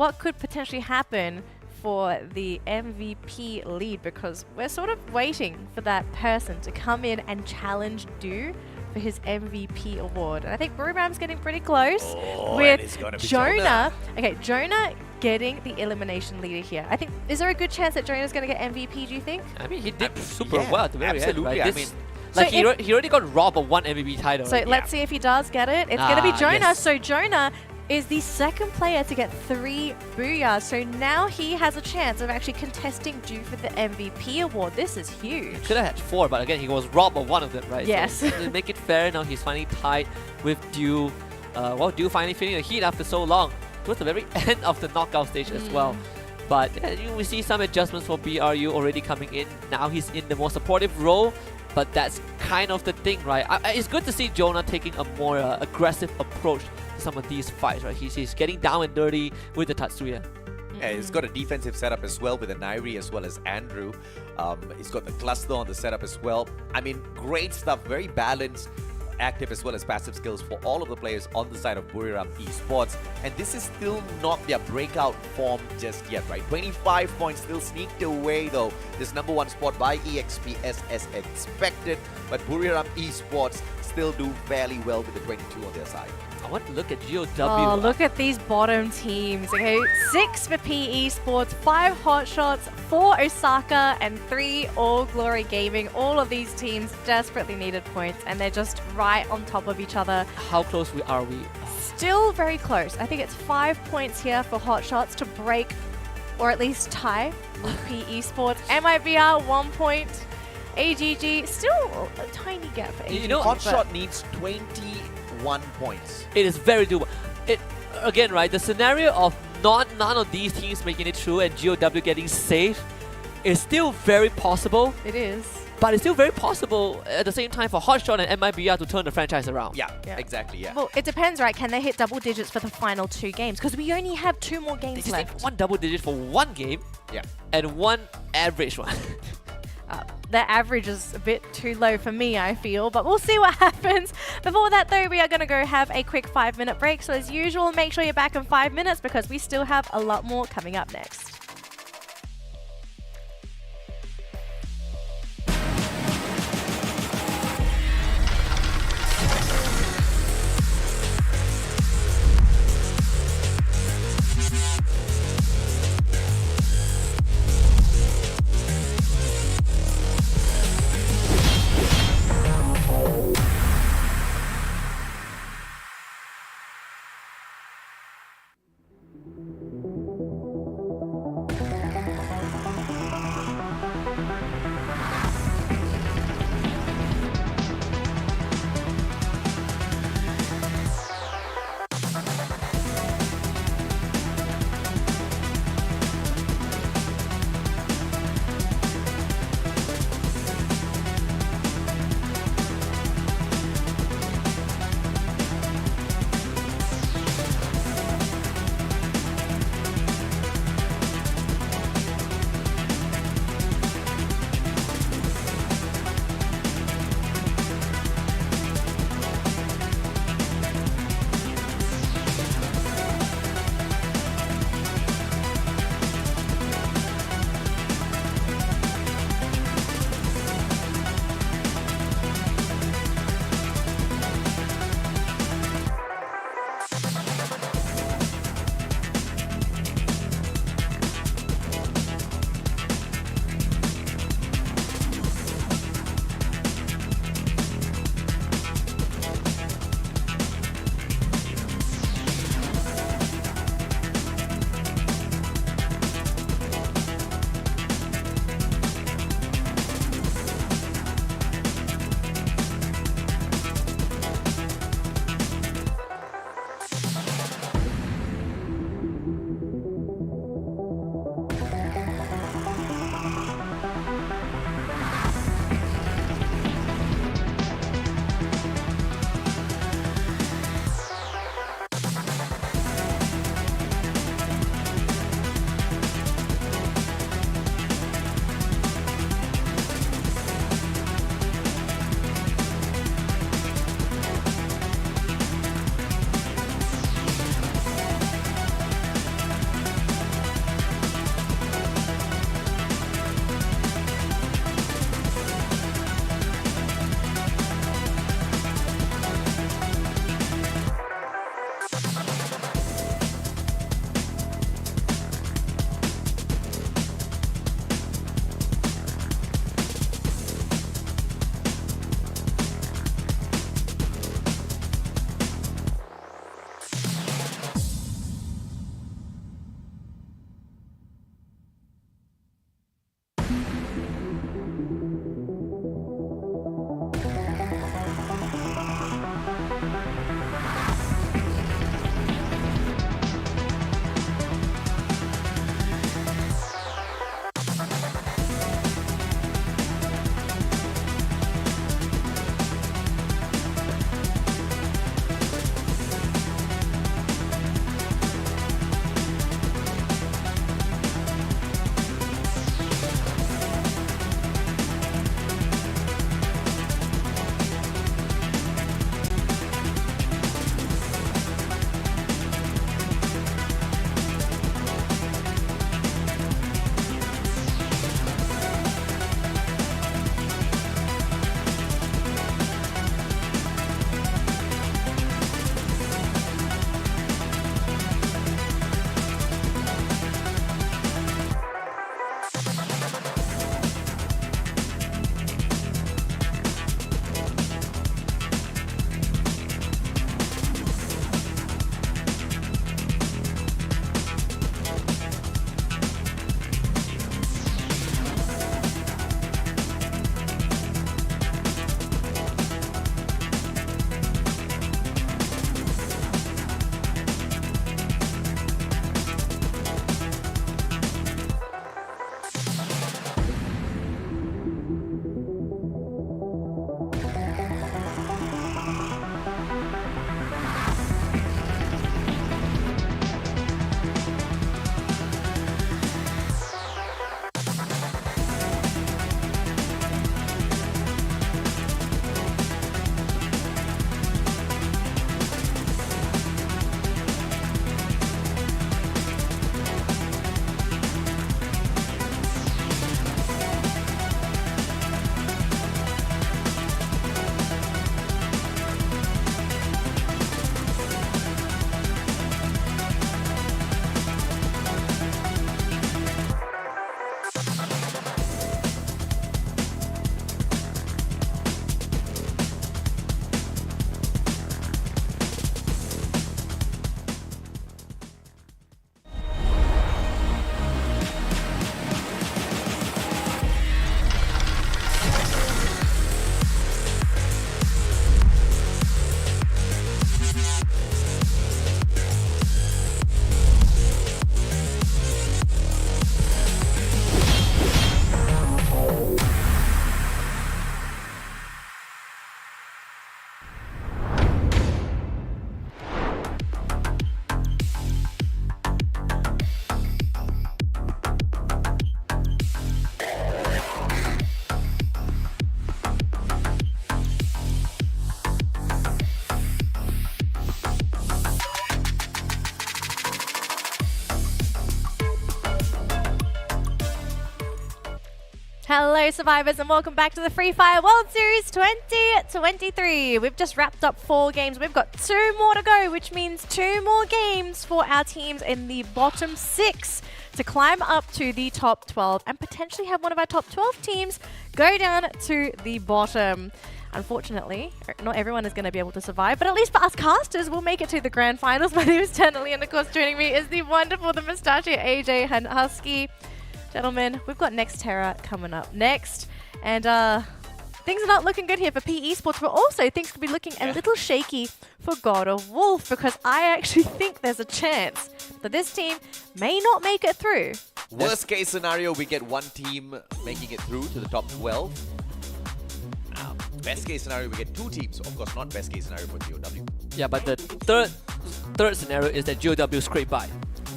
what could potentially happen for the MVP lead because we're sort of waiting for that person to come in and challenge Du for his MVP award. And I think Buriram's getting pretty close Oh, with and it's gonna be Jonah. Okay, Jonah getting the elimination leader here. I think, is there a good chance that Jonah's going to get MVP, do you think? I mean, he did super yeah, well at the very absolutely. end, right? I mean, like So he already got robbed of one MVP title. So let's see if he does get it. It's going to be Jonah. Yes. So Jonah is the second player to get 3 booyahs. So now he has a chance of actually contesting Dew for the MVP award. This is huge. Could have had 4, but again, he was robbed of one of them, right? Yes. So to make it fair, now he's finally tied with Dew. Dew finally feeling the heat after so long. Towards the very end of the knockout stage as well. But we see some adjustments for BRU already coming in. Now he's in the more supportive role. But that's kind of the thing, right? It's good to see Jonah taking a more aggressive approach to some of these fights, right? He's getting down and dirty with the Tatsuya. Yeah, he's got a defensive setup as well with the Nairi as well as Andrew. He's got the cluster on the setup as well. I mean, great stuff, very balanced, active as well as passive skills for all of the players on the side of Buriram Esports. And this is still not their breakout form just yet, right? 25 points still sneaked away though. This #1 spot by EXPS as expected. But Buriram Esports still do fairly well with the 22 on their side. I want to look at GOW. Oh, look at these bottom teams. Okay, 6 for PE Sports, 5 Hot Shots, 4 Osaka, and 3 All Glory Gaming. All of these teams desperately needed points, and they're just right on top of each other. How close are we? Still very close. I think it's 5 points here for Hot Shots to break, or at least tie, with PE Sports. MIBR 1 point. AGG still a tiny gap for AGG. You know, Hotshot needs 21 points. It is very doable. Again, right, the scenario of none of these teams making it through and GOW getting safe is still very possible. It is. But it's still very possible at the same time for Hotshot and MIBR to turn the franchise around. Yeah, exactly, yeah. Well, it depends, right? Can they hit double digits for the final 2 games? Because we only have 2 more They games just left. need 1 double digit for 1 game Yeah. and 1 average one. The average is a bit too low for me, I feel, but we'll see what happens. Before that, though, we are going to go have a quick 5-minute break. So as usual, make sure you're back in 5 minutes because we still have a lot more coming up next. Hello survivors and welcome back to the Free Fire World Series 2023. We've just wrapped up 4 games. We've got 2 more to go, which means 2 more games for our teams in the bottom 6 to climb up to the top 12 and potentially have one of our top 12 teams go down to the bottom. Unfortunately, not everyone is going to be able to survive, but at least for us casters, we'll make it to the grand finals. My name is Tenali, and of course joining me is the wonderful, the mustachio AJ and Husky. Gentlemen, we've got Nextera coming up next, and things are not looking good here for PE Esports, but also things could be looking a little shaky for God of Wolf, because I actually think there's a chance that this team may not make it through. Worst case scenario, we get one team making it through to the top 12. Best case scenario, we get 2 teams. Of course, not best case scenario for GOW. Yeah, but the third scenario is that GOW scrape by.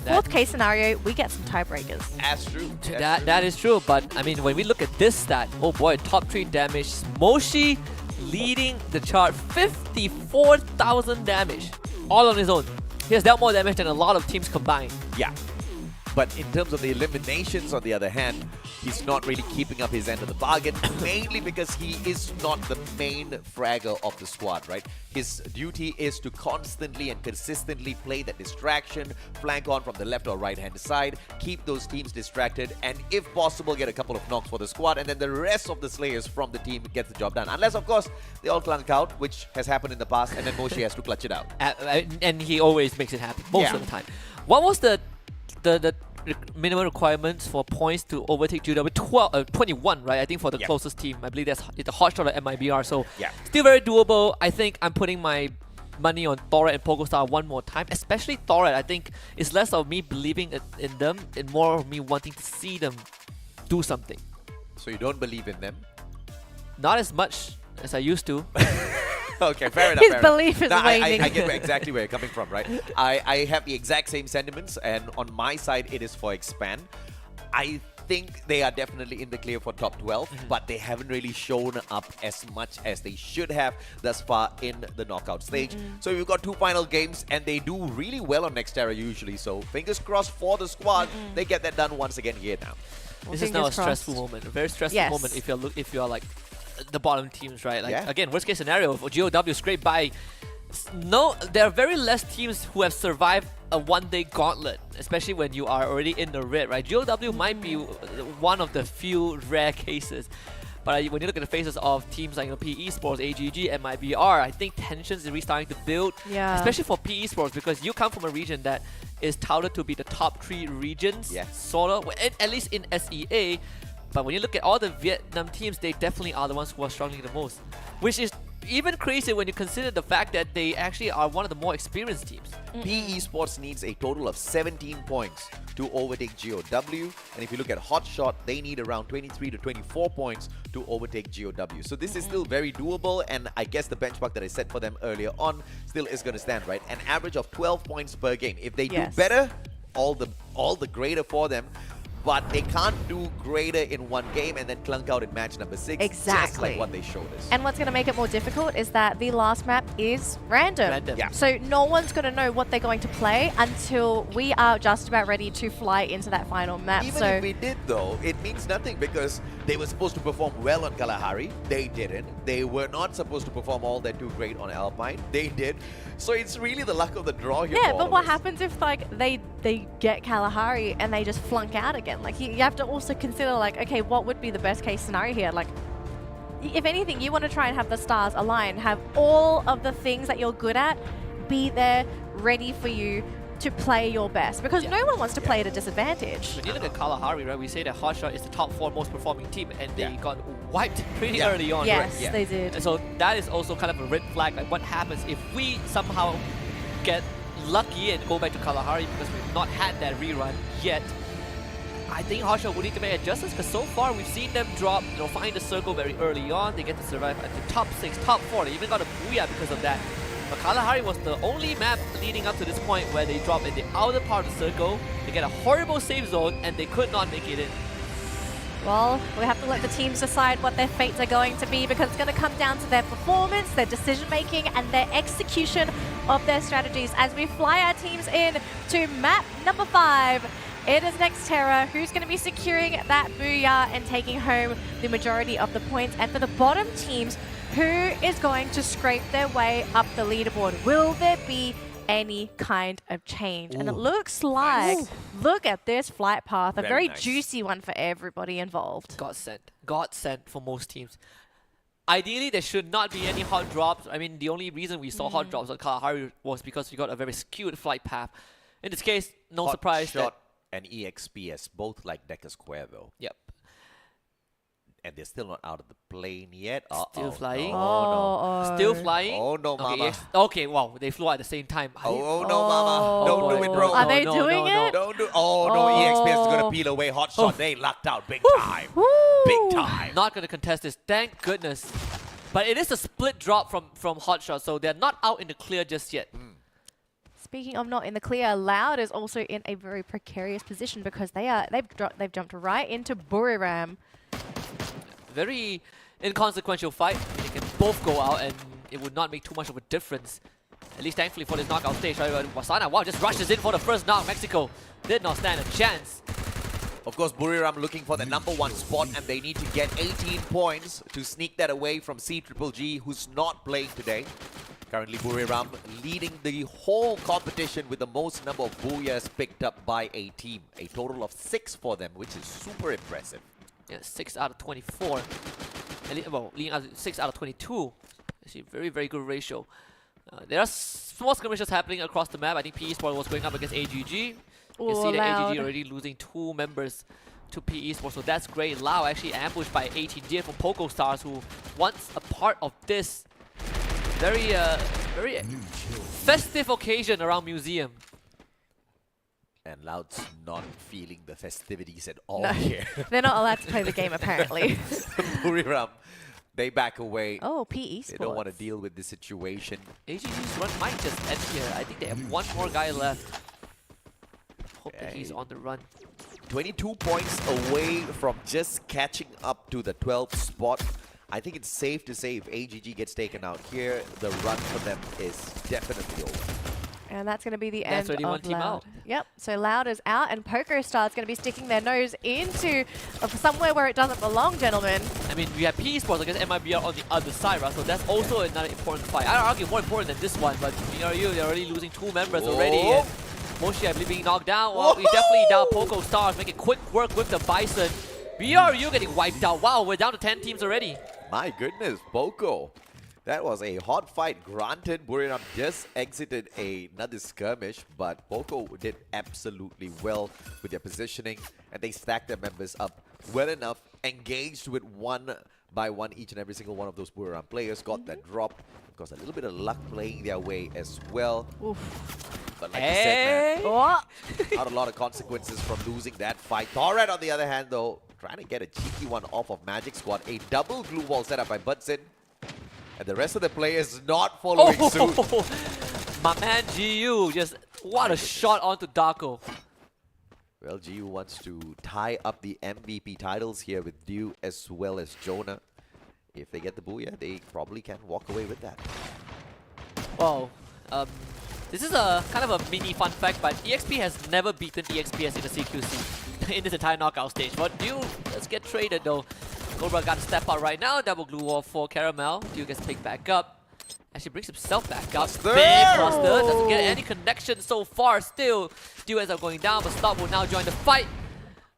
Fourth case scenario, we get some tiebreakers. That's true. That is true, but I mean, when we look at this stat, oh boy, top 3 damage. Moshi leading the chart, 54,000 damage, all on his own. He has dealt more damage than a lot of teams combined. Yeah. But in terms of the eliminations, on the other hand, he's not really keeping up his end of the bargain, mainly because he is not the main fragger of the squad, right? His duty is to constantly and consistently play that distraction, flank on from the left or right-hand side, keep those teams distracted, and if possible, get a couple of knocks for the squad, and then the rest of the slayers from the team gets the job done. Unless, of course, they all clunk out, which has happened in the past, and then Moshi has to clutch it out. And he always makes it happen, most of the time. What was the minimum requirements for points to overtake GW? 21, right? I think for the closest team. I believe it's a hot shot at MIBR, so still very doable. I think I'm putting my money on Thoret and PogoStar one more time, especially Thoret. I think it's less of me believing in them and more of me wanting to see them do something. So you don't believe in them? Not as much as I used to. Okay, fair enough. His belief is waning. I get exactly where you're coming from, right? I have the exact same sentiments, and on my side, it is for Expand. I think they are definitely in the clear for top 12, but they haven't really shown up as much as they should have thus far in the knockout stage. So we've got 2 final games, and they do really well on Nextera usually. So fingers crossed for the squad. They get that done once again here now. Well, this is now a stressful moment, a very stressful moment if you're like the bottom teams, right? Like again, worst case scenario for GOW scraped by. No, there are very less teams who have survived a one-day gauntlet, especially when you are already in the red, right? GOW might be one of the few rare cases. But when you look at the faces of teams like PE Esports, AGG, and MIBR, I think tensions are really starting to build, especially for PE Esports, because you come from a region that is touted to be the top 3 regions, sort of, at least in SEA. But when you look at all the Vietnam teams, they definitely are the ones who are struggling the most. Which is even crazy when you consider the fact that they actually are one of the more experienced teams. PE Esports needs a total of 17 points to overtake GOW. And if you look at Hotshot, they need around 23 to 24 points to overtake GOW. So this is still very doable. And I guess the benchmark that I set for them earlier on still is going to stand, right? An average of 12 points per game. If they do better, all the greater for them. But they can't do greater in one game and then clunk out in match number 6. Exactly. Just like what they showed us. And what's going to make it more difficult is that the last map is random. So no one's going to know what they're going to play until we are just about ready to fly into that final map. Even if we did, though, it means nothing because they were supposed to perform well on Kalahari. They didn't. They were not supposed to perform all that too great on Alpine. They did. So it's really the luck of the draw here. Yeah, but what happens if like they get Kalahari and they just flunk out again? Like you have to also consider like, okay, what would be the best case scenario here? Like, if anything, you want to try and have the stars align, have all of the things that you're good at be there, ready for you to play your best, because no one wants to play at a disadvantage. When you look at Kalahari, right, we say that Hotshot is the top 4 most performing team, and they got wiped pretty early on. Yes, right? they did. And so that is also kind of a red flag. Like, what happens if we somehow get lucky and go back to Kalahari because we've not had that rerun yet? I think Hotshot would need to make adjustments, because so far we've seen them drop, find the circle very early on. They get to survive at the top 6, top 4. They even got a Booyah because of that. But Kalahari was the only map leading up to this point where they dropped in the outer part of the circle. They get a horrible save zone and they could not make it in. Well, we have to let the teams decide what their fates are going to be, because it's going to come down to their performance, their decision making, and their execution of their strategies as we fly our teams in to map number 5. It is Nexterra who's going to be securing that booyah and taking home the majority of the points. And for the bottom teams, who is going to scrape their way up the leaderboard? Will there be any kind of change? And it looks like, look at this flight path, a very nice. juicy one for everybody involved. God sent for most teams. Ideally, there should not be any hot drops. I mean, the only reason we saw hot drops on Kalahari was because we got a very skewed flight path. In this case, no surprise Shot and EXPS both like Decker Square though. Yep. And they're still not out of the plane yet. Still flying. No. Still flying. Oh no, mama. Okay, wow, they flew at the same time. Oh no, mama. Don't do it, bro. Are they doing it? Don't do. Oh no, EXPS is gonna peel away. Hot shot. They lucked out big time. Big time. Not gonna contest this. Thank goodness. But it is a split drop from Hot Shot, so they're not out in the clear just yet. Speaking of not in the clear, Loud is also in a very precarious position because they've jumped right into Buriram. Very inconsequential fight. They can both go out and it would not make too much of a difference. At least thankfully for this knockout stage. Wasana, wow, just rushes in for the first knock. Mexico did not stand a chance. Of course, Buriram looking for the #1 spot, and they need to get 18 points to sneak that away from CGG, who's not playing today. Currently, Buriram leading the whole competition with the most number of booyahs picked up by a team. A total of 6 for them, which is super impressive. Yeah, 6 out of 24. Well, leading out 6 out of 22. Actually, very, very good ratio. There are small skirmishes happening across the map. I think PE Esports was going up against AGG. You can see that AGG already losing 2 members to PE Esports, so that's great. Lau actually ambushed by 18 from Poco Stars, who wants a part of this very festive occasion around Museum. And Loud's not feeling the festivities at all here. They're not allowed to play the game apparently. Buriram, they back away. Oh, PE Sports. They don't want to deal with this situation. AGG's run might just end here. I think they have one more guy left. Hope that he's on the run. 22 points away from just catching up to the 12th spot. I think it's safe to say if AGG gets taken out here, the run for them is definitely over. And that's going to be the end of one team Loud. out. Yep, so Loud is out and Poker Star is going to be sticking their nose into somewhere where it doesn't belong, gentlemen. I mean, we have PE Sports against MIBR on the other side, right? So that's also another important fight. I'd argue more important than this one, but BRU, they're already losing 2 members already. And Moshi, I believe, being knocked down. Well, we definitely down Poco Stars, making quick work with the Bison. BRU getting wiped out. Wow, we're down to 10 teams already. My goodness, Poco. That was a hot fight. Granted, Buriram just exited another skirmish, but Poco did absolutely well with their positioning, and they stacked their members up well enough, engaged with one by one each and every single one of those Buriram players, got that drop. Of course, a little bit of luck playing their way as well. But like I said, man, not a lot of consequences from losing that fight. Thorad, on the other hand, though, trying to get a cheeky one off of Magic Squad. A double glue wall set up by Budson. And the rest of the players not following suit. My man GU, just what a shot onto Darko. Well, GU wants to tie up the MVP titles here with Dew as well as Jonah. If they get the booyah, they probably can walk away with that. Wow. This is a kind of a mini fun fact, but EXP has never beaten EXPS in the CQC in this entire knockout stage. But Dew, let's get traded though. Cobra got to step out right now. Double glue wall for Caramel. Dew gets picked back up. Actually brings himself back up. Big cluster. Doesn't get any connection so far. Still, Dew ends up going down, but Stop will now join the fight.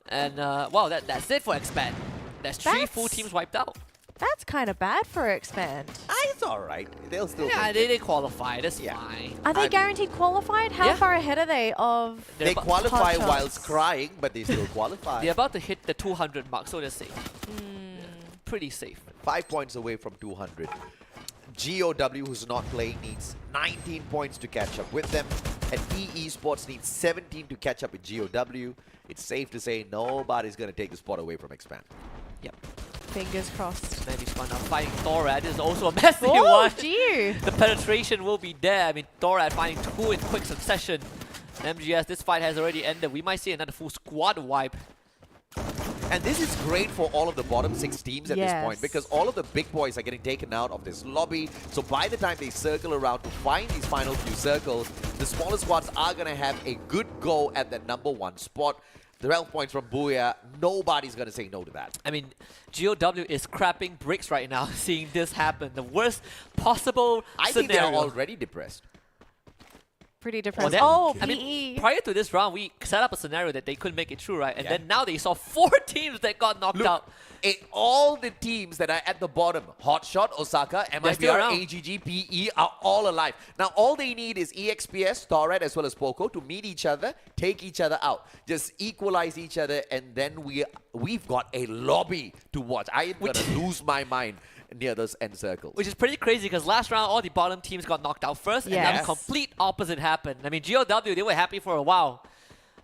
And wow, that's it for Expand. That's 3 full teams wiped out. That's kind of bad for Expand. It's alright. They'll still Yeah, they qualify. That's fine. Are they guaranteed qualified? How far ahead are they of They qualify Hot whilst Shots? crying, but they still qualify. They're about to hit the 200 mark, so they're safe. Pretty safe. 5 points away from 200. GOW, who's not playing, needs 19 points to catch up with them. And EE Sports needs 17 to catch up with GOW. It's safe to say nobody's going to take the spot away from Expand. Yep. Fingers crossed. Maybe Spun now fighting Thorad. This is also a messy one. Gee. The penetration will be there. I mean, Thorad finding 2 in quick succession. MGS, this fight has already ended. We might see another full squad wipe. And this is great for all of the bottom 6 teams at this Yes. point because all of the big boys are getting taken out of this lobby. So by the time they circle around to find these final few circles, the smaller squads are going to have a good go at that #1 spot. 12 points from Booyah. Nobody's going to say no to that. I mean, GOW is crapping bricks right now, seeing this happen. The worst possible I think they're scenario. already depressed. Pretty depressed. Then- Oh, I PE. mean, prior to this round, we set up a scenario that they couldn't make it through, right? And Yeah. then now they saw 4 teams that got knocked Look, out. all the teams that are at the bottom, Hotshot, Osaka, still MIBR, around. AGG, PE, are all alive. Now, all they need is EXPS, Torred, as well as Poco to meet each other, take each other out, just equalize each other, and then we've got a lobby to watch. I'm going to lose my mind near those end circles. Which is pretty crazy because last round, all the bottom teams got knocked out first, and now the Yes. complete opposite happened. I mean, GOW, they were happy for a while.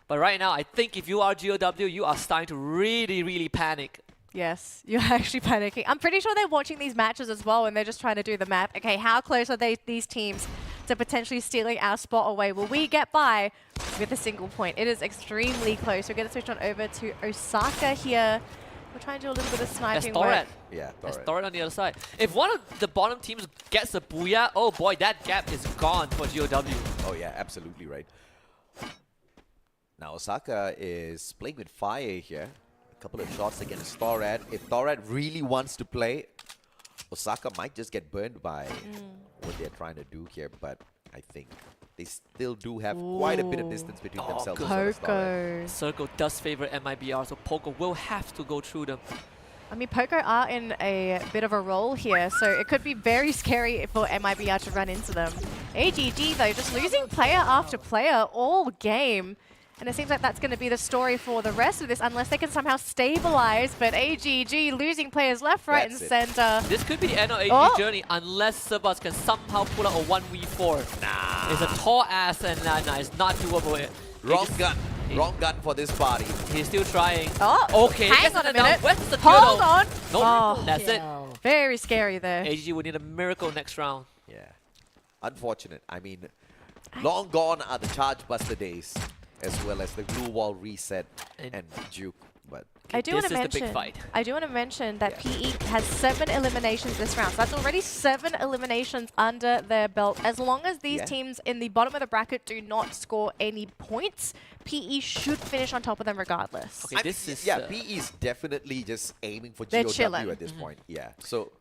But right now, I think if you are GOW, you are starting to really, really panic. Yes, you're actually panicking. I'm pretty sure they're watching these matches as well, and they're just trying to do the math. Okay, how close are these teams to potentially stealing our spot away? Will we get by with a single point? It is extremely close. We're going to switch on over to Osaka here. We're trying to do a little bit of That's sniping Torred. work. Yeah, That's Torred. Torred on the other side. If one of the bottom teams gets a Booyah, oh boy, that gap is gone for GOW. Oh, yeah, absolutely right. Now, Osaka is playing with fire here. A couple of shots against Torred. If Torred really wants to play, Osaka might just get burned by what they're trying to do here, but I think they still do have quite a bit of distance between themselves. as well as Torred. Poco. Circle does favor MIBR, so Poco will have to go through them. I mean, Poco are in a bit of a role here, so it could be very scary for MIBR to run into them. AGG, though, just losing player after player all game. And it seems like that's going to be the story for the rest of this, unless they can somehow stabilize. But AGG losing players left, right, That's and it. center. This could be the end of AG's Oh. journey unless Sebas can somehow pull out a 1v4. Nah. It's a tall ass and it's not doable. Wrong AG's- gun. Wrong gun for this party. He's still trying. Oh, Okay, hang gets on a it down. minute. Where's the Hold turtle? on. Nope, Oh, that's it. very scary there. AGG would need a miracle next round. Yeah. Unfortunate. I mean, long gone are the Charge Buster days, as well as the Glue Wall Reset and Juke. But I do want this to is mention. the big fight. I do want to mention that Yeah. PE has 7 eliminations this round. So that's already 7 eliminations under their belt. As long as these Yeah. teams in the bottom of the bracket do not score any points, PE should finish on top of them regardless. Okay, this is yeah, PE is definitely just aiming for They're GOW chilling. at this point. Yeah, so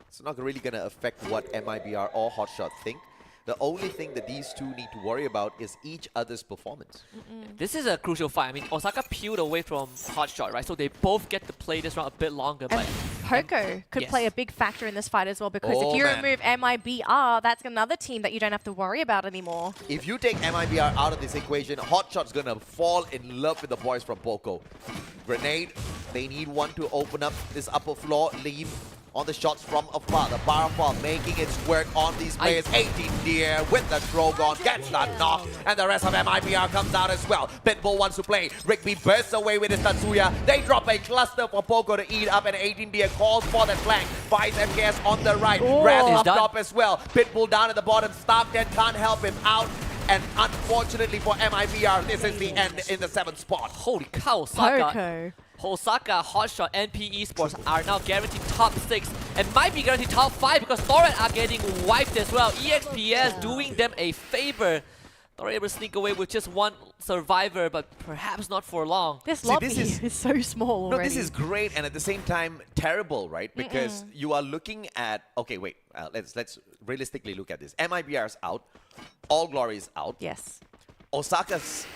it's not really going to affect what MIBR or Hotshot think. The only thing that these two need to worry about is each other's performance. This is a crucial fight. I mean, Osaka peeled away from Hotshot, right? So they both get to play this round a bit longer. And But Poco could yes. play a big factor in this fight as well, because Oh, if you man. remove MIBR, that's another team that you don't have to worry about anymore. If you take MIBR out of this equation, Hotshot's going to fall in love with the boys from Poco. Grenade, they need one to open up this upper floor, leave on the shots from afar. The Powerful making its work on these players. 18 Deer with the Drogon gets the knock, and the rest of MIBR comes out as well. Pitbull wants to play. Rigby bursts away with his Tatsuya. They drop a cluster for Poco to eat up, and 18 Deer calls for the flank. Buys MKS on the right. Raz He's up done. top as well. Pitbull down at the bottom. Starkdead can't help him out. And unfortunately for MIBR, this is the end in the 7th spot. holy cow, Osaka. Poco. Osaka, Hotshot, and PE Sports are now guaranteed top 6 and might be guaranteed top 5 because Torred are getting wiped as well. EXPS doing them a favor. Torred able to sneak away with just one survivor, but perhaps not for long. This See, lobby this is so small No, already. this is great and at the same time terrible, right? Because you are looking at, okay, wait, let's realistically look at this. MIBR is out, All Glory is out. Yes. Osaka's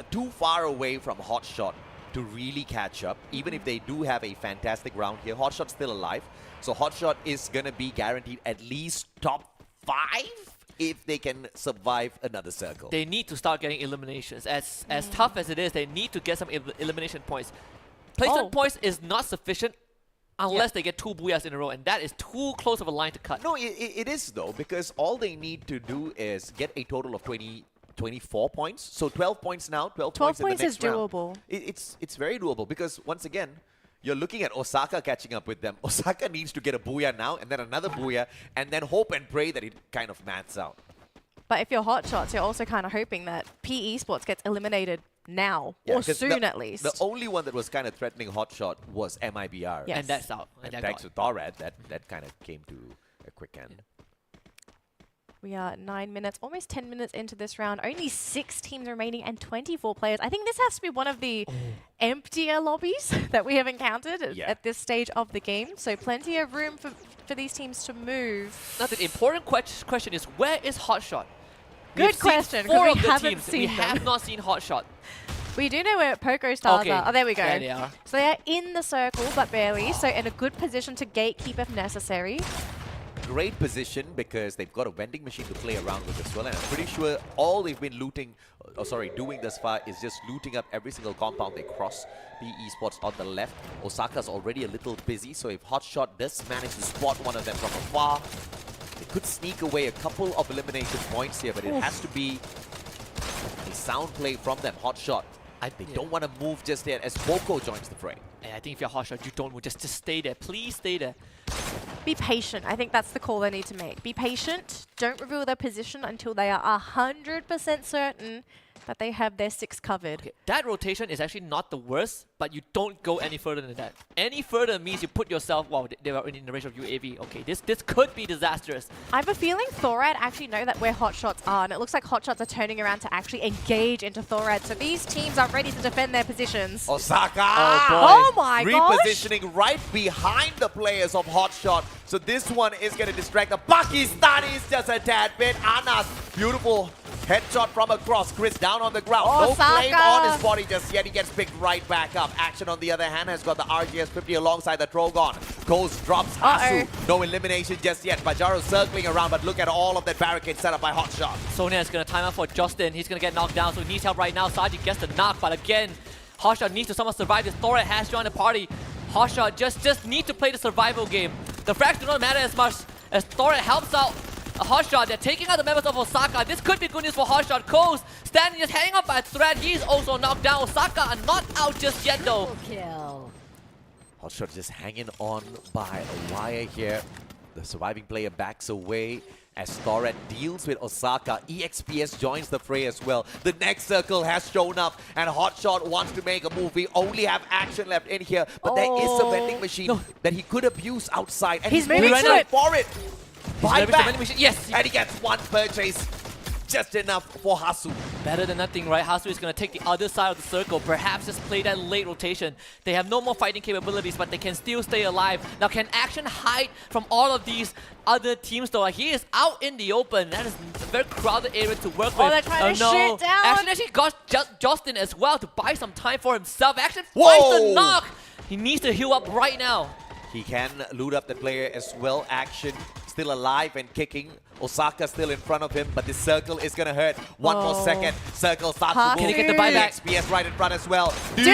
too far away from Hotshot to really catch up, even if they do have a fantastic round here. Hotshot's still alive, so Hotshot is going to be guaranteed at least top 5 if they can survive another circle. They need to start getting eliminations. As tough as it is, they need to get some elimination points. Placement points is not sufficient unless they get 2 Booyahs in a row, and that is too close of a line to cut. No, it is though, because all they need to do is get a total of 24 points. So 12 points now, 12 points in the points next is round. doable. It's very doable because once again, you're looking at Osaka catching up with them. Osaka needs to get a Booyah now and then another Booyah and then hope and pray that it kind of mats out. But if you're Hotshots, you're also kind of hoping that PE Sports gets eliminated now, Yeah, or 'cause soon at least. The only one that was kind of threatening Hotshot was MIBR. Yes. And that's out. And that thanks got- to Thorad, that kind of came to a quick end. We are 9 minutes, almost 10 minutes into this round. Only 6 teams remaining and 24 players. I think this has to be one of the emptier lobbies that we have encountered at this stage of the game. So plenty of room for these teams to move. Now the important question is, where is Hotshot? Good We've seen question, 'cause 4 we of the haven't teams. seen We them. have not seen Hotshot. We do know where Poco Stars Okay, are. Oh, there we go. there they are. So they are in the circle, but barely. So in a good position to gatekeep if necessary. Great position because they've got a vending machine to play around with as well, and I'm pretty sure all they've been doing thus far is just looting up every single compound they cross. PE Esports on the left. Osaka's already a little busy, so if Hotshot does manage to spot one of them from afar, they could sneak away a couple of elimination points here, but it has to be a sound play from them. Hotshot, they don't want to move just yet as Boko joins the fray. And I think if you're Hotshot, you don't move. Just stay there. Please stay there. Be patient. I think that's the call they need to make. Be patient. Don't reveal their position until they are 100% certain that they have their 6 covered. Okay, that rotation is actually not the worst, but you don't go any further than that. Any further means you put yourself, wow, they were in the range of UAV. Okay, this could be disastrous. I have a feeling Thorad actually know that where Hotshots are, and it looks like Hotshots are turning around to actually engage into Thorad. So these teams are ready to defend their positions. Osaka! Oh my gosh! Repositioning right behind the players of Hotshot. So this one is going to distract the Pakistanis just a tad bit. Anas, beautiful headshot from across. Chris down on the ground. No flame on his body just yet. He gets picked right back up. Action on the other hand has got the RGS 50 alongside the Trogon. Ghost drops Hasu. No elimination just yet. Pajaro circling around, but look at all of that barricade set up by Hotshot. Sonia is going to time out for Justin. He's going to get knocked down, so he needs help right now. Saji gets the knock, but again, Hotshot needs to somehow survive this. Thorad has joined the party. Hotshot just need to play the survival game. The frags do not matter as much as Thorad helps out Hotshot. They're taking out the members of Osaka. This could be good news for Hotshot. Coast standing just hanging up by a thread. He's also knocked down. Osaka are not out just yet though. Hotshot just hanging on by a wire here. The surviving player backs away as Thorad deals with Osaka. EXPS joins the fray as well. The next circle has shown up and Hotshot wants to make a move. We only have action left in here, but there is a vending machine that he could abuse outside, and he's moving straight for it. Buy back. Yes. And he gets one purchase. Just enough for Hasu. Better than nothing, right? Hasu is going to take the other side of the circle. Perhaps just play that late rotation. They have no more fighting capabilities, but they can still stay alive. Now, can Action hide from all of these other teams, though? He is out in the open. That is a very crowded area to work with. They're trying to shoot down. Action actually got Justin as well to buy some time for himself. Action finds the knock. He needs to heal up right now. He can loot up the player as well. Action still alive and kicking. Osaka still in front of him, but the circle is gonna hurt. One more second. Circle starts to move. Can he get the buyback? XPS right in front as well. Dude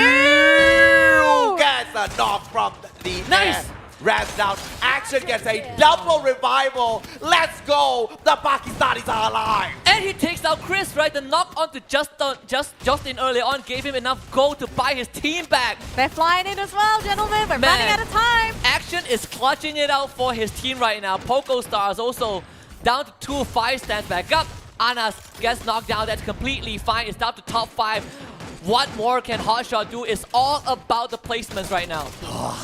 gets a knock from the air. Razzed out. Action gets a double revival. Let's go. The Pakistanis are alive. And he takes out Chris, right? The knock onto Justin earlier on gave him enough gold to buy his team back. They're flying in as well, gentlemen. We're running out of time. Action is clutching it out for his team right now. Poco Stars also down to 2-5, stands back up. Anas gets knocked down. That's completely fine. It's down to top 5. What more can Hotshot do? It's all about the placements right now.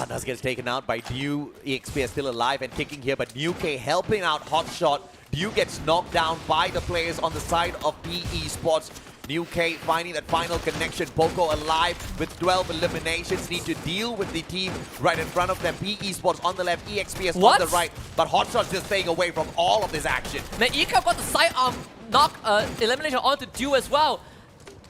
Anas gets taken out by Dew. EXP is still alive and kicking here, but New K helping out Hotshot. Dew gets knocked down by the players on the side of PE Sports. New K finding that final connection. Poco alive with 12 eliminations. Need to deal with the team right in front of them. PE Sports on the left, EXPS on the right. But Hotshot's just staying away from all of this action. Now Ika got the sidearm knock elimination onto Dew as well.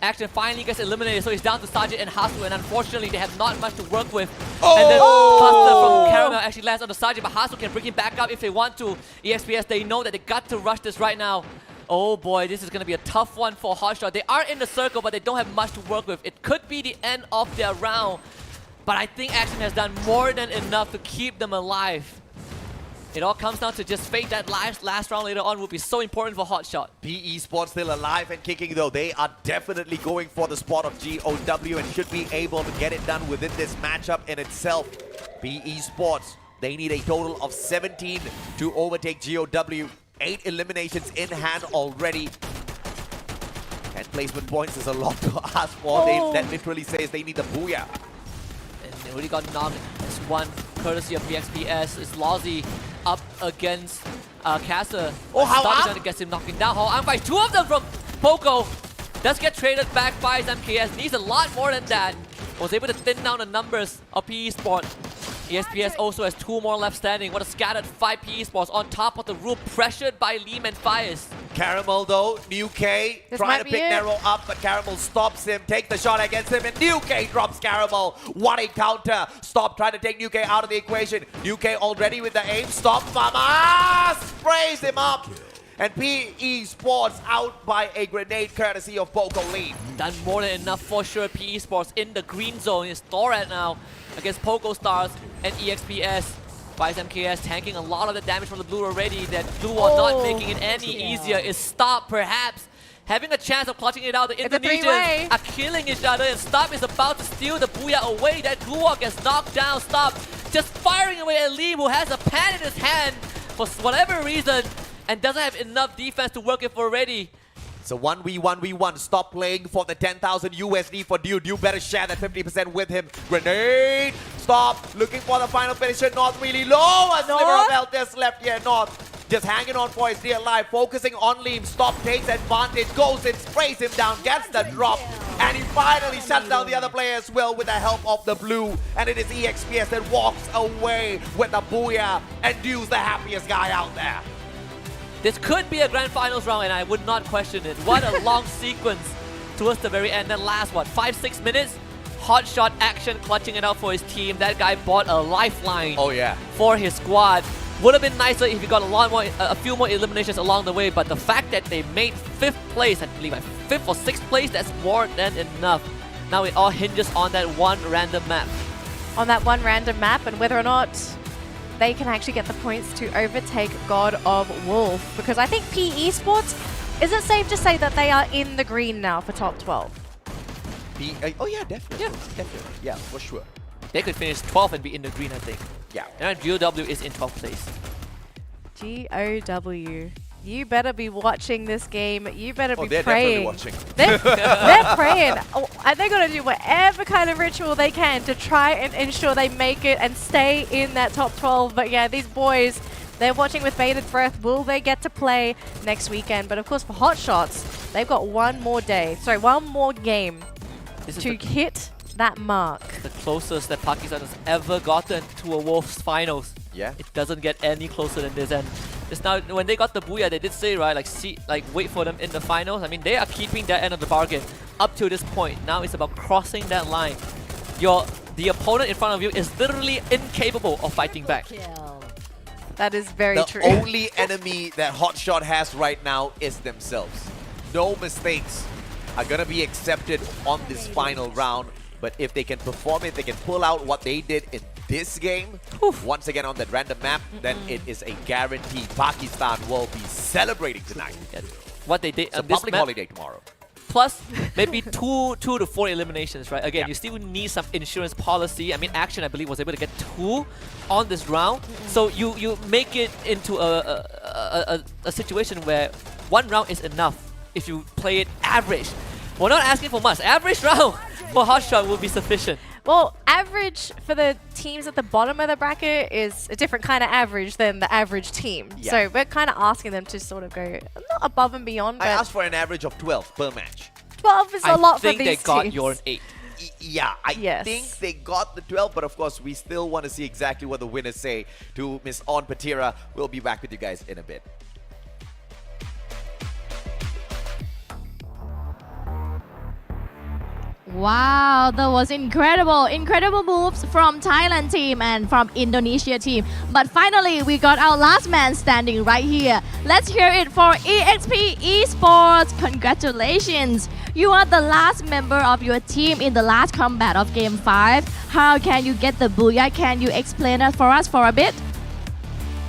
Action finally gets eliminated, so he's down to Sajid and Hasu, and unfortunately they have not much to work with. And then Cluster from Caramel actually lands on the Sajid, but Hasu can bring him back up if they want to. EXPS, they know that they got to rush this right now. Oh boy, this is going to be a tough one for Hotshot. They are in the circle, but they don't have much to work with. It could be the end of their round, but I think Action has done more than enough to keep them alive. It all comes down to just fate. That last round later on will be so important for Hotshot. PE Sports still alive and kicking though. They are definitely going for the spot of GOW and should be able to get it done within this matchup in itself. PE Sports, they need a total of 17 to overtake GOW. 8 eliminations in hand already. And placement points is a lot to ask for. That literally says they need the booyah. And they already got knocked. This one, courtesy of BXPS, is Lozzy up against Caster. Oh, how Stop up? trying to get him knocking down. How by two of them from Poco. Does get traded back by MKS. Needs a lot more than that. Was able to thin down the numbers of PE Sport. ESPS also has 2 more left standing. What a scattered 5 PE Sports on top of the roof, pressured by Liam and Fires. Caramel though, New K trying to pick Nero up, but Caramel stops him, take the shot against him, and New K drops Caramel. What a counter. Stop trying to take New K out of the equation. New K already with the aim. Stop Mama! Sprays him up. And PE Sports out by a grenade courtesy of Poco Lee. Done more than enough for sure. PE Sports in the green zone is Thorat now against Poco Stars and EXPS. Vice MKS tanking a lot of the damage from the blue already. That blue are not making it any easier. Is Stop perhaps having a chance of clutching it out? The Indonesians are killing each other, and Stop is about to steal the booyah away. That blue gets knocked down. Stop just firing away at Lee, who has a pan in his hand for whatever reason and doesn't have enough defense to work it for already. So 1v1v1. Stop playing for the 10,000 USD for Dude. You better share that 50% with him. Grenade. Stop looking for the final finisher. North really low. A sliver of health just left here. North just hanging on for his dear life. Focusing on Liam. Stop takes advantage. Goes in, sprays him down. Gets the drop. And he finally shuts down the other player as well with the help of the blue. And it is EXPS that walks away with the booyah. And Dude's the happiest guy out there. This could be a grand finals round, and I would not question it. What a long sequence towards the very end. Then last, what, 5-6 minutes? Hot shot action, clutching it out for his team. That guy bought a lifeline for his squad. Would have been nicer if he got a few more eliminations along the way, but the fact that they made 5th place, I believe, 5th or 6th place, that's more than enough. Now it all hinges on that one random map. On that one random map, and whether or not they can actually get the points to overtake God of Wolf, because I think PE Sports, is it safe to say that they are in the green now for top 12? Oh yeah, definitely. Yeah, for sure. They could finish 12th and be in the green, I think. Yeah. And GOW is in 12th place. GOW. You better be watching this game. You better be they're praying. definitely watching. They're praying. Oh, and they're going to do whatever kind of ritual they can to try and ensure they make it and stay in that top 12. But yeah, these boys, they're watching with bated breath. Will they get to play next weekend? But of course, for Hot Shots, they've got one more game to hit that mark. The closest that Pakistan has ever gotten to a Wolves finals. Yeah. It doesn't get any closer than this. And just now, when they got the booyah, they did say, right, wait for them in the finals. I mean, they are keeping their end of the bargain up to this point. Now it's about crossing that line. The opponent in front of you is literally incapable of fighting back. That is very true. The only enemy that Hotshot has right now is themselves. No mistakes are going to be accepted on this final round. But if they can perform it, they can pull out what they did in this game, once again on that random map, then it is a guarantee. Pakistan will be celebrating tonight. What they did It's a on this public map, holiday tomorrow. plus maybe two to 4 eliminations, right? Again, you still need some insurance policy. I mean, Action, I believe, was able to get 2 on this round. So you make it into a situation where 1 round is enough if you play it average. We're not asking for much. Average round for Hotshot will be sufficient. Well, average for the teams at the bottom of the bracket is a different kind of average than the average team. Yeah. So we're kind of asking them to sort of go not above and beyond, but I asked for an average of 12 per match. 12 is a lot for these I think they got teams. your 8. Yeah, I think they got the 12, but of course, we still want to see exactly what the winners say to Miss On Patira. We'll be back with you guys in a bit. Wow, that was incredible. Incredible moves from Thailand team and from Indonesia team. But finally, we got our last man standing right here. Let's hear it for EXP Esports. Congratulations. You are the last member of your team in the last combat of Game 5. How can you get the booyah? Can you explain it for us for a bit?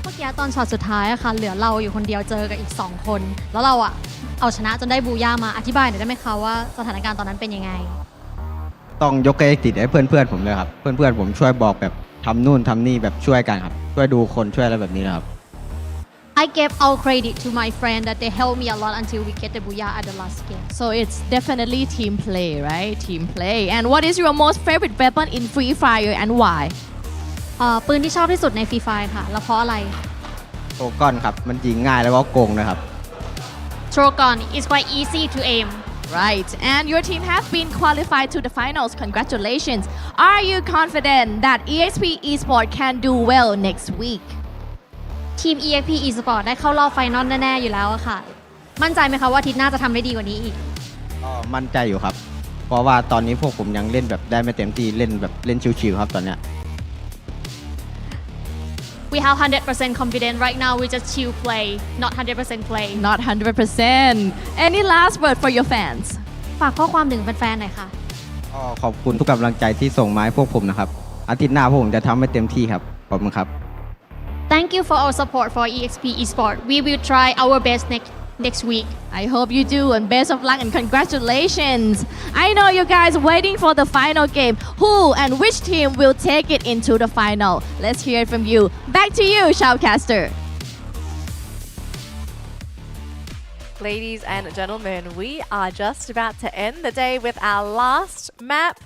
เมื่อกี้ตอนช็อตสุดท้ายอะค่ะเหลือเราอยู่คนเดียวเจอกับอีก2คนแล้วเราอะเอาชนะจนได้บูย่ามาอธิบายหน่อยได้ไหมคะว่าสถานการณ์ตอนนั้นเป็นยังไง ต้องยกเครดิตให้เพื่อนๆผมเลยครับเพื่อนๆผมช่วยบอกแบบทำนู่นทำนี่แบบช่วยกันครับช่วยดูคนช่วยอะไรแบบนี้นะครับ I gave all credit to my friend that they helped me a lot until we get the booyah at the last game. So it's definitely team play, right? Team play. And what is your most favorite weapon in Free Fire and why? ปืนที่ชอบที่สุดในฟรีไฟค่ะ แล้วเพราะอะไร โอก้อนครับ มันยิงง่ายแล้วก็โกงนะครับ Trogon is quite easy to aim. Right. And your team has been qualified to the finals. Congratulations. Are you confident that EXP Esports can do well next week? ทีม EXP Esports ได้เข้ารอบไฟนอลแน่ๆอยู่แล้วอะค่ะ มั่นใจไหมคะว่าอาทิตย์หน้าจะทำได้ดีกว่านี้อีก ก็มั่นใจอยู่ครับ เพราะว่าตอนนี้พวกผมยังเล่นแบบได้ไม่เต็มที่เล่นแบบเล่นชิวๆครับตอนเนี้ย We have 100% confidence right now. We just chill play, not 100% play. Not 100%. Any last word for your fans? ฝากข้อความถึงแฟนๆหน่อยค่ะ ก็ขอบคุณทุกกำลังใจที่ส่งมาให้พวกผมนะครับ อาทิตย์หน้าพวกผมจะทำให้เต็มที่ครับ ขอบคุณครับ Thank you for our support for EXP Esports. We will try our best next week. I hope you do, and best of luck and congratulations. I know you guys waiting for the final game. Who and which team will take it into the final? Let's hear it from you. Back to you, Shoutcaster. Ladies and gentlemen, we are just about to end the day with our last map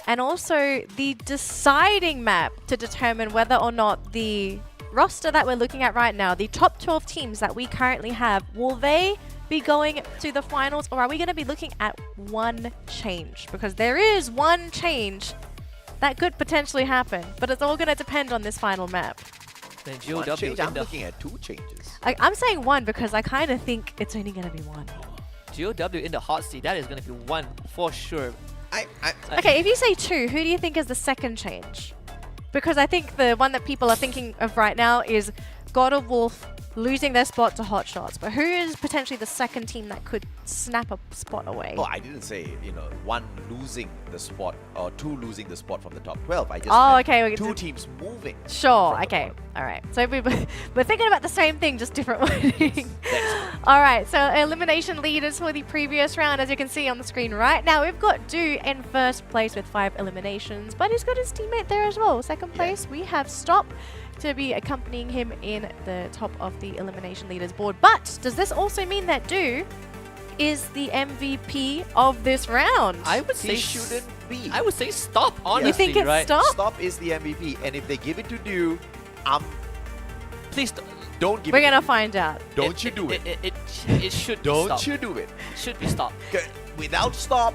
and also the deciding map to determine whether or not the roster that we're looking at right now, the top 12 teams that we currently have, will they be going to the finals, or are we going to be looking at one change? Because there is one change that could potentially happen, but it's all going to depend on this final map. Then One GOW change, in I'm the looking at 2 changes. I'm saying one because I kind of think it's only going to be one. GOW in the hot seat. That is going to be one for sure. Okay, if you say 2, who do you think is the second change? Because I think the one that people are thinking of right now is God of Wolf losing their spot to Hot Shots. But who is potentially the second team that could snap a spot away? Oh, I didn't say, 1 losing the spot or 2 losing the spot from the top 12. I just Oh, meant okay, 2 teams moving. Sure, from the okay. bottom. All right. So we're thinking about the same thing, just different wording. All right, so elimination leaders for the previous round, as you can see on the screen right now, we've got Du in first place with 5 eliminations, but he's got his teammate there as well. Second place, we have Stop to be accompanying him in the top of the elimination leaders board. But does this also mean that Du is the MVP of this round? I would He say shouldn't be. I would say Stop, honestly, You think it's right? Stop? Stop is the MVP, and if they give it to Du, Please don't give We're it to gonna Du. find out. Don't you do it. It should be Don't Stop. you do it. Should be Stop. Without Stop,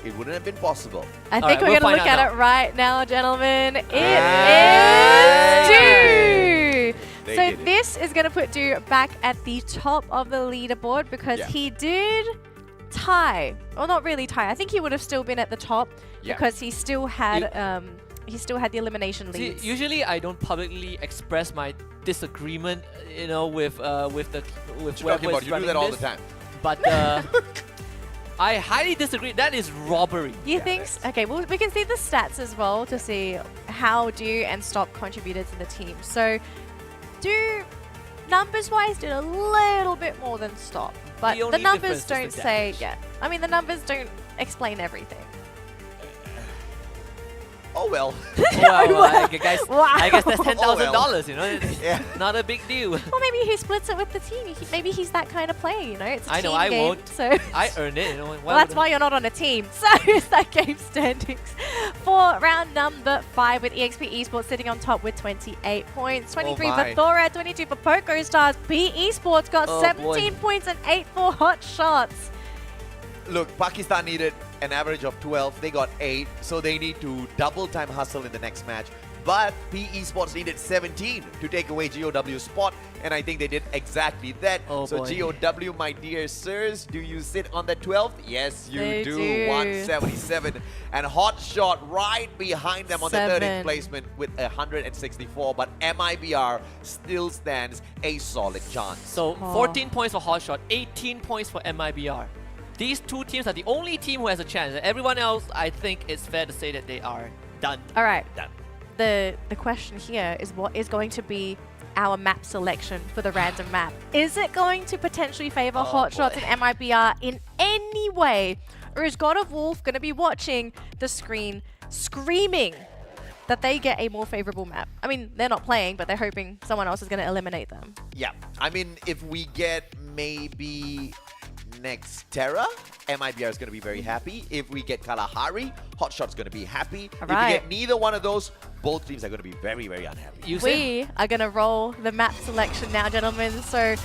it wouldn't have been possible. I All think right, we're we'll gonna find look out at it right now, gentlemen. It Hey. is Du. They So did it. this is gonna put Du back at the top of the leaderboard because Yeah. he did tie. Well, not really tie. I think he would have still been at the top Yeah. because he still had the elimination See, leads. usually I don't publicly express my disagreement, with What you talking about? You do that all the time. But I highly disagree. That is robbery. You Yeah, think? Okay, well, we can see the stats as well to see how Du and Stop contributed to the team. So, Du, numbers-wise, did a little bit more than Stop, but The only the numbers difference is don't the say. damage. Yeah, I mean the numbers don't explain everything. Oh well. Well, I guess Wow. I guess that's Oh, $10,000. It's Yeah. not a big deal. Well, maybe he splits it with the team. Maybe he's that kind of player, It's a I know team I game, won't. So I earned it. well, that's why you're not on a team. So is that game standings for round number 5 with EXP Esports sitting on top with 28 points. 23 for my. Thora, 22 for Poco Stars. B Esports got Oh, 17 boy. points and 8 for Hot Shots. Look, Pakistan needed an average of 12. They got 8, so they need to double time hustle in the next match. But P Esports needed 17 to take away GOW's spot, and I think they did exactly that. Oh, so boy. GOW, my dear sirs, do you sit on the 12th? Yes, you They do. do. 177. And Hot Shot right behind them on the 13th 7. placement with 164. But MIBR still stands a solid chance. So Oh. 14 points for Hot Shot, 18 points for MIBR. These 2 teams are the only team who has a chance. Everyone else, I think it's fair to say that they are done. All right. Done. The question here is what is going to be our map selection for the random map? Is it going to potentially favor Hot Shots boy. and MIBR in any way? Or is God of Wolf going to be watching the screen screaming that they get a more favorable map. I mean, they're not playing, but they're hoping someone else is going to eliminate them. Yeah, I mean, if we get maybe next Terra, MIBR is going to be very happy. If we get Kalahari, Hotshot's going to be happy. If we get neither one of those, both teams are going to be very, very unhappy. We are going to roll the map selection now, gentlemen. So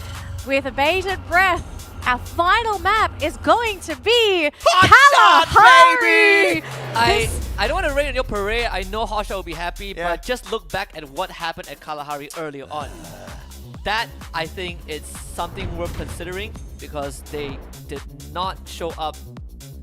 with a bated breath, our final map is going to be Kalahari! I don't want to rain on your parade. I know Hotshot will be happy, but just look back at what happened at Kalahari earlier on. That, I think, is something worth considering because they did not show up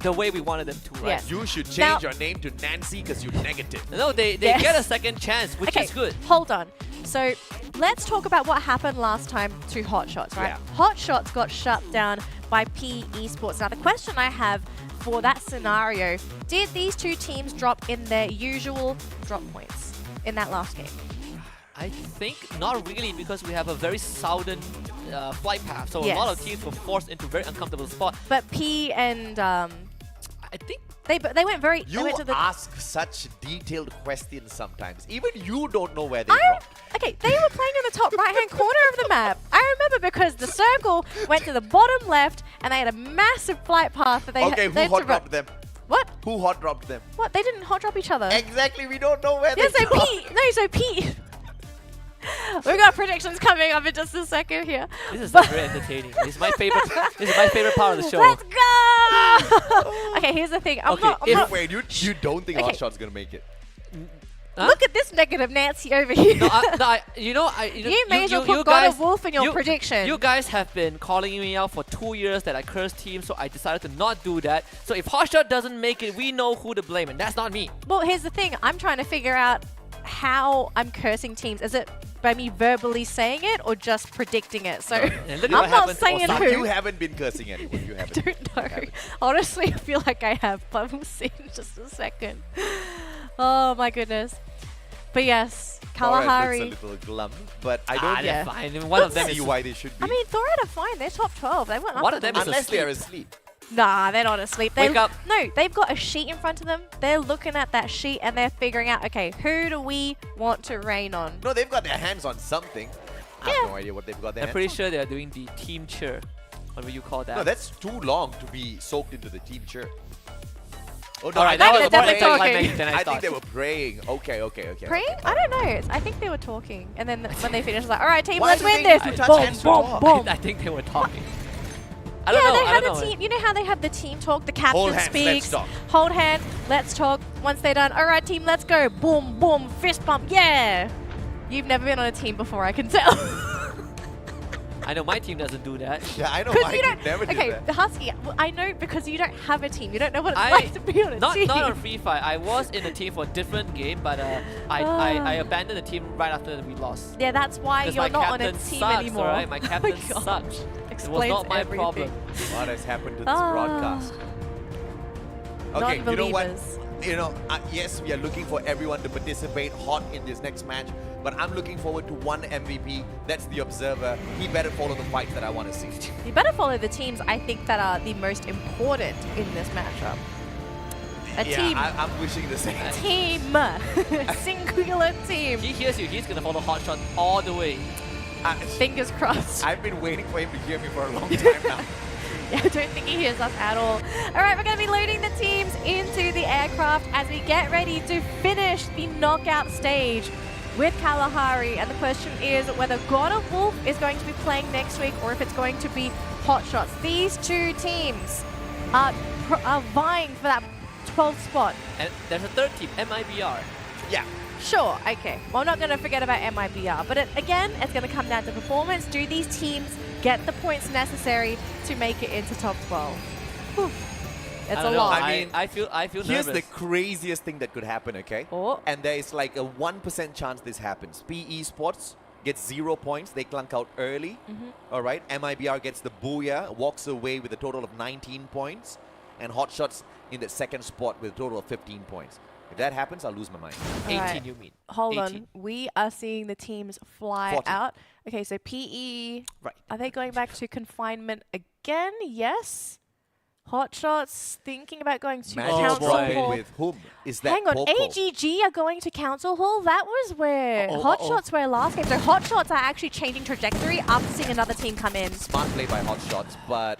the way we wanted them to, right? Yes. You should change your name to Nancy because you're negative. No, they get a second chance, which is good. Hold on. So let's talk about what happened last time to Hotshots, right? Hotshots got shut down by PE Esports. Now, the question I have for that scenario, did these two teams drop in their usual drop points in that last game? I think not really because we have a very southern flight path. So a lot of teams were forced into very uncomfortable spot. But P and I think they went very. You they went to the ask such detailed questions sometimes. Even you don't know where they dropped. Okay, they were playing in the top right-hand corner of the map. I remember because the circle went to the bottom left, and they had a massive flight path that they Okay, who hot dropped them? What? Who hot dropped them? What? They didn't hot drop each other. Exactly, we don't know where they so dropped. So Pete. We've got predictions coming up in just a second here. This is very entertaining. This is my favorite. This is my favorite part of the show. Let's go! Okay, here's the thing. I'm not. Wait, you don't think Hotshot's gonna make it? Look at this negative Nancy over here. You may as well put God of Wolf in your prediction. You guys have been calling me out for 2 years that I cursed teams, so I decided to not do that. So if Hotshot doesn't make it, we know who to blame, and that's not me. Well, here's the thing. I'm trying to figure out how I'm cursing teams. Is it by me verbally saying it or just predicting it? So I'm not saying who. You haven't been cursing anyone. You haven't. I don't know. Honestly, I feel like I have, but we'll see in just a second. Oh my goodness. But yes, Kalahari. It's a little glum, but I don't they're fine. I mean, one of them see why they should be. I mean, Thorad are fine. They're top 12. They went one of them is unless they're asleep. Nah, they're not asleep. Wake up. No, they've got a sheet in front of them. They're looking at that sheet and they're figuring out, okay, who do we want to rain on? No, they've got their hands on something. I have no idea what they've got their I'm hands pretty on. sure they're doing the team cheer. Whatever you call that. No, that's too long to be soaked into the team shirt. Oh, no, Alright, I that was definitely more talking. anticlimactic than I think thought. they were praying. Okay. Praying? I don't know. I think they were talking. And then when they finished, like, all right, team, Why let's do win they this. touch Boom, hands to boom, talk? boom. I think they were talking. I Yeah, don't know. they I had don't a know. team. You know how they have the team talk? The captain Hold hands, speaks. let's talk. Hold hand, let's talk. Once they're done, all right, team, let's go. Boom, boom, fist bump. Yeah. You've never been on a team before, I can tell. I know my team doesn't do that. Yeah, I know. Because I never did okay, that. the Husky, I know because you don't have a team. You don't know what it's like to be on a team. Not on Free Fire. I was in a team for a different game, but I abandoned the team right after we lost. Yeah, that's why Because you're my not on a captain team sucks, anymore. Alright? My captain God. sucks. It was Explains not my everything. problem. What has happened to this broadcast? Okay, you know what? Non-believers. Yes, we are looking for everyone to participate hot in this next match, but I'm looking forward to one MVP. That's the Observer. He better follow the fights that I want to see. You better follow the teams I think that are the most important in this matchup. A team. I'm wishing the same. Team. Singular team. He hears you. He's gonna follow Hotshot all the way. Fingers crossed. I've been waiting for him to hear me for a long time now. Yeah, I don't think he hears us at all. All right, we're going to be loading the teams into the aircraft as we get ready to finish the knockout stage with Kalahari. And the question is whether God of Wolf is going to be playing next week or if it's going to be Hotshots. These two teams are vying for that 12th spot. And there's a third team, MIBR. Yeah. Sure, okay. Well, I'm not going to forget about MIBR, but again, it's going to come down to performance. Do these teams get the points necessary to make it into top 12? Whew. It's a lot. I mean, I feel here's nervous. the craziest thing that could happen, okay? Oh. And there is like a 1% chance this happens. PE Sports gets 0 points. They clunk out early. All right. MIBR gets the booyah, walks away with a total of 19 points. And Hotshots in the second spot with a total of 15 points. If that happens, I'll lose my mind. 18, Alright. you mean? Hold 18. on. We are seeing the teams fly 14. out. Okay, so PE. Right. Are they going back to confinement again? Yes. Hot Shots thinking about going to Magic Council Squad Hall. with whom? Is that Hang on, Poco? AGG are going to Council Hall? That was where Hot Shots were last game. So Hot Shots are actually changing trajectory after seeing another team come in. Smart play by Hot Shots, but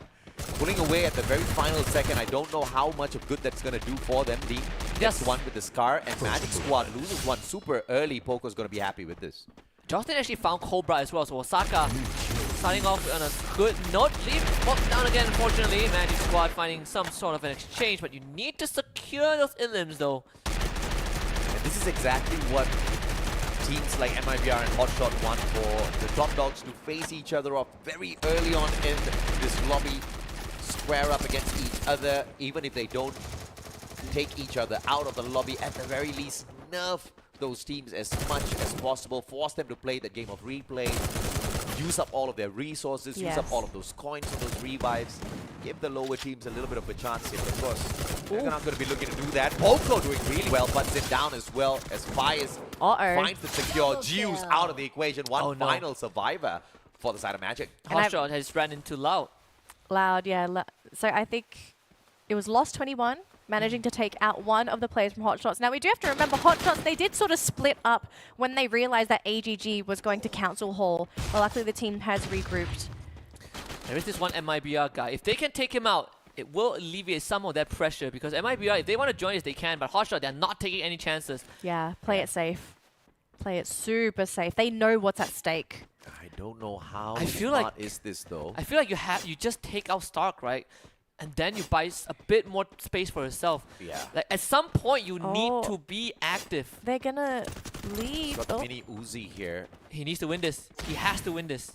pulling away at the very final second, I don't know how much of good that's going to do for them. Lee gets one with the Scar, and Magic Squad loses one super early. Poco's going to be happy with this. Justin actually found Cobra as well, so Osaka starting off on a good note. Leave walked down again, unfortunately. Magic Squad finding some sort of an exchange, but you need to secure those elims though. And this is exactly what teams like MIBR and Hotshot want for the top dogs to face each other off very early on in this lobby, square up against each other, even if they don't take each other out of the lobby, at the very least nerf those teams as much as possible, force them to play that game of replay, use up all of their resources, use up all of those coins on those revives, give the lower teams a little bit of a chance here. But of course, they're not going to be looking to do that. Poco doing really well, butts it down as well as Fires finds the secure. Juice out of the equation. One final survivor for the side of Magic. Hotshot has ran into Loud. Loud, yeah. So I think it was Lost 21. Managing to take out one of the players from Hot Shots. Now, we do have to remember, Hot Shots, they did sort of split up when they realized that AGG was going to Council Hall. But luckily, the team has regrouped. There is this one MIBR guy. If they can take him out, it will alleviate some of that pressure, because MIBR, if they want to join us, they can, but Hotshot, they're not taking any chances. Yeah, play it safe. Play it super safe. They know what's at stake. I don't know how smart is this, though. I feel like you just take out Stark, right? And then you buy a bit more space for yourself. Yeah. Like at some point, you need to be active. They're gonna leave. He's got the mini Uzi here. He needs to win this. He has to win this.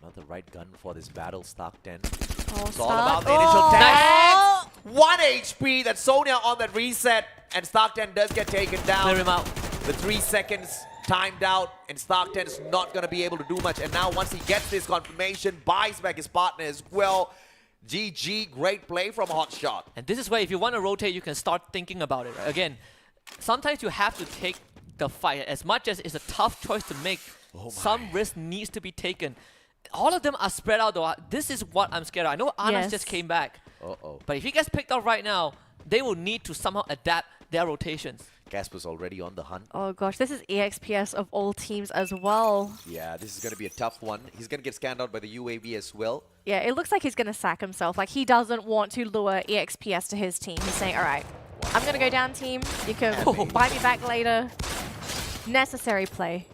Not the right gun for this battle, Stark 10. Oh, it's all about the initial tag. 1 HP. That's Sonia on that reset. And Stark 10 does get taken down. Clear him out. The 3 seconds timed out. And Stark 10 is not going to be able to do much. And now once he gets this confirmation, buys back his partner as well. GG, great play from Hotshot. And this is where if you want to rotate, you can start thinking about it. Right? Again, sometimes you have to take the fight. As much as it's a tough choice to make, some risk needs to be taken. All of them are spread out though. This is what I'm scared of. I know Anas just came back. But if he gets picked up right now, they will need to somehow adapt their rotations. Casper's already on the hunt. Oh gosh, this is EXPS of all teams as well. Yeah, this is going to be a tough one. He's going to get scanned out by the UAV as well. Yeah, it looks like he's going to sack himself. Like, he doesn't want to lure EXPS to his team. He's saying, all right, I'm going to go down, team. You can buy me back later. Necessary play.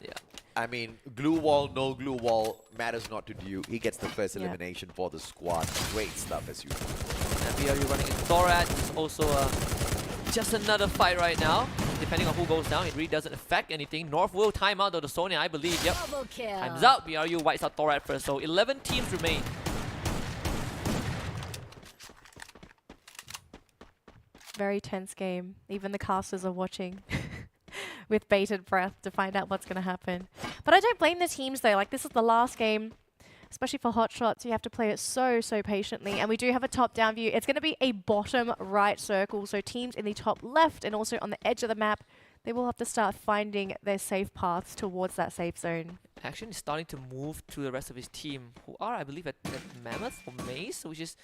Yeah. I mean, glue wall, no glue wall, matters not to do. He gets the first elimination for the squad. Great stuff as usual. And BRU running in Thorat is also just another fight right now. Depending on who goes down, it really doesn't affect anything. North will time out though the Sonya, I believe. Yep. Time's out. BRU wipes out Thorat first. So 11 teams remain. Very tense game. Even the casters are watching with bated breath to find out what's going to happen. But I don't blame the teams though. Like, this is the last game. Especially for Hot Shots, you have to play it so patiently. And we do have a top-down view. It's going to be a bottom right circle. So teams in the top left and also on the edge of the map, they will have to start finding their safe paths towards that safe zone. Action is starting to move to the rest of his team, who are, I believe, at Mammoth or Maze, which is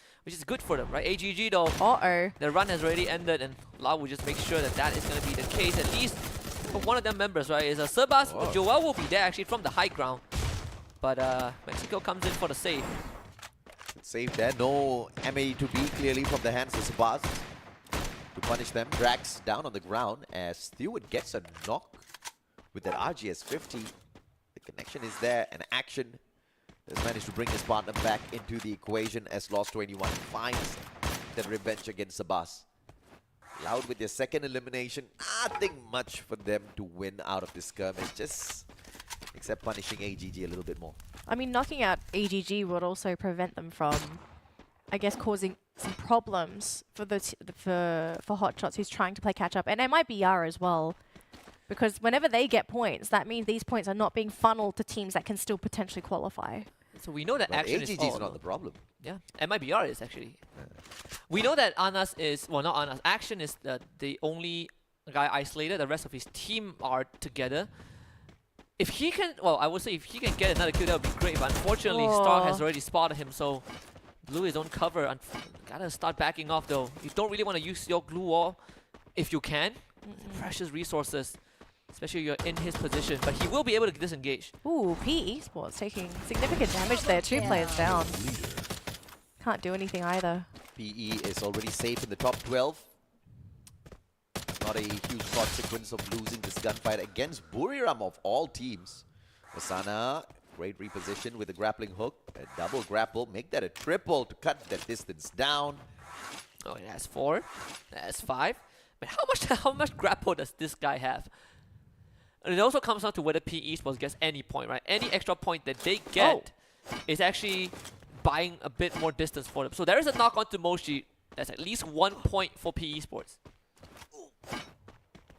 good for them, right? AGG though, their run has already ended, and Lau will just make sure that is going to be the case, at least for one of their members, right? Is Sebas. Joel will be there actually from the high ground. But Mexico comes in for the save. Save there. No MA to B clearly from the hands of Sebas to punish them. Drax down on the ground as Stewart gets a knock with that RGS 50. The connection is there, and Action has managed to bring his partner back into the equation as Lost 21 finds the revenge against Sebas. Loud with their second elimination. Nothing much for them to win out of this skirmish. Just except punishing AGG a little bit more. I mean, knocking out AGG would also prevent them from, I guess, causing some problems for for Hot Shots who's trying to play catch up, and MIBR as well, because whenever they get points, that means these points are not being funneled to teams that can still potentially qualify. So we know that Action AGG is not the problem. Yeah, MIBR is actually. We know that Anas is, well, not Anas. Action is the only guy isolated. The rest of his team are together. If he can, well, I would say if he can get another kill, that would be great. But unfortunately, Star has already spotted him, so Blue is on cover. And gotta start backing off though. You don't really want to use your glue wall if you can. Precious resources, especially if you're in his position. But he will be able to disengage. Ooh, P Esports taking significant damage there. Two players down. Can't do anything either. PE is already safe in the top 12. Not a huge consequence of losing this gunfight against Buriram of all teams. Osana, great reposition with the grappling hook. A double grapple, make that a triple to cut that distance down. Oh, it has 4. That's 5. But how much grapple does this guy have? And it also comes down to whether PE Esports gets any point, right? Any extra point that they get is actually buying a bit more distance for them. So there is a knock on to Moshi. That's at least 1 point for PE Esports.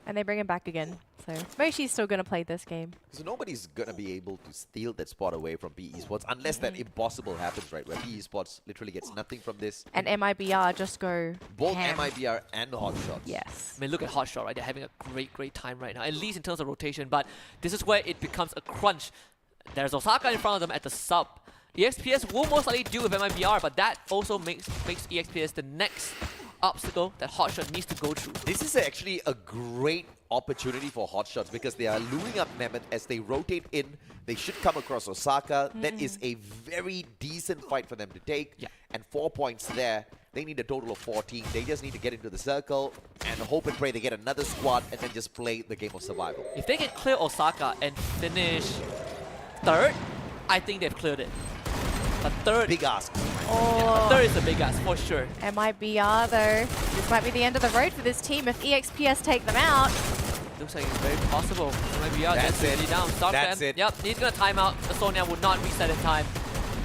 And they bring him back again. So Moshi's still going to play this game. So nobody's going to be able to steal that spot away from PE Esports unless that impossible happens, right? Where PE Esports literally gets nothing from this. And MIBR just go Both ham. MIBR and Hotshots. Yes. I mean, look at Hotshot, right? They're having a great time right now, at least in terms of rotation. But this is where it becomes a crunch. There's Osaka in front of them at the sub. EXPS will most likely deal with MIBR, but that also makes EXPS the next obstacle that Hotshot needs to go through. This is actually a great opportunity for Hotshots because they are luring up Nemeth as they rotate in. They should come across Osaka. That is a very decent fight for them to take. Yeah. And 4 points there. They need a total of 14. They just need to get into the circle and hope and pray they get another squad and then just play the game of survival. If they can clear Osaka and finish 3rd, I think they've cleared it. But 3rd, Big ask. Oh, 3rd is the big ask for sure. MIBR though. This might be the end of the road for this team if EXPS take them out. Looks like it's very possible. MIBR That's gets it. really down. Stop That's them. it. Yep, he's gonna time out. Estonia would not reset in time.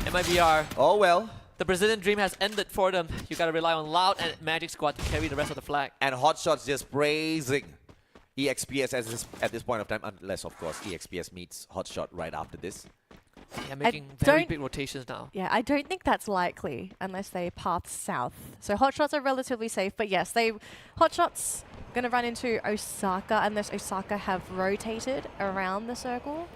MIBR. Oh well. The Brazilian dream has ended for them. You gotta rely on Loud and Magic Squad to carry the rest of the flag. And Hotshots just praising EXPS at this point of time, unless of course EXPS meets Hotshot right after this. Yeah, making very don't- big rotations now. Yeah, I don't think that's likely unless they path south. So Hotshots are relatively safe, but yes, Hotshots going to run into Osaka unless Osaka have rotated around the circle.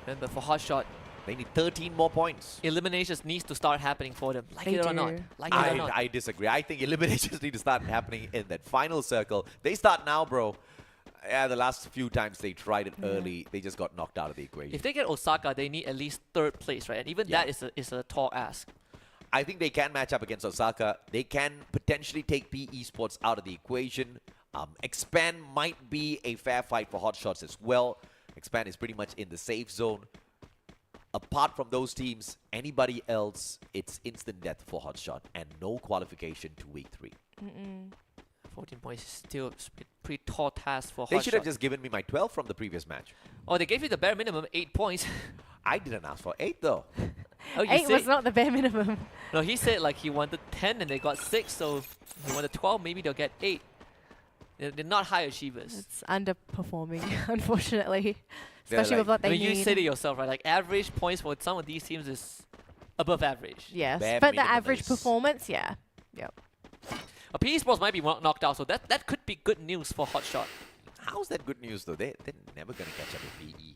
Remember, for Hotshot, They need 13 more points. eliminations needs to start happening for them. Like They it or not. do. Like it or not. I disagree. I think eliminations need to start happening in that final circle. They start now, bro. Yeah, the last few times they tried it early, they just got knocked out of the equation. If they get Osaka, they need at least 3rd place, right? And even Yeah. that is a tall ask. I think they can match up against Osaka. They can potentially take PE Esports out of the equation. Expand might be a fair fight for Hotshots as well. Expand is pretty much in the safe zone. Apart from those teams, anybody else, it's instant death for Hotshot and no qualification to week 3. 14 points is still a pretty tall task for They Hotshot. should have just given me my 12 from the previous match. Oh, they gave you the bare minimum, 8 points. I didn't ask for 8 though. Oh, you 8 was said- not the bare minimum. No, he said like he wanted 10 and they got 6, so if he wanted 12, maybe they'll get 8. They're not high achievers. It's underperforming, unfortunately. They're Especially with like- what they I mean, you need. said it yourself, right? Like average points for some of these teams is above average. Yes, Bare but the minimum average is- performance, yeah. Yep. PE Sports might be knocked out, so that could be good news for Hotshot. How's that good news though? They're never going to catch up with PE.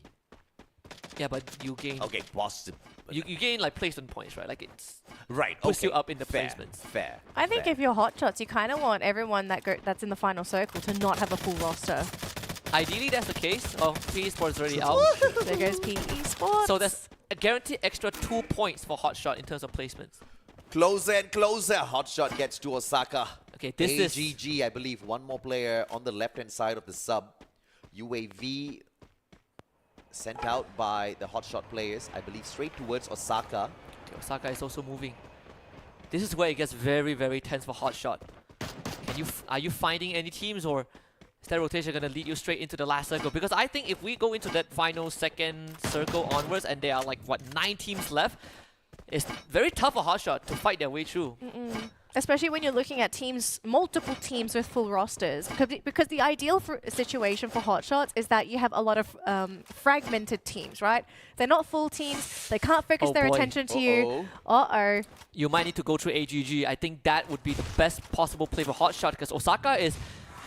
Yeah, but you gain Okay, possible. you gain like placement points, right? Like it's Right, puts you okay. up in the Fair, placements. Fair. I think fair. if you're Hotshots, you kind of want everyone that's in the final circle to not have a full roster. Ideally, that's the case. Oh, PE Sports already out. There goes PE Sports. So that's a guaranteed extra 2 points for Hotshot in terms of placements. Closer and closer. Hotshot gets to Osaka. Okay, this is AGG, I believe, one more player on the left-hand side of the sub. UAV sent out by the Hotshot players, I believe, straight towards Osaka. okay, Osaka is also moving. This is where it gets very, very tense for Hotshot. Are you finding any teams, or is that rotation going to lead you straight into the last circle? Because I think if we go into that final second circle onwards and there are like, what, 9 teams left, it's very tough for Hotshot to fight their way through. Especially when you're looking at teams, multiple teams with full rosters. Because the ideal situation for Hotshots is that you have a lot of fragmented teams, right? They're not full teams. They can't focus Oh their boy. attention to you. Uh-oh. You might need to go through AGG. I think that would be the best possible play for Hotshot because Osaka is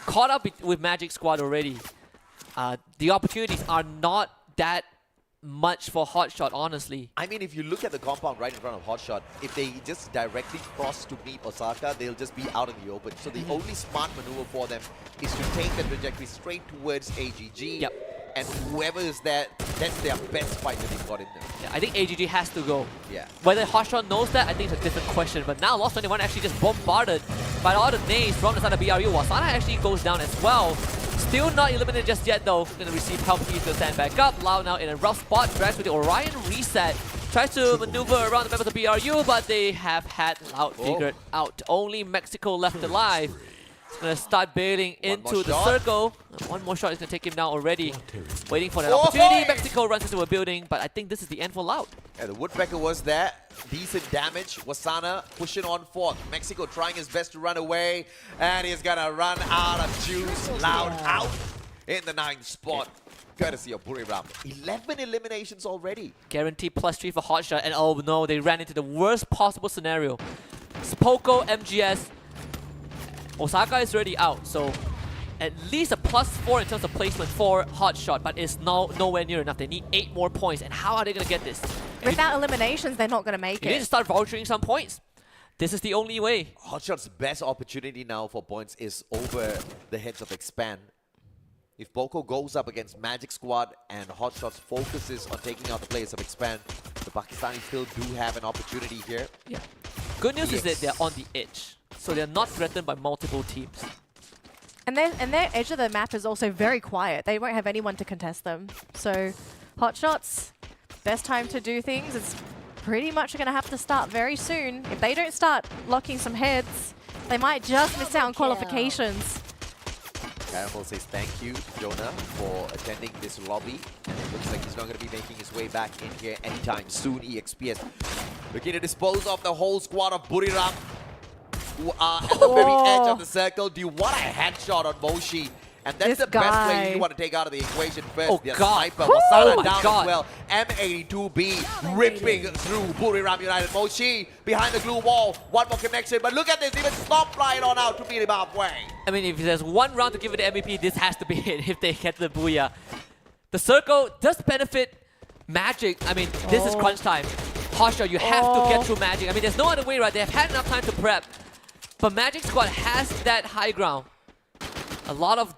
caught up with Magic Squad already. The opportunities are not that much for Hotshot, honestly. I mean, if you look at the compound right in front of Hotshot, if they just directly cross to meet Osaka, they'll just be out in the open. So the only smart maneuver for them is to take the trajectory straight towards AGG. Yep. And whoever is there, that's their best fight that they've got in there. Yeah, I think AGG has to go. Yeah. Whether Hotshot knows that, I think it's a different question. But now Lost 21 actually just bombarded by all the nades from the side of BRU. Wasana actually goes down as well. Still not eliminated just yet though. Gonna receive help. He's gonna stand back up. Lau now in a rough spot. Drags with the Orion reset. Tries to maneuver around the members of BRU, but they have had Lau figured out. Only Mexico left alive. He's gonna start bailing into the circle. One more shot is gonna take him down already. Waiting for that opportunity. Mexico runs into a building, but I think this is the end for Loud. Yeah, the Woodpecker was there. Decent damage. Wasana pushing on forth. Mexico trying his best to run away. And he's gonna run out of juice. Loud out in the 9th spot. Courtesy of Buriram. 11 eliminations already. Guaranteed +3 for Hotshot. And oh no, they ran into the worst possible scenario. Spoko, MGS. Osaka is already out, so at least a +4 in terms of placement for Hotshot, but it's nowhere near enough. They need 8 more points, and how are they going to get this? Without eliminations, they're not going to make You need to it. start vouchering some points. This is the only way. Hotshot's best opportunity now for points is over the heads of Expand. If Boko goes up against Magic Squad and Hotshot's focuses on taking out the players of Expand, the Pakistanis still do have an opportunity here. Yeah. Good news is that they're on the edge, so they're not threatened by multiple teams. And their edge of the map is also very quiet. They won't have anyone to contest them. So Hotshots, best time to do things. It's pretty much going to have to start very soon. If they don't start locking some heads, they might just miss out on qualifications. Caramel says thank you to Jonah for attending this lobby. And it looks like he's not going to be making his way back in here anytime soon. EXPS looking to dispose of the whole squad of Buriram, who are at the very edge of the circle. Do you want a headshot on Moshi? And that's the best player you want to take out of the equation first. Oh, the God. sniper, Wasana Oh, down God. as well. M82B ripping through Buriram United. Moshi behind the glue wall. One more connection, but look at this. Even Stomp flying on out to meet him halfway. I mean, if there's one round to give it the MVP, this has to be it if they get the booyah. The circle does benefit Magic. I mean, this is crunch time. Hotshot, you have to get through Magic. I mean, there's no other way, right? They have had enough time to prep. But Magic Squad has that high ground. A lot of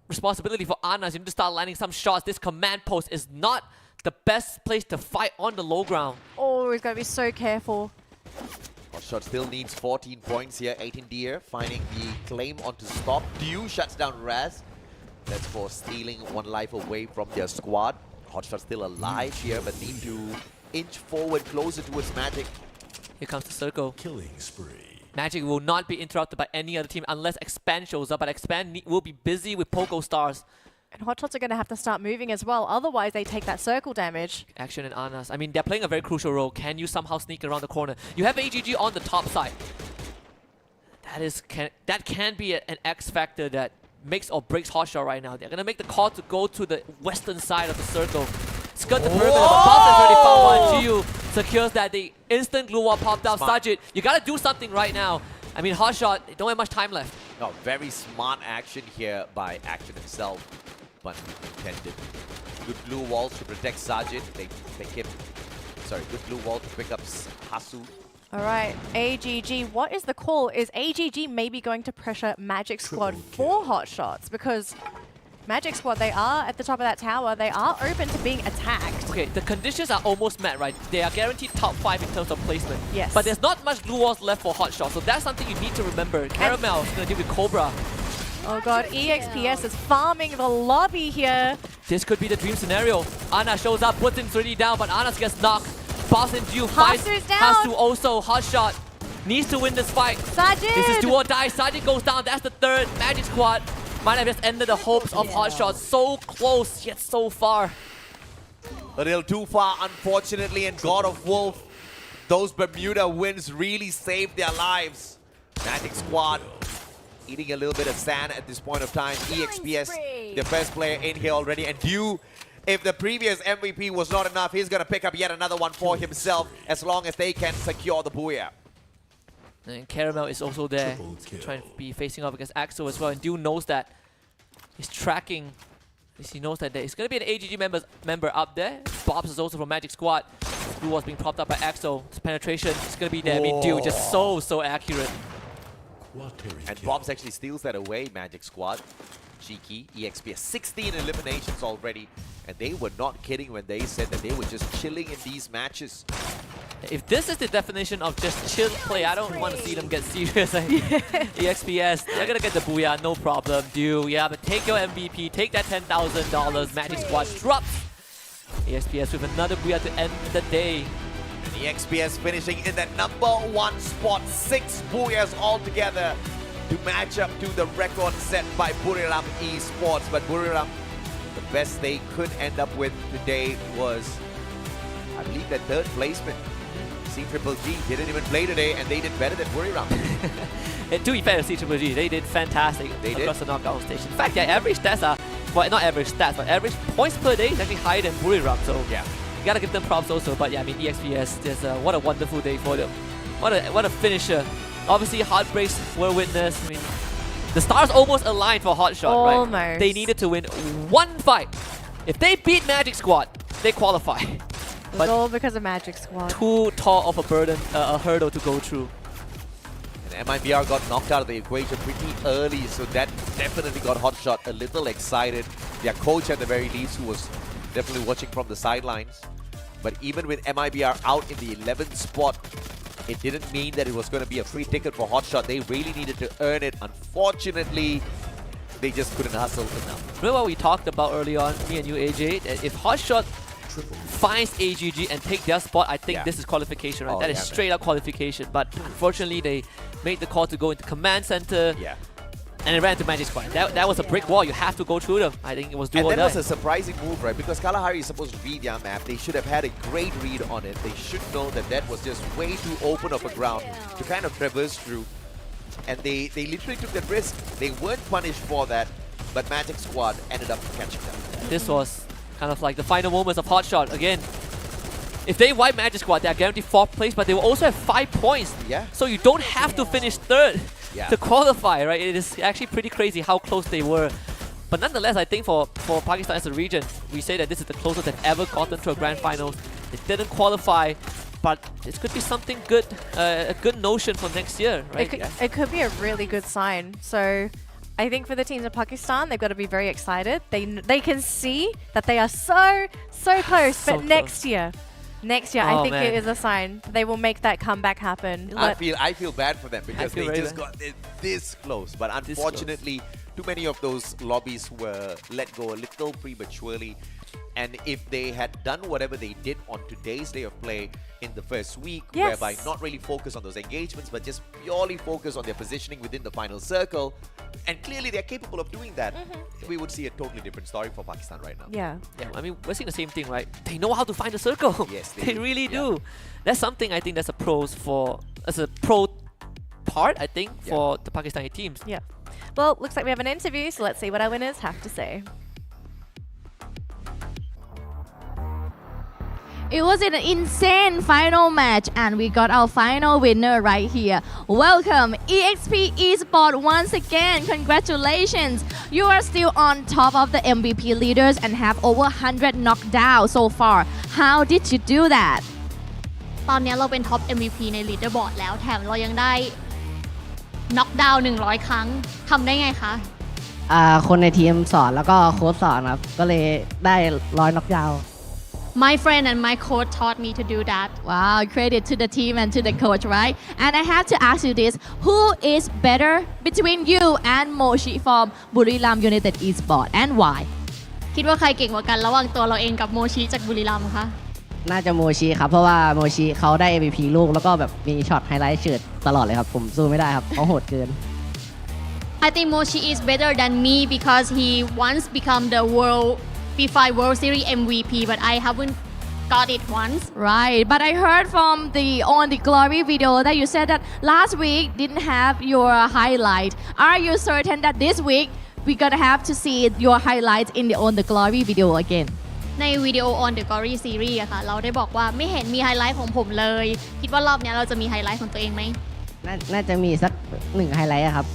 responsibility for Anas. You need to start landing some shots. This command post is not the best place to fight on the low ground. Oh, he's got to be so careful. Hotshot still needs 14 points here. 18 Deer finding the claim onto Stop. Dew shuts down Raz. That's for stealing 1 life away from their squad. Hotshot still alive here, but need to inch forward closer towards Magic. Here comes the circle. Killing spree. Magic will not be interrupted by any other team unless Expand shows up, but Expand will be busy with Poco Stars. And Hotshots are going to have to start moving as well. Otherwise, they take that circle damage. Action and Anas. I mean, they're playing a very crucial role. Can you somehow sneak around the corner? You have AGG on the top side. That can be an X factor that makes or breaks Hotshot right now. They're going to make the call to go to the western side of the circle. Skirt the perimeter, but Boss has already found one. Jiu secures that. The instant glue wall popped out. Sajid, you got to do something right now. I mean, Hotshot, they don't have much time left. No, very smart action here by Action himself, but intended. Good blue walls to protect Sajid. They pick him. Sorry, good blue wall to pick up Hasu. All right, AGG, what is the call? Is AGG maybe going to pressure Magic Squad for Hotshots? Because Magic Squad, they are at the top of that tower. They are open to being attacked. Okay, the conditions are almost met, right? They are guaranteed top 5 in terms of placement. Yes. But there's not much glue walls left for Hotshot, so that's something you need to remember. Caramel is going to deal with Cobra. Oh god, EXPS is farming the lobby here. This could be the dream scenario. Ana shows up, puts him 3D down, but Anas gets knocked. Boss and Jiu fights. Hasu's down. Hasu also, Hotshot needs to win this fight. Sajid! This is do or die. Sajid goes down. That's the third. Magic Squad might have just ended the hopes of Hotshot. So close, yet so far. A little too far, unfortunately, and God of Wolf, those Bermuda wins really saved their lives. Magic Squad eating a little bit of sand at this point of time. EXPS, the first player in here already, and Dew, if the previous MVP was not enough, he's going to pick up yet another one for himself as long as they can secure the booyah. And Caramel is also there, trying to be facing off against Axel as well, and Dew knows that. He's tracking He knows that there's going to be an AGG member up there. Bobs is also from Magic Squad. Who was being propped up by Axel. His penetration is going to be there. I mean, dude, just so accurate. And Bobs actually steals that away, Magic Squad. Cheeky, EXP 16 eliminations already. And they were not kidding when they said that they were just chilling in these matches. If this is the definition of just chill play, I don't want to see them get serious. EXPS, they're going to get the booyah, no problem. Dude, yeah, but take your MVP, take that $10,000. Magic Squad drops. EXPS with another booyah to end the day. And EXPS finishing in that #1 spot, 6 booyahs altogether to match up to the record set by Buriram Esports. But Buriram, the best they could end up with today was, I believe, that 3rd placement. C-Triple-G didn't even play today, and they did better than Buriram. And to be fair to C-Triple-G, they did fantastic across the knockout stage. In fact, their average stats are, well, not average stats, but average points per day is actually higher than Buriram. So yeah, you gotta give them props also. But yeah, I mean, EXPS, what a wonderful day for them. What a finisher. Obviously, heartbreaks were witnessed. I mean, the stars almost aligned for Hotshot, almost. Right? They needed to win 1 fight. If they beat Magic Squad, they qualify. It was all because of Magic Squad. Too tall of a burden, a hurdle to go through. And MIBR got knocked out of the equation pretty early, so that definitely got Hotshot a little excited. Their coach at the very least, who was definitely watching from the sidelines. But even with MIBR out in the 11th spot, it didn't mean that it was going to be a free ticket for Hotshot. They really needed to earn it. Unfortunately, they just couldn't hustle enough. Remember what we talked about early on, me and you, AJ? That if Hotshot finds AGG and take their spot, I think this is qualification, right? That is straight up qualification. But unfortunately, they made the call to go into Command Center. Yeah. And it ran to Magic Squad. That was a brick wall. You have to go through them. I think it was do or die. And that was a surprising move, right? Because Kalahari is supposed to read their map. They should have had a great read on it. They should know that that was just way too open of a ground to kind of traverse through. And they literally took that risk. They weren't punished for that, but Magic Squad ended up catching them. This was kind of like the final moments of Hotshot. Again, if they wipe Magic Squad, they are guaranteed 4th place, but they will also have 5 points. Yeah. So you don't have to finish 3rd to qualify, right? It is actually pretty crazy how close they were. But nonetheless, I think for Pakistan as a region, we say that this is the closest they've ever gotten to a grand finals. They didn't qualify, but this could be something good, a good notion for next year, right? It could be a really good sign. So I think for the teams in Pakistan, they've got to be very excited. They can see that they are so close, but next year, I think it is a sign they will make that comeback happen. I feel bad for them because they just got this close, but unfortunately, too many of those lobbies were let go a little prematurely. And if they had done whatever they did on today's day of play in the first week, whereby not really focus on those engagements, but just purely focus on their positioning within the final circle, and clearly they're capable of doing that, we would see a totally different story for Pakistan right now. Yeah, I mean, we're seeing the same thing, right? They know how to find a circle. Yes, they really do. That's something I think that's a pro part, I think, for the Pakistani teams. Yeah. Well, looks like we have an interview, so let's see what our winners have to say. It was an insane final match, and we got our final winner right here. Welcome, EXP Esports once again. Congratulations. You are still on top of the MVP leaders and have over 100 knockdowns so far. How did you do that? ตอนนี้เราเป็นท็อป MVP ใน leaderboard แล้วแถมเรายังได้ knockdown 100 ครั้งทำได้ไงคะ คนในทีมสอนแล้วก็โค้ชสอนครับก็เลยได้100 knockdown My friend and my coach taught me to do that. Wow, credit to the team and to the coach, right? And I have to ask you this, who is better between you and Moshi from Buriram United Esports and why? คิดว่าใครเก่งกว่ากันระหว่างตัวเราเองกับโมชิจากบุรีรัมย์คะ น่าจะโมชิครับเพราะว่าโมชิเขาได้ MVP ลูกแล้วก็แบบมีช็อตไฮไลท์เฉิดตลอดเลยครับผมสู้ไม่ได้ครับเขาโหดเกิน I think Moshi is better than me because he once become the P5 World Series MVP, but I haven't got it once. Right, but I heard from on the Glory video that you said that last week didn't have your highlight. Are you certain that this week we're gonna have to see your highlights on the Glory video again? ในวิดีโอ on the Glory Series อะค่ะเราได้บอกว่าไม่เห็นมีไฮไลท์ของผมเลยคิดว่ารอบนี้เราจะมีไฮไลท์ของตัวเองไหม น่าจะมีสัก1ไฮไลท์ครับ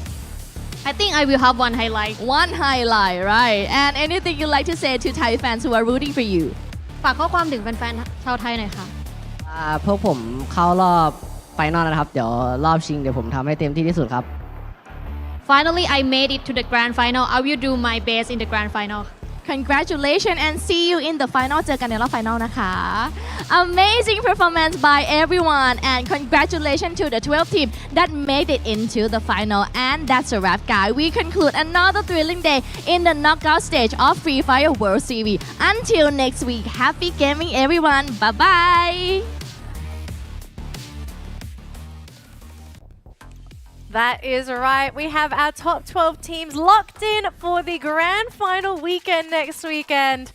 I think I will have one highlight. One highlight, right? And anything you'd like to say to Thai fans who are rooting for you? ฝากข้อความถึงแฟนๆชาวไทยหน่อยค่ะ พวกผมเข้ารอบไฟนอลนะครับ เดี๋ยวรอบชิงเดี๋ยวผมทำให้เต็มที่ที่สุดครับ Finally I made it to the grand final. I will do my best in the grand final. Congratulations and see you in the final เจอกันในรอบ final นะคะ Amazing performance by everyone and congratulations to the 12 team that made it into the final and that's a wrap guys. We conclude another thrilling day in the knockout stage of Free Fire World Series. Until next week, happy gaming everyone. Bye bye. That is right. We have our top 12 teams locked in for the grand final weekend next weekend.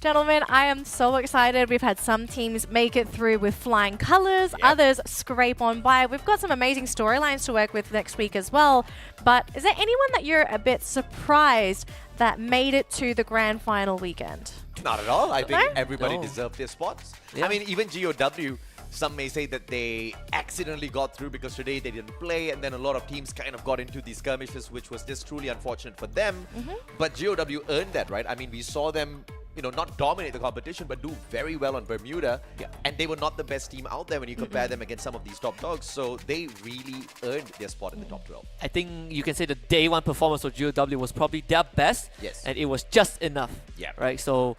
Gentlemen, I am so excited. We've had some teams make it through with flying colors, others scrape on by. We've got some amazing storylines to work with next week as well. But is there anyone that you're a bit surprised that made it to the grand final weekend? Not at all. I think No? everybody deserved their spots. I mean, even GOW, some may say that they accidentally got through because today they didn't play, and then a lot of teams kind of got into these skirmishes, which was just truly unfortunate for them. But GOW earned that, right? I mean, we saw them, not dominate the competition, but do very well on Bermuda. And they were not the best team out there when you compare them against some of these top dogs. So they really earned their spot in the top 12. I think you can say the day one performance of GOW was probably their best. Yes. And it was just enough. Yeah. Right. So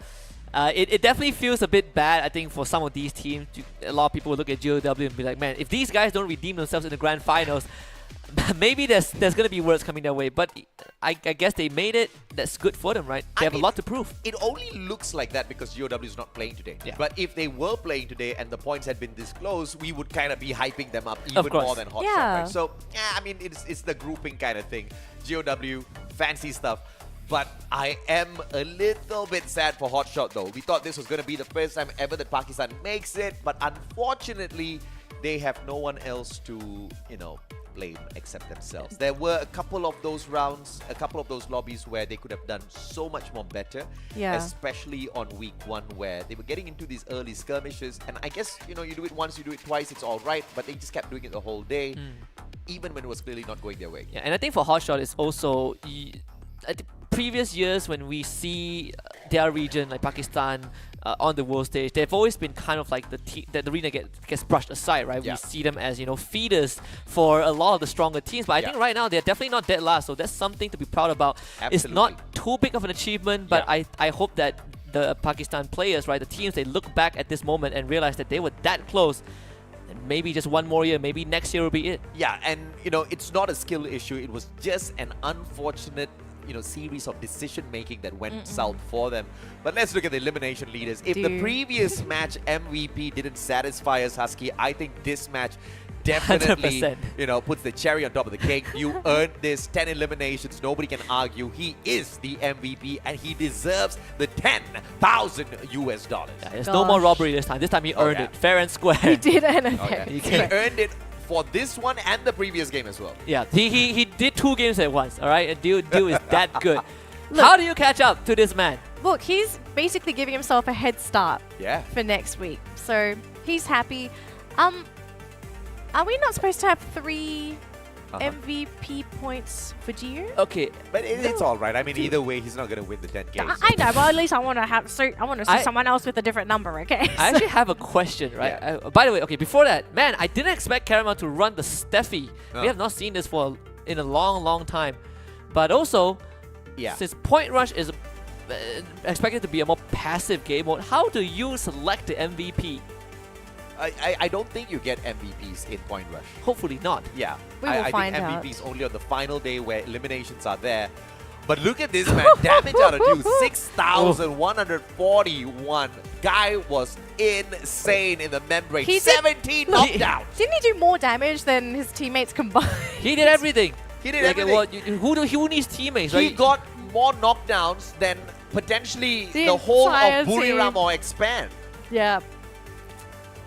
it definitely feels a bit bad, I think, for some of these teams. A lot of people will look at GOW and be like, man, if these guys don't redeem themselves in the grand finals, maybe there's going to be words coming their way. But I guess they made it. That's good for them, right? They have a lot to prove. It only looks like that because GOW is not playing today. But if they were playing today and the points had been this close, we would kind of be hyping them up even more than Hotshot. Right? So, I mean, it's the grouping kind of thing. GOW, fancy stuff. But I am a little bit sad for Hotshot though. We thought this was going to be the first time ever that Pakistan makes it. But unfortunately, they have no one else to, blame except themselves. There were a couple of those rounds, a couple of those lobbies where they could have done so much more better. Especially on week 1 where they were getting into these early skirmishes. And I guess, you do it once, you do it twice, it's all right. But they just kept doing it the whole day, even when it was clearly not going their way. Yeah, and I think for Hotshot, it's also... previous years when we see their region like Pakistan on the world stage, they've always been kind of like the arena gets brushed aside, right? We see them as feeders for a lot of the stronger teams, but I think right now they're definitely not dead last, so that's something to be proud about. It's not too big of an achievement, but I hope that the Pakistan players, right, the teams, they look back at this moment and realize that they were that close. And maybe just one more year, maybe next year will be it. Yeah, and it's not a skill issue, it was just an unfortunate series of decision making that went south for them. But let's look at the elimination leaders. If the previous match MVP didn't satisfy us, Husky, I think this match definitely 100%. Puts the cherry on top of the cake. You earned this 10 eliminations. Nobody can argue. He is the MVP and he deserves the $10,000 US. There's no more robbery this time. This time he earned it fair and square. He did earn it. He earned it for this one and the previous game as well. Yeah, he did 2 games at once, all right? And Dew is that good. How do you catch up to this man? Look, he's basically giving himself a head start for next week. So he's happy. Are we not supposed to have 3 MVP points for Gio? Okay, but it's all right. I mean, either way, he's not going to win the 10K. I know, but at least I want to see someone else with a different number, okay? I actually have a question, right? By the way, okay, before that, man, I didn't expect Caramel to run the Steffi. We have not seen this in a long, long time. But also, since Point Rush is expected to be a more passive game mode, how do you select the MVP? I don't think you get MVPs in Point Rush. Hopefully not. Yeah. We will find out. I think MVPs only on the final day where eliminations are there. But look at this, man. Damage out of you. 6,141. Guy was insane in the membrane. 17 knockdowns. Didn't he do more damage than his teammates combined? He did everything. He did everything. Who needs teammates, right? He got more knockdowns than potentially the whole of Buriram or Expand. Yeah.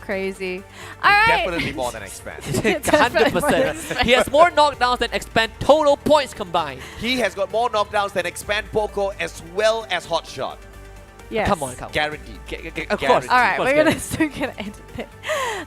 Crazy. All right. Definitely more than Expand. 100%. He has more knockdowns than Expand total points combined. He has got more knockdowns than Expand Poco as well as Hotshot. Yes. Come on. Guaranteed. Of course. Guaranteed. All right, Of course, we're guys. soon gonna end it.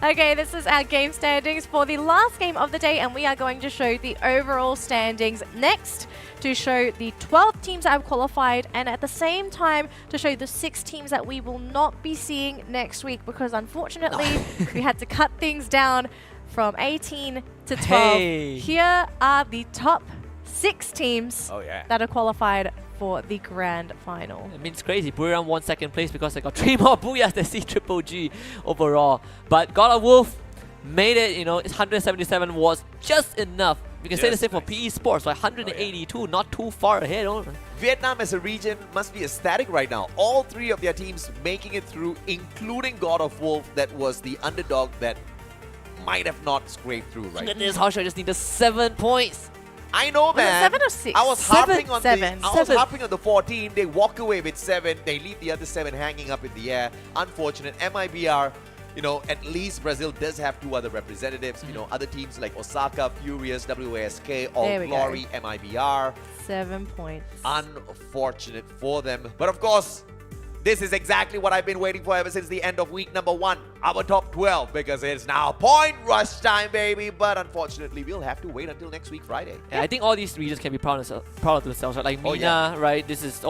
Okay, this is our game standings for the last game of the day, and we are going to show the overall standings next to show the 12 teams that have qualified, and at the same time to show the 6 teams that we will not be seeing next week because unfortunately we had to cut things down from 18 to 12. Hey. Here are the top 6 teams Oh, yeah. that are qualified for the grand final. I mean, it's crazy. Buriram won second place because they got 3 more booyahs than C-Triple-G overall. But God of Wolf made it, you know, it's 177 was just enough. You can say the Just same for nice. PE Sports, like 182, not too far ahead. Vietnam as a region must be ecstatic right now. All 3 of their teams making it through, including God of Wolf, that was the underdog that might have not scraped through, Look right? at this, Harsha just needed 7 points. I know, Was it man. 7 or 6? I was harping on Seven. I was harping on the 14. They walk away with 7. They leave the other 7 hanging up in the air. Unfortunate. MIBR, you know, at least Brazil does have 2 other representatives. You know, other teams like Osaka, Furious, WASK, All There we go. Glory, MIBR. 7 points. Unfortunate for them. But of course, this is exactly what I've been waiting for ever since the end of week number 1. Our top 12, because it's now point rush time, baby. But unfortunately, we'll have to wait until next week, Friday. And I think all these regions can be proud of themselves. Right? Like Oh, Mina, yeah. right? This is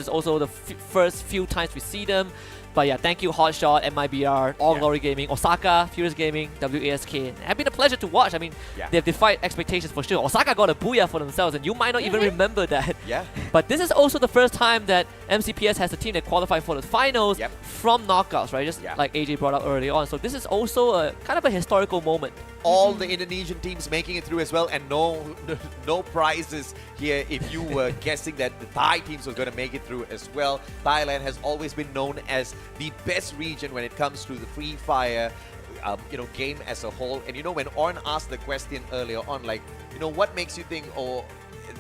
also the first few times we see them. But yeah, thank you Hotshot, MIBR, All Yeah. Glory Gaming, Osaka, Furious Gaming, WASK. It has been a pleasure to watch. I mean, Yeah. they've defied expectations for sure. Osaka got a booyah for themselves, and you might not even remember that. Yeah. But this is also the first time that MCPS has a team that qualified for the finals Yep. from knockouts, right? Just Yeah. like AJ brought up early on. So this is also a kind of a historical moment. All the Indonesian teams making it through as well, and no prizes here if you were guessing that the Thai teams were going to make it through as well. Thailand has always been known as the best region when it comes to the Free Fire game as a whole. And you know, when Orn asked the question earlier on, like, you know, what makes you think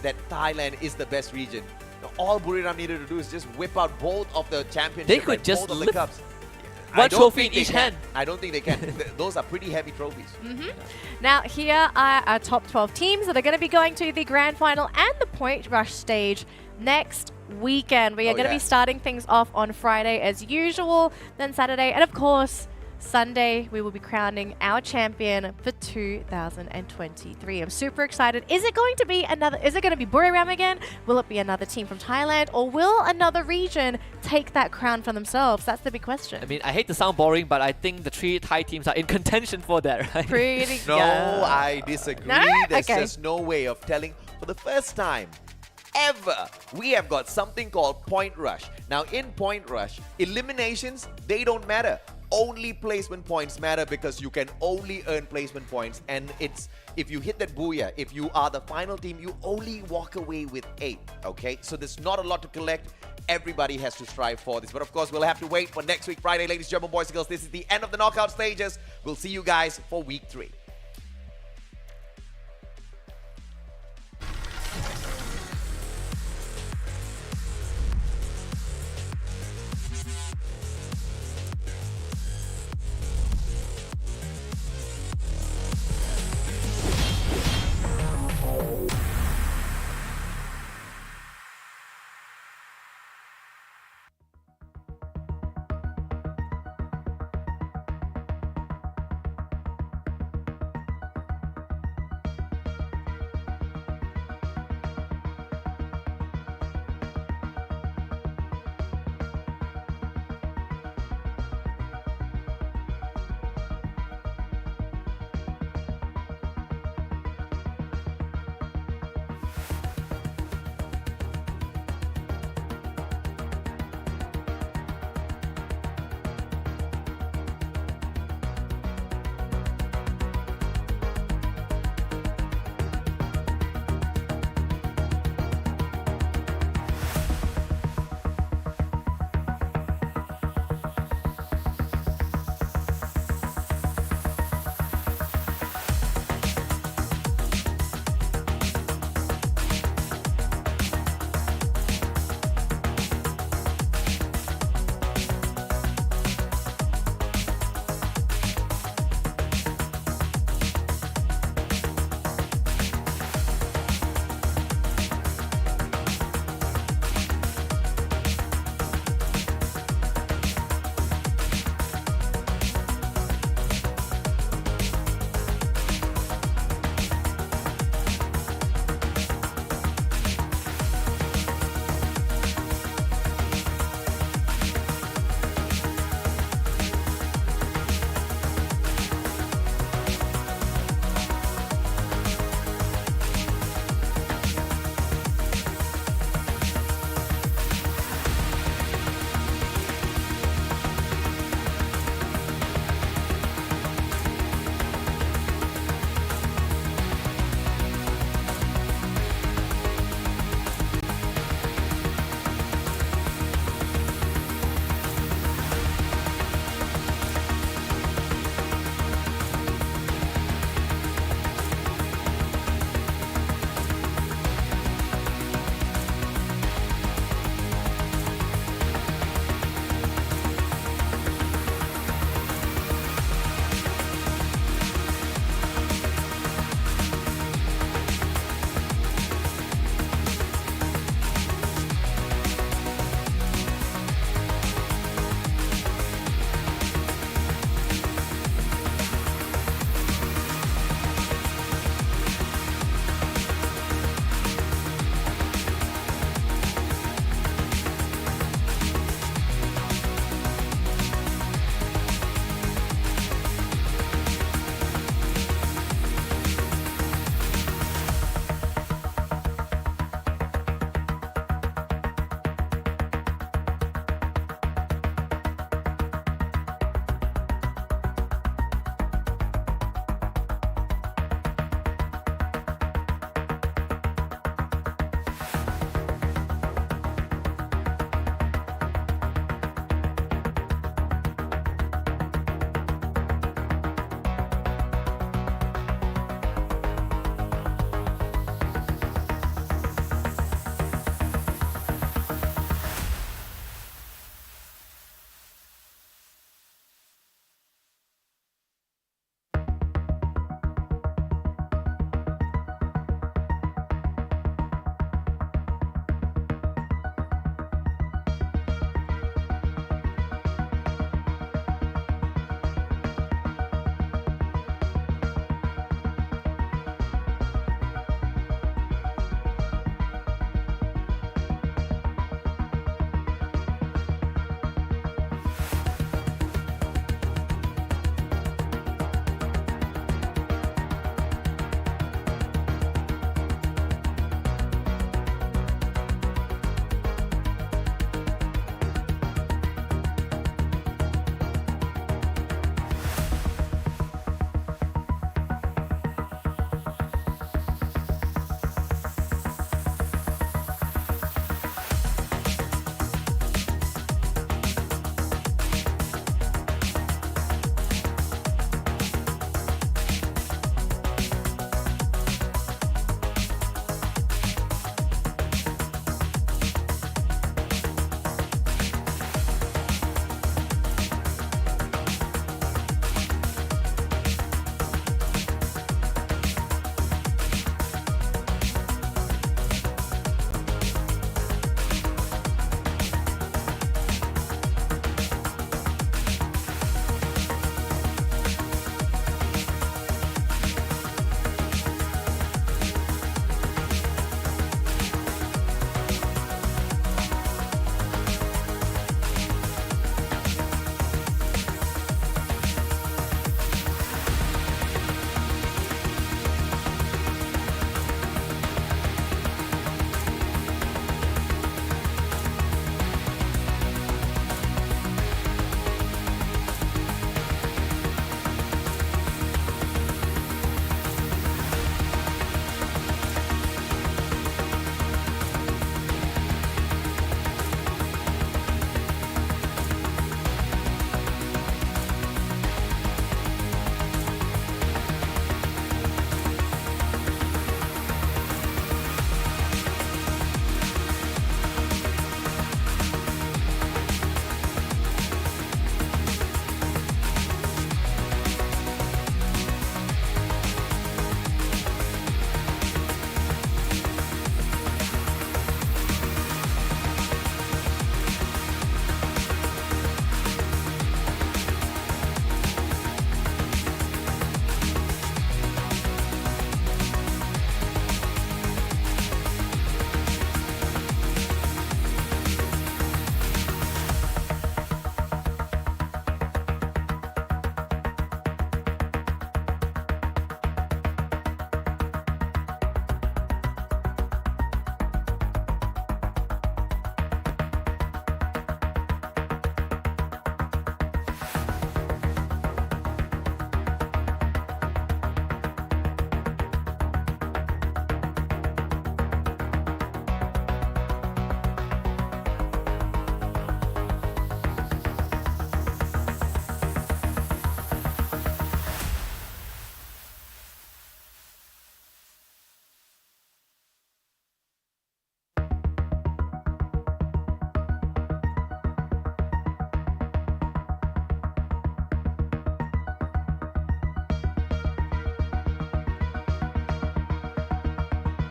that Thailand is the best region? All Buriram needed to do is just whip out both of the championships. They could just both of the lift cups. one I don't trophy think in each they can. hand. I don't think they can. Those are pretty heavy trophies. Now, here are our top 12 teams that are going to be going to the grand final and the point rush stage next weekend. We are Oh, going to yeah. be starting things off on Friday as usual, then Saturday, and of course, Sunday, we will be crowning our champion for 2023. I'm super excited. Is it going to be Buriram again? Will it be another team from Thailand? Or will another region take that crown for themselves? That's the big question. I mean, I hate to sound boring, but I think the 3 Thai teams are in contention for that, right? Pretty No, yeah. I disagree. No? There's Okay. just no way of telling. For the first time ever, we have got something called Point Rush. Now, in Point Rush, eliminations, they don't matter. Only placement points matter because you can only earn placement points. And it's, if you hit that booyah, if you are the final team, you only walk away with 8, okay? So there's not a lot to collect. Everybody has to strive for this. But of course, we'll have to wait for next week, Friday. Ladies, German boys and girls, this is the end of the knockout stages. We'll see you guys for week 3.